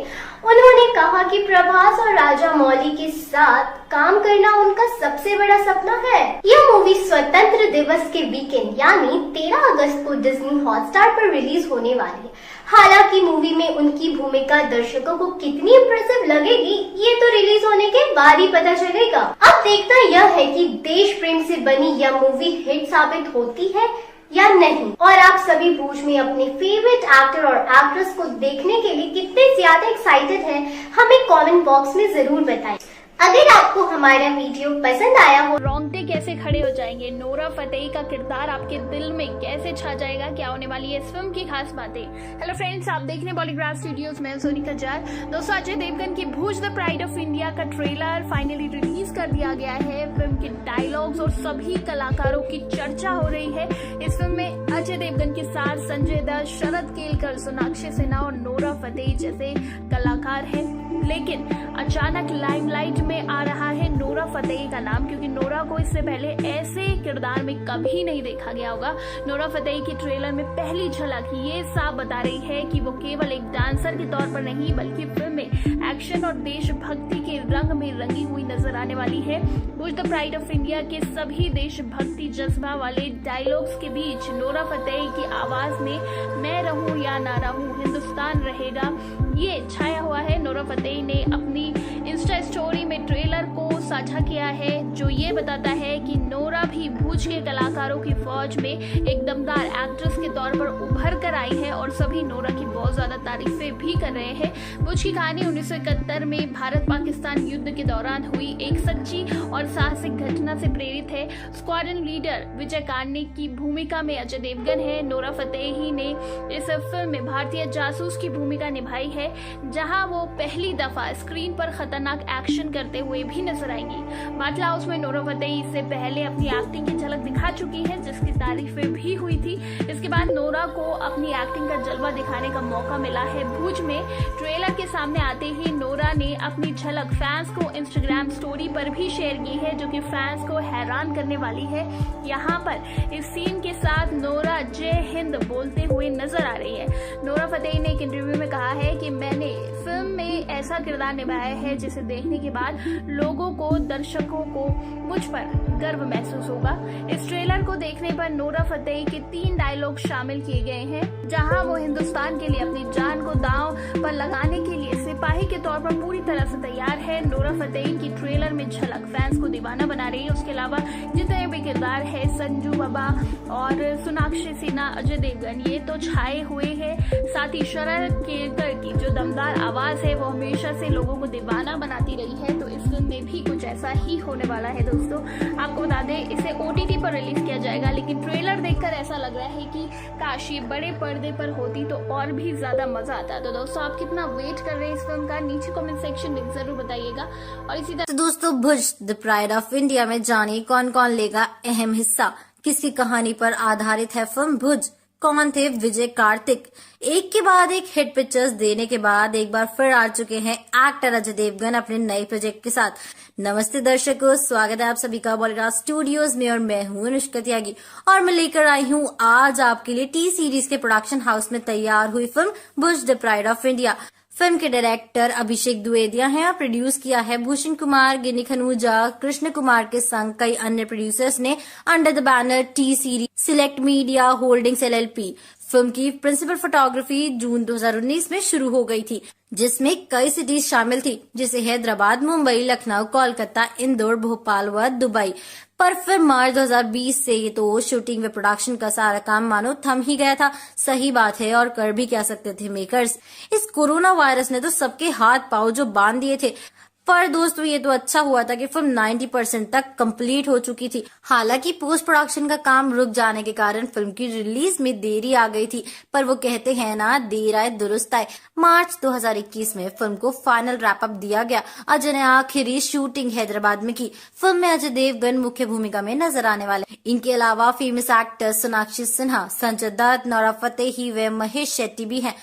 Speaker 10: उन्होंने कहा कि प्रभास और राजा मौली के साथ काम करना उनका सबसे बड़ा सपना है। यह मूवी स्वतंत्र दिवस के वीकेंड यानी 13 अगस्त को डिज्नी हॉटस्टार पर रिलीज होने वाली है। हालांकि मूवी में उनकी भूमिका दर्शकों को कितनी इम्प्रेसिव लगेगी ये तो रिलीज होने के बाद ही पता चलेगा। अब देखना यह है कि देश प्रेम से बनी यह मूवी हिट साबित होती है या नहीं, और आप सभी भूज में अपने फेवरेट एक्टर और एक्ट्रेस को देखने के लिए कितने ज्यादा एक्साइटेड हैं, हमें कमेंट बॉक्स में जरूर बताएं। अगर आपको हमारा वीडियो पसंद आया हो,
Speaker 7: रोंगटे कैसे खड़े हो जाएंगे, नोरा फतेही का किरदार आपके दिल में कैसे छा जाएगा, क्या होने वाली है इस फिल्म की खास बातें। हेलो फ्रेंड्स, आप देख रहे हैं बॉलीग्राफ स्टूडियोज में सोनिका जाल। दोस्तों, अजय देवगन की भूज द प्राइड ऑफ इंडिया का ट्रेलर फाइनली रिलीज कर दिया गया है। फिल्म के डायलॉग्स और सभी कलाकारों की चर्चा हो रही है। इस फिल्म में अजय देवगन के साथ संजय दत्त, शरद केलकर, सोनाक्षी सिन्हा और नोरा फतेही जैसे कलाकार हैं। लेकिन अचानक लाइमलाइट में आ रहा है नोरा फतेही का नाम, क्योंकि नोरा को इससे पहले ऐसे किरदार में कभी नहीं देखा गया होगा। नोरा फतेही की ट्रेलर में पहली झलक ये साफ बता रही है कि वो केवल एक डांसर के तौर पर नहीं बल्कि फिल्म में एक्शन और देशभक्ति के रंग में रंगी हुई नजर आने वाली है। भूज द प्राइड ऑफ इंडिया के सभी देशभक्ति जज्बा वाले डायलॉग्स के बीच नोरा फतेही की आवाज में मैं रहूं या ना रहूं हिंदुस्तान रहेगा ये छाया हुआ है। नोरा फतेही ने अपनी इंस्टा स्टोरी में ट्रेलर को साझा किया है जो ये बताता है कि नोरा भी भुज के कलाकारों की फौज में एक दमदार एक्ट्रेस के तौर पर उभर कर आई है और सभी नोरा की बहुत ज्यादा तारीफें भी कर रहे हैं। भुज की कहानी 1971 में भारत पाकिस्तान युद्ध के दौरान हुई एक सच्ची और साहसिक घटना से प्रेरित है। स्क्वाड्रन लीडर विजय कार्णिक की भूमिका में अजय देवगन है। नोरा फतेही ने इस फिल्म में भारतीय जासूस की भूमिका निभाई है, जहां वो पहली दफा स्क्रीन पर खतरनाक एक्शन करते हुए भी नजर आएंगी। बाटला हाउस में नोरा फतेही इससे पहले अपनी एक्टिंग की झलक दिखा चुकी है, जिसकी तारीफें भी हुई थी। इसके बाद नोरा को अपनी एक्टिंग का जलवा दिखाने का मौका मिला है भुज में। ट्रेलर के सामने आते ही नोरा ने अपनी झलक फैंस को इंस्टाग्राम स्टोरी पर भी शेयर की है, जो कि फैंस को हैरान करने वाली है। यहाँ पर इस सीन के साथ नोरा जय हिंद बोलते हुए नजर आ रही है। नोरा फतेही ने एक इंटरव्यू में कहा है कि मैंने फिल्म में ऐसा किरदार निभाया है जिसे देखने के बाद लोगों को, दर्शकों को मुझ पर गर्व महसूस होगा। इस ट्रेलर को देखने पर नोरा फतेही के 3 डायलॉग शामिल किए गए हैं, जहां वो हिंदुस्तान के लिए अपनी जान को दांव पर लगाने के लिए सिपाही के तौर पर पूरी तरह से तैयार है। नोरा फतेही की ट्रेलर में झलक फैंस को दीवाना बना रही है। उसके अलावा जितने भी किरदार है, संजू बाबा और सोनाक्षी सिन्हा, अजय देवगन, ये तो छाए हुए हैं। साथ ही शरद केरकर की जो दमदार आवाज है वो हमेशा से लोगों को दीवाना बनाती रही है। तो इस फिल्म में भी कुछ ऐसा ही होने वाला है। दोस्तों आपको बता दें, इसे OTT पर रिलीज किया जाएगा, लेकिन ट्रेलर देखकर ऐसा लग रहा है कि काश ये बड़े पर्दे पर होती तो और भी ज्यादा मजा आता। तो दोस्तों आप कितना वेट कर रहे हैं इस फिल्म का, नीचे कमेंट सेक्शन में जरूर बताइएगा। और इसी तरह
Speaker 8: दोस्तों भुज द प्राइड ऑफ इंडिया में जानिए कौन कौन लेगा अहम हिस्सा, किसकी कहानी पर आधारित है फिल्म भुज, कौन थे विजय कार्तिक। एक के बाद एक हिट पिक्चर्स देने के बाद एक बार फिर आ चुके हैं एक्टर अजय देवगन अपने नए प्रोजेक्ट के साथ। नमस्ते दर्शकों, स्वागत है आप सभी का बॉलीवुड स्टूडियोज में और मैं हूं अनुष्का त्यागी और मैं लेकर आई हूं आज आपके लिए टी सीरीज के प्रोडक्शन हाउस में तैयार हुई film Bhuj the pride of India. Film के डायरेक्टर अभिषेक द्विवेदिया हैं और प्रोड्यूस किया है भूषण कुमार, गिनी खनूजा, कृष्ण कुमार के संग कई अन्य प्रोड्यूसर्स ने under the banner T series select media holdings LLP। Film की प्रिंसिपल फोटोग्राफी जून 2019 में शुरू हो गई थी, जिसमें कई सिटीज शामिल थी, जैसे हैदराबाद, मुंबई, लखनऊ, कोलकाता, इंदौर, भोपाल व दुबई। पर फिर मार्च 2020 से ये तो शूटिंग व प्रोडक्शन का सारा काम मानो थम ही गया था। सही बात है, और कर भी क्या सकते थे मेकर्स। इस कोरोना वायरस ने तो सबके हाथ पांव जो बांध दिए थे। पर दोस्तों ये तो अच्छा हुआ था कि फिल्म 90% तक कंप्लीट हो चुकी थी। हालांकि पोस्ट प्रोडक्शन का काम रुक जाने के कारण फिल्म की रिलीज में देरी आ गई थी, पर वो कहते हैं ना, देर आए दुरुस्त आए। मार्च 2021 में फिल्म को फाइनल रैप अप दिया गया। अजय ने आखिरी शूटिंग हैदराबाद में की। फिल्म में अजय देवगन मुख्य भूमिका में नजर आने वाले। इनके अलावा famous actors Sonakshi Sinha, Sanjay Dutt, Nora Fatehi व महेश शेट्टी भी हैं।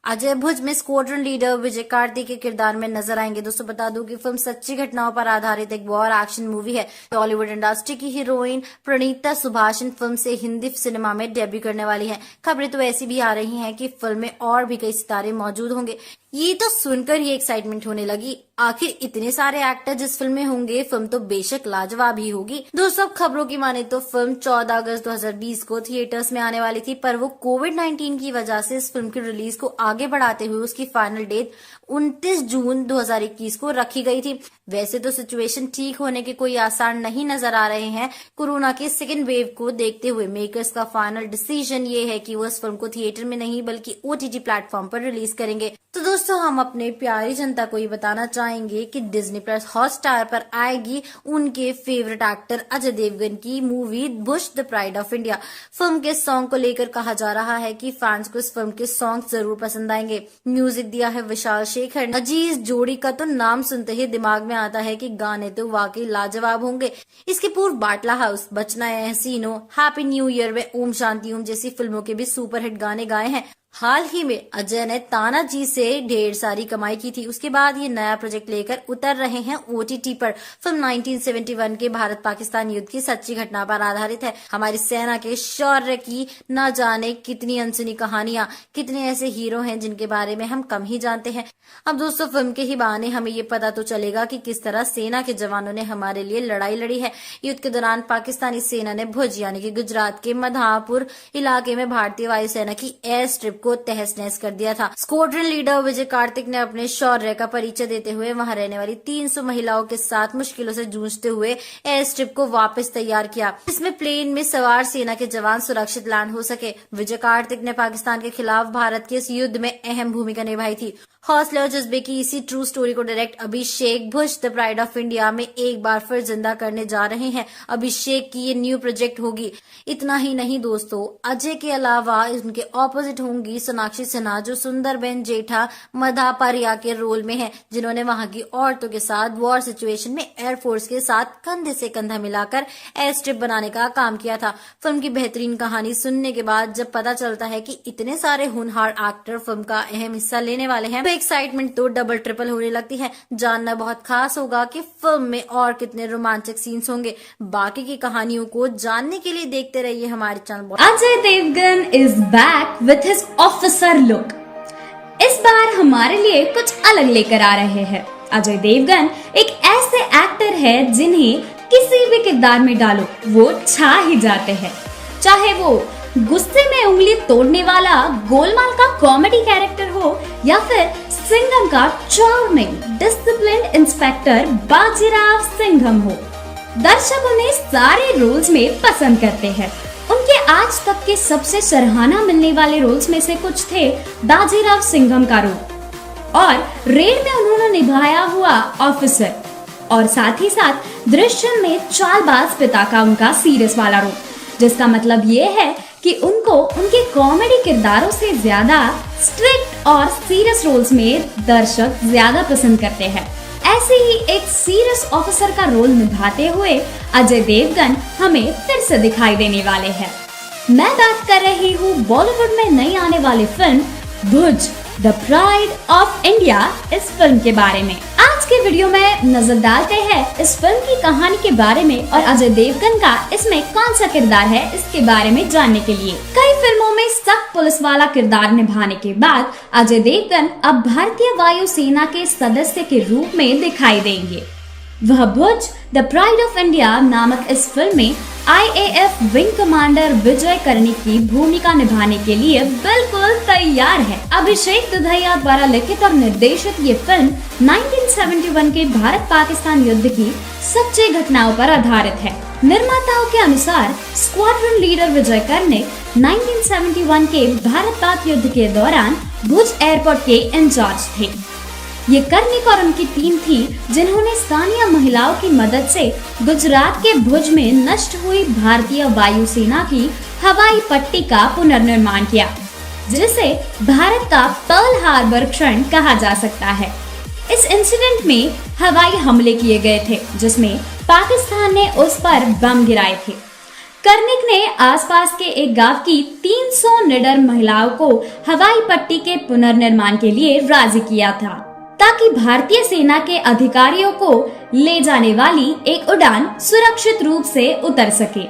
Speaker 8: अजय भुज में स्क्वाड्रन लीडर विजय कार्तिक के किरदार में नजर आएंगे। दोस्तों बता दूं कि फिल्म सच्ची घटनाओं पर आधारित एक वॉर एक्शन मूवी है। बॉलीवुड इंडस्ट्री की हीरोइन प्रणीता सुभाषन फिल्म से हिंदी सिनेमा में डेब्यू करने वाली है। खबरें तो ऐसी भी आ रही हैं कि फिल्म में और भी कई सितारे मौजूद होंगे। ये तो सुनकर ही एक्साइटमेंट होने लगी। आखिर इतने सारे एक्टर जिस फिल्म में होंगे, फिल्म तो बेशक लाजवाब ही होगी। दोस्तों खबरों की माने तो फिल्म 14 अगस्त 2020 को थिएटर्स में आने वाली थी, पर वो कोविड-19 की वजह से इस फिल्म की रिलीज को आगे बढ़ाते हुए उसकी फाइनल डेट 29 जून 2021 को रखी गई थी। वैसे तो सिचुएशन ठीक होने के कोई आसार नहीं नजर आ रहे हैं। कोरोना के सेकेंड वेव को देखते हुए मेकर्स का फाइनल डिसीजन ये है कि वो इस फिल्म को थिएटर में नहीं बल्कि OTT प्लेटफॉर्म पर रिलीज करेंगे। तो दोस्तों हम अपने प्यारी जनता को ये बताना चाहेंगे कि डिज्नी प्लस हॉटस्टार पर आएगी उनके फेवरेट एक्टर अजय देवगन की movie Bhuj the pride of India. Film के सॉन्ग को लेकर कहा जा रहा है कि फैंस को इस फिल्म के सॉन्ग जरूर पसंद आएंगे। म्यूजिक दिया है विशाल शेखर। अजीज जोड़ी का तो नाम सुनते ही दिमाग में आता है कि गाने तो वाकई लाजवाब होंगे। इसके पूर्व बाटला हाउस, बचना है हसीनो, हैप्पी न्यू ईयर व ओम शांति ओम जैसी फिल्मों के भी सुपरहिट गाने गाए हैं। हाल ही में अजय ने तानाजी से ढेर सारी कमाई की थी। उसके बाद ये नया प्रोजेक्ट लेकर उतर रहे हैं OTT पर। फिल्म 1971 के भारत पाकिस्तान युद्ध की सच्ची घटना पर आधारित है। हमारी सेना के शौर्य की न जाने कितनी अनसुनी कहानियां, कितने ऐसे हीरो हैं जिनके बारे में हम कम ही जानते हैं। अब दोस्तों फिल्म के ही बहाने हमें ये पता तो चलेगा कि किस तरह सेना के जवानों ने हमारे लिए लड़ाई लड़ी है। युद्ध के दौरान पाकिस्तानी सेना ने भुज यानी कि गुजरात के मधापुर इलाके में भारतीय वायुसेना की एयर स्ट्रिप एयरस्ट्रिप को तहस नहस कर दिया था। स्क्वाड्रन लीडर विजय कार्तिक ने अपने शौर्य का परिचय देते हुए वहां रहने वाली 300 महिलाओं के साथ मुश्किलों से जूझते हुए एयर स्ट्रिप को वापस तैयार किया, जिसमें प्लेन में सवार सेना के जवान सुरक्षित लैंड हो सके। विजय कार्तिक ने पाकिस्तान के खिलाफ भारत के इस युद्ध में अहम भूमिका निभाई थी। हौसले और जज्बे की इसी ट्रू स्टोरी को direct Abhishek Bhuj the pride of India में एक बार फिर जिंदा करने जा रहे हैं। अभिषेक की ये न्यू प्रोजेक्ट होगी। इतना ही नहीं दोस्तों, अजय के अलावा उनके ऑपोजिट होंगी सोनाक्षी सिन्हा, जो सुंदरबेन जेठा मधा पारिया के रोल में है, जिन्होंने वहां की औरतों के साथ वॉर सिचुएशन में एयरफोर्स के साथ कंधे से कंधा मिलाकर एयर स्ट्रिप बनाने का काम किया था। फिल्म की बेहतरीन कहानी सुनने के बाद जब पता चलता है कि इतने सारे होनहार एक्टर फिल्म का अहम हिस्सा लेने वाले हैं, एक्साइटमेंट तो डबल ट्रिपल होने लगती है। जानना बहुत खास होगा कि फिल्म में और कितने रोमांचक सीन्स होंगे। बाकी की कहानियों को जानने के लिए देखते रहिए हमारे channel.
Speaker 9: Ajay Devgn is back with his officer look. इस बार हमारे लिए कुछ अलग लेकर आ रहे हैं। अजय देवगन एक ऐसे एक्टर है जिन्हें किसी भी किरदार में डालो वो छा ही जाते हैं, चाहे वो गुस्से में उंगली तोड़ने वाला गोलमाल का कॉमेडी कैरेक्टर हो या फिर सिंघम का charming disciplined inspector Bajirao Singham हो। दर्शक उन्हें सारे रोल्स में पसंद करते हैं। उनके आज तक के सबसे सराहना मिलने वाले रोल्स में से कुछ थे बाजीराव सिंघम का रोल और रेड में उन्होंने निभाया हुआ ऑफिसर, और साथ ही साथ दृश्यम में चालबाज पिता का उनका सीरियस वाला रोल, जिसका मतलब ये है कि उनको उनके कॉमेडी किरदारों से ज्यादा स्ट्रिक्ट और सीरियस रोल्स में दर्शक ज्यादा पसंद करते हैं। ऐसे ही एक सीरियस ऑफिसर का रोल निभाते हुए अजय देवगन हमें फिर से दिखाई देने वाले हैं। मैं बात कर रही हूँ बॉलीवुड में नई आने वाली film Bhuj the pride of India इस फिल्म के बारे में। आज के वीडियो में नजर डालते हैं इस फिल्म की कहानी के बारे में और अजय देवगन का इसमें कौन सा किरदार है इसके बारे में जानने के लिए। कई फिल्मों में सख्त पुलिस वाला किरदार निभाने के बाद अजय देवगन अब भारतीय वायु सेना के सदस्य के रूप में दिखाई देंगे। वह भुज द प्राइड ऑफ इंडिया नामक इस फिल्म में IAF विंग कमांडर विजय कर्णिक की भूमिका निभाने के लिए बिल्कुल तैयार है। अभिषेक दुधैया द्वारा लिखित और निर्देशित ये फिल्म 1971 के भारत पाकिस्तान युद्ध की सच्ची घटनाओं पर आधारित है। निर्माताओं के अनुसार स्क्वाड्रन लीडर विजय कर्णिक 1971 के भारत पाक युद्ध के दौरान भुज एयरपोर्ट के इंचार्ज थे। ये कर्णिक और उनकी टीम थी जिन्होंने स्थानीय महिलाओं की मदद से गुजरात के भुज में नष्ट हुई भारतीय वायुसेना की हवाई पट्टी का पुनर्निर्माण किया, जिसे भारत का पर्ल हार्बर क्षण कहा जा सकता है। इस इंसिडेंट में हवाई हमले किए गए थे जिसमें पाकिस्तान ने उस पर बम गिराए थे। कर्णिक ने आसपास के एक गांव की 300 निडर महिलाओं को हवाई पट्टी के पुनर्निर्माण के लिए राजी किया था, ताकि भारतीय सेना के अधिकारियों को ले जाने वाली एक उड़ान सुरक्षित रूप से उतर सके।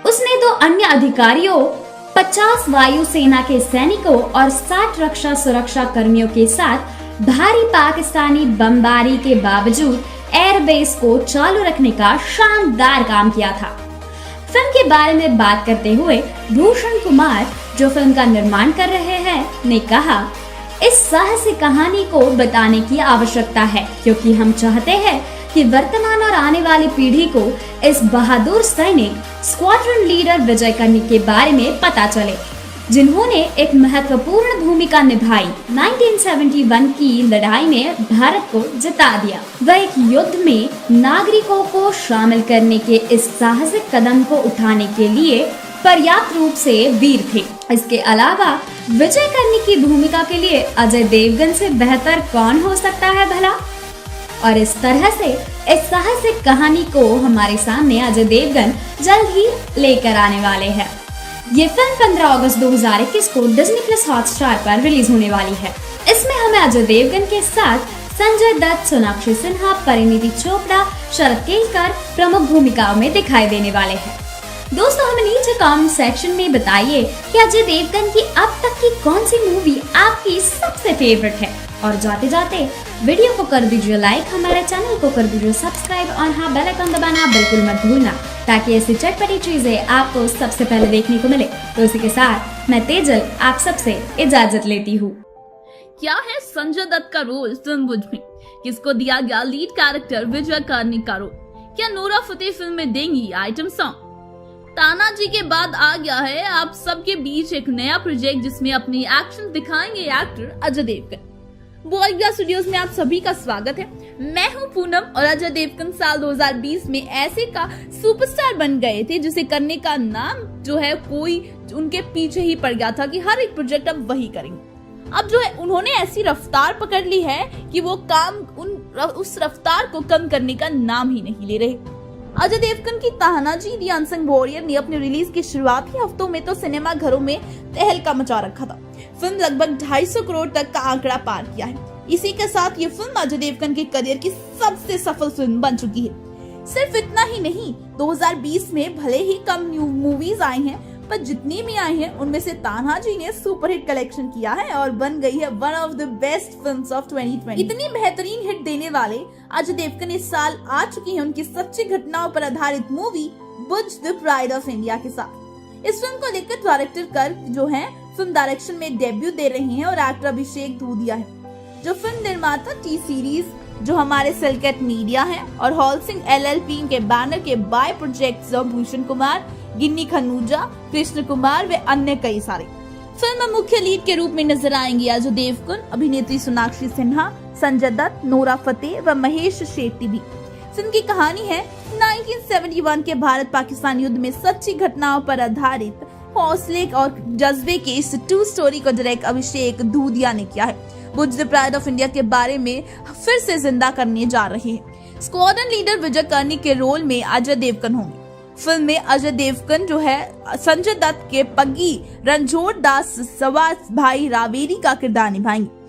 Speaker 9: उसने 2 अन्य अधिकारियों, 50 वायु सेना के सैनिकों और 60 रक्षा सुरक्षा कर्मियों के साथ भारी पाकिस्तानी बमबारी के बावजूद एयरबेस को चालू रखने का शानदार काम किया था। फिल्म के बारे में बात करते हुए भूषण कुमार, जो फिल्म का निर्माण कर रहे हैं, ने कहा, इस साहसिक कहानी को बताने की आवश्यकता है क्योंकि हम चाहते हैं कि वर्तमान और आने वाली पीढ़ी को इस बहादुर सैनिक स्क्वाड्रन लीडर विजय कर्णिक के बारे में पता चले, जिन्होंने एक महत्वपूर्ण भूमिका निभाई। 1971 की लड़ाई में भारत को जिता दिया। वह एक युद्ध में नागरिकों को शामिल करने के इस साहसिक कदम को उठाने के लिए पर्याप्त रूप से वीर थे। इसके अलावा विजय कर्णिक की भूमिका के लिए अजय देवगन से बेहतर कौन हो सकता है भला। और इस तरह से इस साहसिक कहानी को हमारे सामने अजय देवगन जल्द ही लेकर आने वाले हैं। ये फिल्म 15 अगस्त 2021 को Disney+ हॉटस्टार पर रिलीज होने वाली है। इसमें हमें अजय देवगन के साथ संजय दत्त, सोनाक्षी सिन्हा, परिणीति चोपड़ा, शरद केलकर प्रमुख भूमिकाओं में दिखाई देने वाले हैं। दोस्तों, हमें नीचे कमेंट सेक्शन में बताइए कि अजय देवगन की अब तक की कौन सी मूवी आपकी सबसे फेवरेट है और जाते जाते वीडियो को कर दीजिए लाइक, हमारे चैनल को कर दीजिए सब्सक्राइब और हाँ बेल आइकन दबाना बिल्कुल मत भूलना, ताकि ऐसी चटपटी चीजें आपको सबसे पहले देखने को मिले। तो इसी के साथ मैं तेजल आप सबसे इजाजत लेती हूँ।
Speaker 11: क्या है संजय दत्त का रोल फिल्म भुज में? किसको दिया गया लीड कैरेक्टर विजय कार्तिक का रोल? क्या नोरा फतेही फिल्म में देंगी आइटम सॉन्ग? तानाजी के बाद आ गया है आप सबके बीच एक नया प्रोजेक्ट जिसमें अपनी एक्शन दिखाएंगे एक्टर अजय देवगन। बॉलीग्राफ स्टूडियोज में आप सभी का स्वागत है। मैं हूं पूनम और अजय देवगन साल 2020 में ऐसे का सुपरस्टार बन गए थे जिसे करने का नाम जो है कोई उनके पीछे ही पड़ गया था कि हर एक प्रोजेक्ट अब वही करेंगे। अब जो है उन्होंने ऐसी रफ्तार पकड़ ली है कि वो काम उस रफ्तार को कम करने का नाम ही नहीं ले रहे। अजय देवगन की तानाजी दी अनसंग वॉरियर ने अपने रिलीज के शुरुआती हफ्तों में तो सिनेमा घरों में तहलका मचा रखा था। फिल्म लगभग 250 करोड़ तक का आंकड़ा पार किया है। इसी के साथ ये फिल्म अजय देवगन के करियर की सबसे सफल फिल्म बन चुकी है। सिर्फ इतना ही नहीं, 2020 में भले ही कम न्यू मूवीज आई हैं, पर जितनी भी आई हैं उनमें से तानाजी ने सुपरहिट कलेक्शन किया है और बन गई है one of the best films of 2020। इतनी बेहतरीन हिट देने वाले अजय देवगन इस साल आ चुकी है उनकी सच्ची घटनाओं पर आधारित movie Bhuj the pride of India के साथ। इस फिल्म को लेकर डायरेक्टर कर्क जो है फिल्म डायरेक्शन में डेब्यू दे रहे हैं और एक्टर अभिषेक दूधिया है, जो फिल्म निर्माता टी सीरीज जो हमारे सिलकेट मीडिया है और हॉल सिंह LLP के बैनर के बाय प्रोजेक्ट्स भूषण कुमार, गिन्नी खनूजा, कृष्ण कुमार व अन्य कई सारे। फिल्म में मुख्य लीड के रूप में नजर आएंगे अजय देवगन, अभिनेत्री सोनाक्षी सिन्हा, संजय दत्त, नोरा फतेही व महेश शेट्टी भी। फिल्म की कहानी है 1971 के भारत पाकिस्तान युद्ध में सच्ची घटनाओं पर आधारित हौसले और जज्बे के इस ट्रू स्टोरी को डायरेक्ट अभिषेक दूधिया ने किया है। भुज द प्राइड ऑफ इंडिया के बारे में फिर से जिंदा करने जा रहे हैं। स्क्वाड्रन लीडर विजय कार्तिक के रोल में अजय देवगन होंगे। फिल्म में अजय देवगन जो है संजय दत्त के पग्गी रणछोड़ दास सवास भाई रावेरी का किरदार निभाएंगे।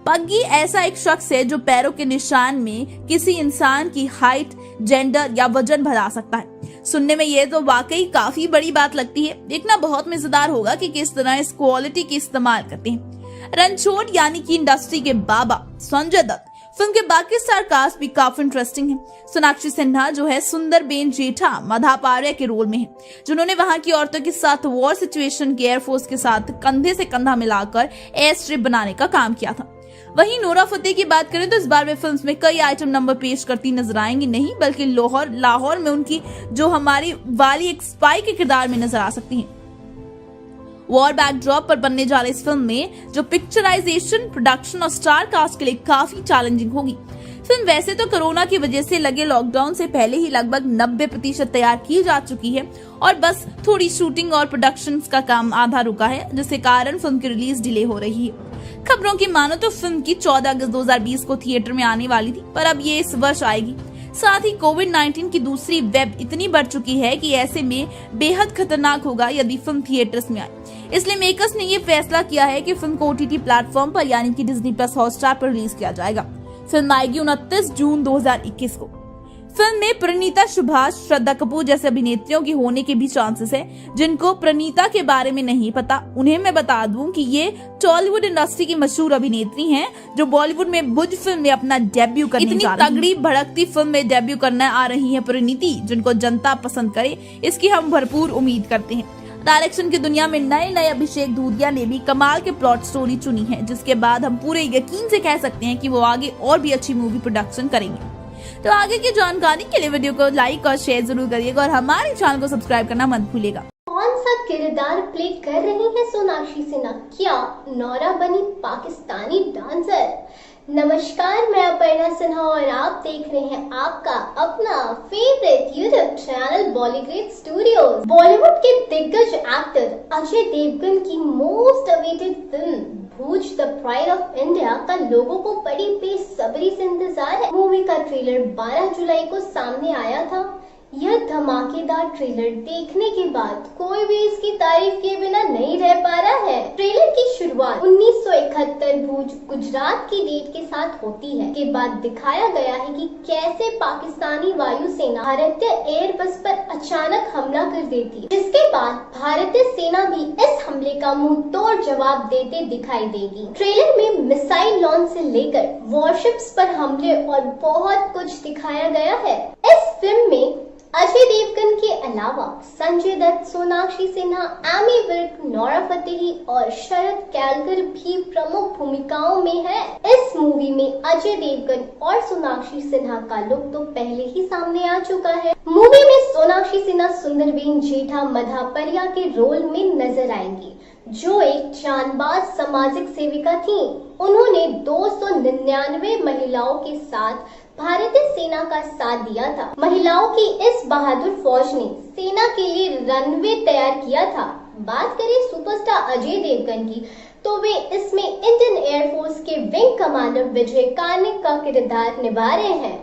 Speaker 11: पग्गी ऐसा एक शख्स है जो पैरों के निशान में किसी इंसान की हाइट, जेंडर या वजन बढ़ा सकता है। सुनने में ये तो वाकई काफी बड़ी बात लगती है। देखना बहुत मजेदार होगा कि किस तरह इस क्वालिटी की इस्तेमाल करते हैं। रणछोड़ यानी कि इंडस्ट्री के बाबा संजय दत्त। फिल्म के बाकी स्टार कास्ट भी काफी इंटरेस्टिंग है। सोनाक्षी सिन्हा जो है सुंदर बेन जेठा मधापार्य के रोल में है, जिन्होंने वहां की औरतों के साथ वॉर सिचुएशन के एयरफोर्स के साथ कंधे से कंधा मिलाकर एयर स्ट्रिप बनाने का काम किया था। वहीं नोरा फतेही की बात करें तो इस बार वे फिल्म में कई आइटम नंबर पेश करती नजर आएंगी, नहीं बल्कि लाहौर में उनकी जो हमारी वाली एक स्पाई के किरदार में नजर आ सकती हैं। वॉर बैकड्रॉप पर बनने जा रही इस फिल्म में जो पिक्चराइजेशन, प्रोडक्शन और स्टार कास्ट के लिए काफी चैलेंजिंग होगी। फिल्म वैसे तो कोरोना की वजह से लगे लॉकडाउन से पहले ही लगभग 90% तैयार की जा चुकी है और बस थोड़ी शूटिंग और प्रोडक्शन का काम आधा रुका है, जिसके कारण फिल्म की रिलीज डिले हो रही है। खबरों की मानो तो फिल्म की 14 अगस्त 2020 को थिएटर में आने वाली थी, पर अब ये इस वर्ष आएगी। साथ ही कोविड-19 की दूसरी वेब इतनी बढ़ चुकी है कि ऐसे में बेहद खतरनाक होगा यदि फिल्म थिएटर्स में आए। इसलिए मेकर्स ने ये फैसला किया है कि फिल्म को OTT प्लेटफॉर्म पर यानी कि डिज्नी प्लस हॉटस्टार पर रिलीज किया जाएगा। फिल्म आएगी 29 जून 2021 को। फिल्म में प्रणीता सुभाष, श्रद्धा कपूर जैसे अभिनेत्रियों की होने के भी चांसेस है। जिनको प्रणीता के बारे में नहीं पता, उन्हें मैं बता दूं कि ये टॉलीवुड इंडस्ट्री की मशहूर अभिनेत्री हैं जो बॉलीवुड में भुज फिल्म में अपना डेब्यू करने जा रही हैं। इतनी तगड़ी भड़कती फिल्म में डेब्यू करने आ रही है परिणीति, जिनको जनता पसंद करे, इसकी हम भरपूर उम्मीद करते हैं। डायरेक्शन की दुनिया में नए अभिषेक दूधिया ने भी कमाल के प्लॉट स्टोरी चुनी है, जिसके बाद हम पूरे यकीन से कह सकते हैं कि वो आगे और भी अच्छी मूवी प्रोडक्शन करेंगे। तो आगे की जानकारी के लिए वीडियो को लाइक और शेयर जरूर करिएगा और हमारे चैनल को सब्सक्राइब करना मत भूलिएगा।
Speaker 6: कौन सा किरदार प्ले कर रही है सोनाक्षी सिन्हा? क्या नोरा बनी पाकिस्तानी डांसर? नमस्कार, मैं अपर्णा सिन्हा और आप देख रहे हैं आपका अपना favourite YouTube channel Bollygraph studios. Bollywood के दिग्गज एक्टर अजय देवगन की most awaited film Bhuj the pride of India का लोगों को बड़ी बेसब्री से इंतजार है। मूवी का ट्रेलर 12 जुलाई को सामने आया था। यह धमाकेदार ट्रेलर देखने के बाद कोई भी इसकी तारीफ किए बिना नहीं रह पा रहा है। ट्रेलर की शुरुआत 1971 भुज गुजरात की डेट के साथ होती है। के बाद दिखाया गया है कि कैसे पाकिस्तानी वायुसेना भारतीय एयरबस पर अचानक हमला कर देती है, जिसके बाद भारतीय सेना भी इस हमले का मुंह तोड़ जवाब देते दिखाई देगी। ट्रेलर में मिसाइल लॉन्च से लेकर वॉरशिप्स पर हमले और बहुत कुछ दिखाया गया है। इस फिल्म में अजय देवगन के अलावा संजय दत्त, सोनाक्षी सिन्हा, एमी विर्क, नोरा फतेही और शरद कैलकर भी प्रमुख भूमिकाओं में है। इस मूवी में अजय देवगन और सोनाक्षी सिन्हा का लुक तो पहले ही सामने आ चुका है। मूवी में सोनाक्षी सिन्हा सुंदरबेन जेठा मधापरिया के रोल में नजर आएंगी, जो एक जानबाज सामाजिक सेविका थी। उन्होंने 299 महिलाओं के साथ भारतीय सेना का साथ दिया था। महिलाओं की इस बहादुर फौज ने सेना के लिए रनवे तैयार किया था। बात करें सुपरस्टार अजय देवगन की, तो वे इसमें इंडियन एयरफोर्स के विंग कमांडर विजय कार्निक का किरदार निभा रहे हैं।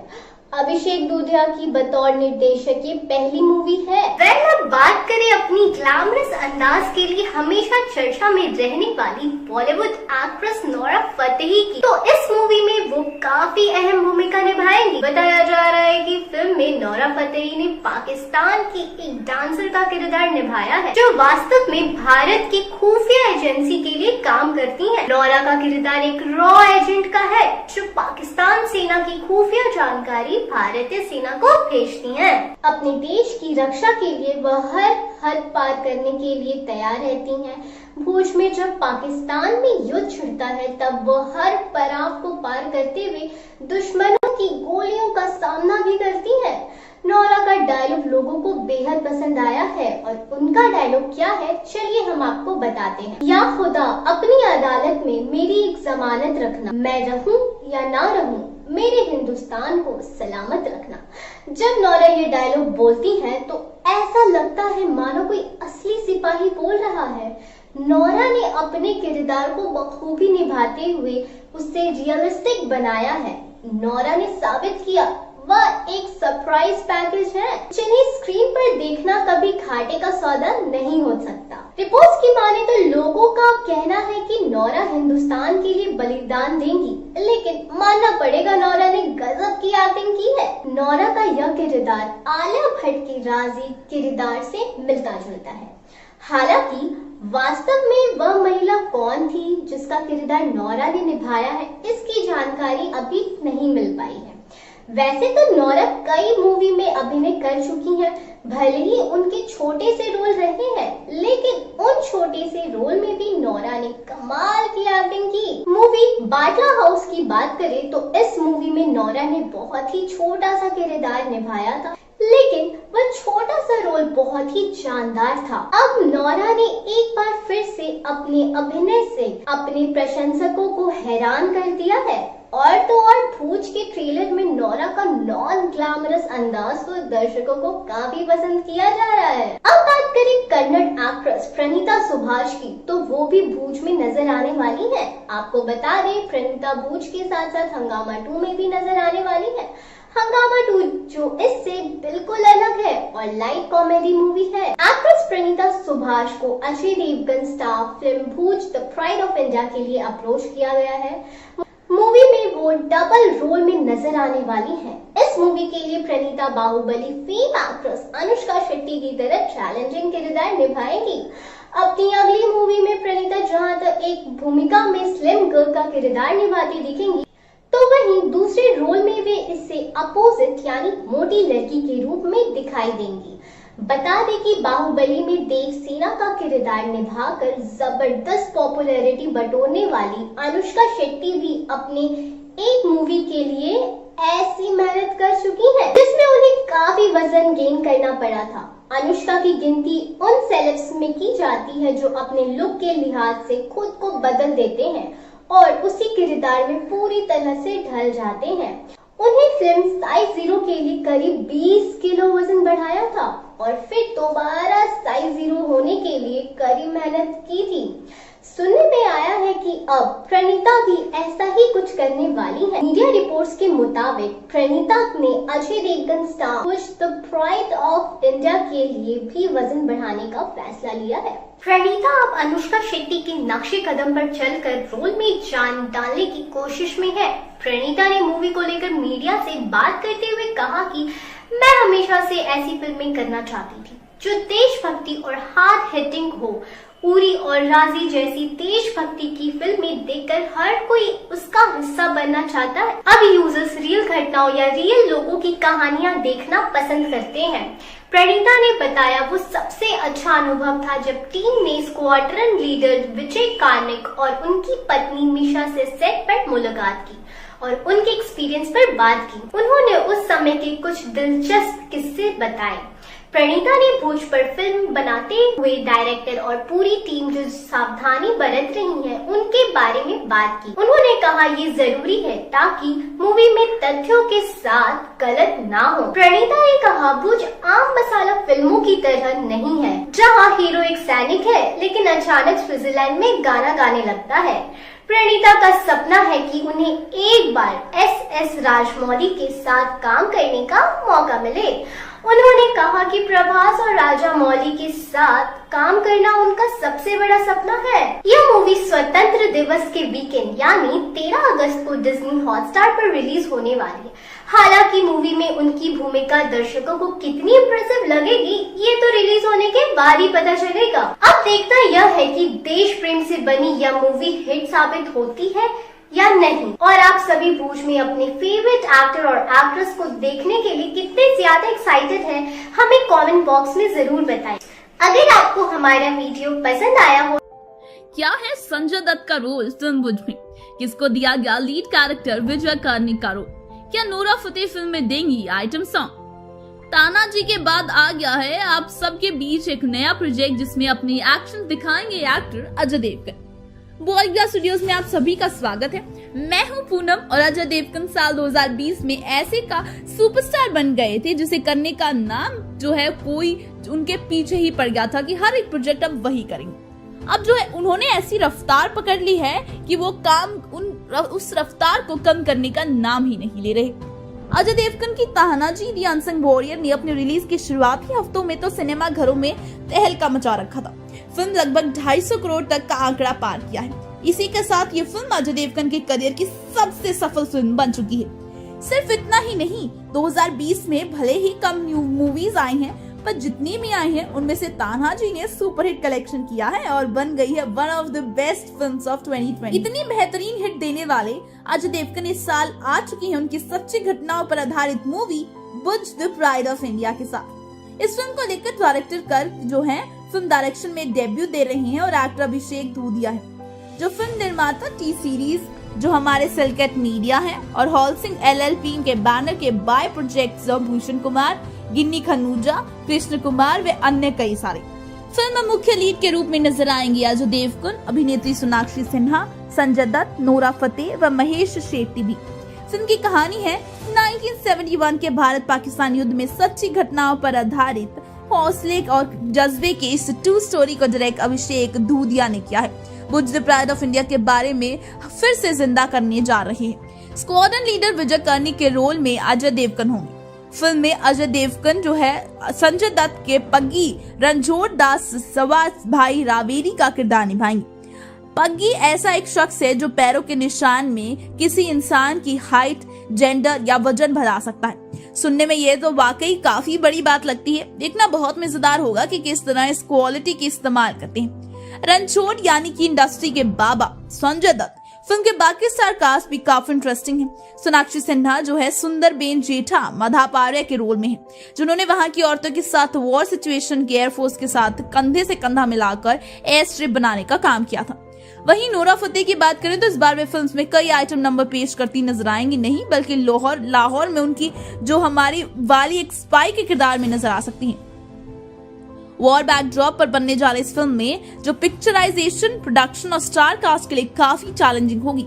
Speaker 6: अभिषेक दूधिया की बतौर निर्देशक ये पहली मूवी है।
Speaker 10: अब बात करें अपनी ग्लैमरस अंदाज के लिए हमेशा चर्चा में रहने वाली बॉलीवुड एक्ट्रेस नोरा फतेही की, तो इस मूवी में वो काफी अहम भूमिका निभाएंगी। बताया जा रहा है कि फिल्म में नोरा फतेही ने पाकिस्तान की एक डांसर का किरदार निभाया है, जो वास्तव में भारत की खुफिया एजेंसी के लिए काम करती है। नोरा का किरदार एक रॉ एजेंट का है, जो पाकिस्तान सेना की खुफिया जानकारी भारतीय सेना को भेजती हैं।
Speaker 6: अपने देश की रक्षा के लिए वह हर हद पार करने के लिए तैयार रहती हैं। भूज में जब पाकिस्तान में युद्ध छिड़ता है, तब वह हर पड़ाव को पार करते हुए दुश्मनों की गोलियों का सामना भी करती है। नोरा का डायलॉग लोगों को बेहद पसंद आया है, और उनका डायलॉग क्या है चलिए हम आपको बताते हैं। या खुदा, अपनी अदालत में मेरी एक जमानत रखना, मैं रहूं या ना रहूं, मेरे हिंदुस्तान को सलामत रखना। जब नोरा ये डायलॉग बोलती है तो ऐसा लगता है मानो कोई असली सिपाही बोल रहा है। नोरा ने अपने किरदार को बखूबी निभाते हुए उसे रियलिस्टिक बनाया है। नोरा ने साबित किया वह एक सरप्राइज पैकेज है, जिन्हें स्क्रीन पर देखना कभी घाटे का सौदा नहीं हो सकता। रिपोर्ट्स की माने तो लोगों का कहना है कि नोरा हिंदुस्तान के लिए बलिदान देंगी, लेकिन मानना पड़ेगा नोरा ने गजब की एक्टिंग की है। नोरा का यह किरदार आलिया भट्ट के राजी किरदार से मिलता जुलता है। हालांकि वास्तव में वह महिला कौन थी जिसका किरदार नोरा ने निभाया है, इसकी जानकारी अभी नहीं मिल पाई है। वैसे तो नोरा कई मूवी में अभिनय कर चुकी हैं, भले ही उनके छोटे से रोल रहे हैं, लेकिन उन छोटे से रोल में भी नोरा ने कमाल की एक्टिंग की। मूवी बाटला हाउस की बात करें तो इस मूवी में नोरा ने बहुत ही छोटा सा किरदार निभाया था, लेकिन वह छोटा सा रोल बहुत ही शानदार था। अब नोरा ने एक बार फिर से अपने अभिनय से अपने प्रशंसकों को हैरान कर दिया है। और तो और भूज के ट्रेलर में नोरा का नॉन ग्लैमरस अंदाज को दर्शकों को काफी पसंद किया जा रहा है। अब बात करें कन्नड़ एक्ट्रेस प्रणीता सुभाष की, तो वो भी भूज में नजर आने वाली है। आपको बता दें, प्रणीता भूज के साथ साथ हंगामा 2 में भी नजर आने वाली है। हंगामा 2 जो इससे बिल्कुल अलग है और लाइट कॉमेडी मूवी है। एक्ट्रेस प्रणीता सुभाष को Ajay Devgn star film Bhuj the pride of India के लिए अप्रोच किया गया है। मूवी में वो डबल रोल में नजर आने वाली हैं। इस मूवी के लिए प्रणीता बाहुबली फेम एक्ट्रेस अनुष्का शेट्टी की तरह चैलेंजिंग किरदार निभाएंगी। अपनी अगली मूवी में प्रणीता जहां तक एक भूमिका में स्लिम गर्ल का किरदार निभाती दिखेंगी, तो वहीं दूसरे रोल में वे इससे अपोजिट यानी मोटी लड़की के रूप में दिखाई देंगी। बता दें कि बाहुबली में देव सेना का किरदार निभाकर जबरदस्त पॉपुलैरिटी बटोरने वाली अनुष्का शेट्टी भी अपने एक मूवी के लिए ऐसी मेहनत कर चुकी हैं, जिसमें उन्हें काफी वजन गेन करना पड़ा था। अनुष्का की गिनती उन सेलेब्स में की जाती है जो अपने लुक के लिहाज से खुद को बदल देते हैं और उसी किरदार में पूरी तरह से ढल जाते हैं। उन्हें फिल्म साइज 0 के लिए करीब 20 किलो वजन बढ़ाया था और फिर दोबारा साइज 0 होने के लिए कड़ी मेहनत की थी। सुनने में आया है कि अब प्रणीता भी ऐसा ही कुछ करने वाली है। मीडिया रिपोर्ट्स के मुताबिक प्रणीता ने Ajay Devgn star Bhuj the pride of India के लिए भी वजन बढ़ाने का फैसला लिया है।
Speaker 10: प्रणीता अब अनुष्का शेट्टी के नक्शे कदम पर चलकर रोल में जान डालने की कोशिश में है। प्रणीता ने मूवी को लेकर मीडिया से बात करते हुए कहा कि मैं हमेशा से ऐसी फिल्में करना चाहती थी जो देशभक्ति और हार्ड हिटिंग हो। उरी और राजी जैसी देशभक्ति की फिल्में देखकर हर कोई उसका हिस्सा बनना चाहता है। अब यूजर्स रियल घटनाओं या रियल लोगों की कहानियां देखना पसंद करते हैं। प्रणीता ने बताया वो सबसे अच्छा अनुभव था जब टीम ने स्क्वाड्रन लीडर विजय कार्निक और उनकी पत्नी मीशा से सेट पर मुलाकात की और उनके एक्सपीरियंस पर बात की। उन्होंने उस समय के कुछ दिलचस्प किस्से बताए। प्रणीता ने भुज पर फिल्म बनाते हुए डायरेक्टर और पूरी टीम जो सावधानी बरत रही है उनके बारे में बात की। उन्होंने कहा ये जरूरी है ताकि मूवी में तथ्यों के साथ गलत ना हो। प्रणीता ने कहा भुज आम मसाला फिल्मों की तरह नहीं है जहां हीरो एक सैनिक है लेकिन अचानक स्विट्जरलैंड में गाना गाने लगता है। प्रणीता का सपना है कि उन्हें एक बार एस राजमौली के साथ काम करने का मौका मिले। उन्होंने कहा कि प्रभास और राजा मौली के साथ काम करना उनका सबसे बड़ा सपना है। यह मूवी स्वतंत्र दिवस के वीकेंड यानी 13 अगस्त को डिज्नी हॉटस्टार पर रिलीज होने वाली है। हालांकि मूवी में उनकी भूमिका दर्शकों को कितनी इम्प्रेसिव लगेगी ये तो रिलीज होने के बाद ही पता चलेगा। अब देखना यह है कि देश प्रेम से बनी यह मूवी हिट साबित होती है या नहीं, और आप सभी भुज में अपने फेवरेट एक्टर और एक्ट्रेस को देखने के लिए कितने ज्यादा एक्साइटेड हैं हमें कमेंट बॉक्स में जरूर बताएं। अगर आपको हमारा वीडियो पसंद आया हो,
Speaker 11: क्या है संजय दत्त का रोल फिल्म भुज में, किसको दिया गया लीड कैरेक्टर विजय कार्निक का रोल, क्या नोरा फतेही फिल्म में देंगी आइटम सॉन्ग। तानाजी के बाद आ गया है आप सबके बीच एक नया प्रोजेक्ट जिसमें अपनी एक्शन दिखाएंगे एक्टर अजय देवगन। बॉलीग्राफ स्टूडियोज में आप सभी का स्वागत है। मैं हूं पूनम और अजय देवगन साल 2020 में ऐसे का सुपरस्टार बन गए थे जिसे करने का नाम जो है कोई उनके पीछे ही पड़ गया था कि हर एक प्रोजेक्ट अब वही करेंगे। अब जो है उन्होंने ऐसी रफ्तार पकड़ ली है कि वो काम उस रफ्तार को कम करने का नाम ही नहीं ले रहे। अजय देवगन की तानाजी द अनसंग वॉरियर ने अपने रिलीज के शुरुआती हफ्तों में तो सिनेमा घरों में तहलका मचा रखा था। फिल्म लगभग 250 करोड़ तक का आंकड़ा पार किया है। इसी के साथ ये फिल्म अजय देवगन के करियर की सबसे सफल फिल्म बन चुकी है। सिर्फ इतना ही नहीं, 2020 में भले ही कम न्यू मूवीज आई हैं, पर जितनी भी आई हैं उनमें से तानाजी ने सुपरहिट कलेक्शन किया है और बन गई है one of the best films of 2020। इतनी बेहतरीन हिट देने वाले अजय देवगन इस साल आ चुकी है उनकी सच्ची घटनाओं पर आधारित movie Bhuj the pride of India के साथ। इस फिल्म को लेकर डायरेक्टर कर्क जो है फिल्म डायरेक्शन में डेब्यू दे रहे हैं और एक्टर अभिषेक धूदिया है, जो फिल्म निर्माता टी सीरीज जो हमारे सिलकेट मीडिया है और हॉल सिंह LLP के बैनर के by projects of Bhushan Kumar, Ginni Khanuja, Krishan Kumar व अन्य कई सारे। फिल्म में मुख्य लीड के रूप में नजर आएंगे अजय देवगन, अभिनेत्री सोनाक्षी सिन्हा, संजय दत्त, नोरा फतेही व महेश शेट्टी भी। फिल्म की कहानी है 1971 के भारत पाकिस्तान युद्ध में सच्ची घटनाओं पर आधारित हौसले और जज्बे के इस ट्रू स्टोरी को डायरेक्ट अभिषेक धूदिया ने किया है। भुज द प्राइड ऑफ इंडिया के बारे में फिर से जिंदा करने जा रहे हैं। स्क्वाड्रन लीडर विजय कार्निक के रोल में अजय देवगन होंगे। फिल्म में अजय देवगन जो है संजय दत्त के पग्गी रणछोड़ दास सवास भाई रावेरी का किरदार निभाएंगे। पग्गी ऐसा एक शख्स है जो पैरों के निशान में किसी इंसान की हाइट, जेंडर या वजन बढ़ा सकता है। सुनने में ये तो वाकई काफी बड़ी बात लगती है। देखना बहुत मजेदार होगा कि किस तरह इस क्वालिटी की इस्तेमाल करते हैं। रणछोड़ यानी कि इंडस्ट्री के बाबा संजय दत्त। फिल्म के बाकी स्टार कास्ट भी काफी इंटरेस्टिंग है। सोनाक्षी सिन्हा जो है सुंदर बेन जेठा मधापार्य के रोल में है, जिन्होंने वहां की औरतों के साथ वॉर सिचुएशन के एयरफोर्स के साथ कंधे से कंधा मिलाकर एयर स्ट्रिप बनाने का काम किया था। वहीं नोरा फतेही की बात करें तो इस बार वे फिल्म में कई आइटम नंबर पेश करती नजर आएंगी, नहीं बल्कि लाहौर में उनकी जो हमारी वाली एक स्पाई के किरदार में नजर आ सकती हैं। वॉर बैकड्रॉप पर बनने जा रही इस फिल्म में जो पिक्चराइजेशन, प्रोडक्शन और स्टार कास्ट के लिए काफी चैलेंजिंग होगी।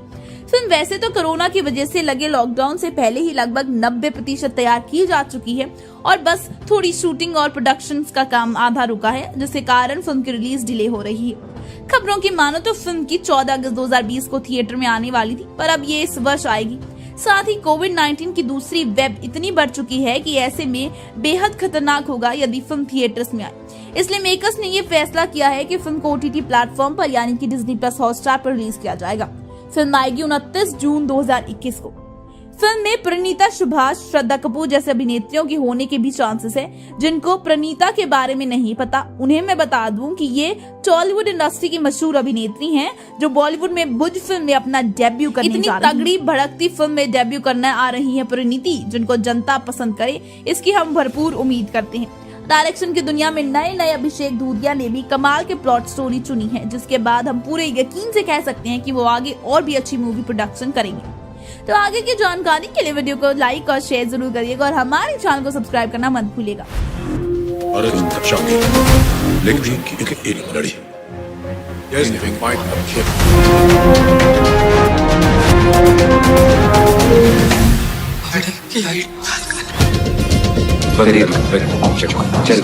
Speaker 11: फिल्म वैसे तो कोरोना की वजह से लगे लॉकडाउन से पहले ही लगभग 90% तैयार की जा चुकी है और बस थोड़ी शूटिंग और प्रोडक्शन का काम आधा रुका है, जिसके कारण फिल्म की रिलीज डिले हो रही है। खबरों की मानो तो फिल्म की 14 अगस्त 2020 को थिएटर में आने वाली थी, पर अब ये इस वर्ष आएगी। साथ ही कोविड-19 की दूसरी वेब इतनी बढ़ चुकी है कि ऐसे में बेहद खतरनाक होगा यदि फिल्म थिएटर्स में आए। इसलिए मेकर्स ने ये फैसला किया है कि फिल्म को OTT प्लेटफॉर्म पर यानी कि डिज्नी प्लस हॉटस्टार पर रिलीज किया जाएगा। फिल्म आएगी 29 जून 2021 को। फिल्म में प्रणीता सुभाष, श्रद्धा कपूर जैसे अभिनेत्रियों की होने के भी चांसेस है। जिनको प्रणीता के बारे में नहीं पता, उन्हें मैं बता दूं कि ये टॉलीवुड इंडस्ट्री की मशहूर अभिनेत्री हैं जो बॉलीवुड में भुज फिल्म में अपना डेब्यू करने जा रही हैं। इतनी तगड़ी भड़कती फिल्म में डेब्यू करने आ रही है परिणीति, जिनको जनता पसंद करे, इसकी हम भरपूर उम्मीद करते हैं। डायरेक्शन की दुनिया में नए नए अभिषेक धूलिया ने भी कमाल के प्लॉट स्टोरी चुनी है, जिसके बाद हम पूरे यकीन से कह सकते हैं कि वो आगे और भी अच्छी मूवी प्रोडक्शन करेंगे। तो आगे की जानकारी के लिए वीडियो को लाइक और शेयर जरूर करिएगा और हमारे चैनल को सब्सक्राइब करना मत भूलिएगा।
Speaker 2: चल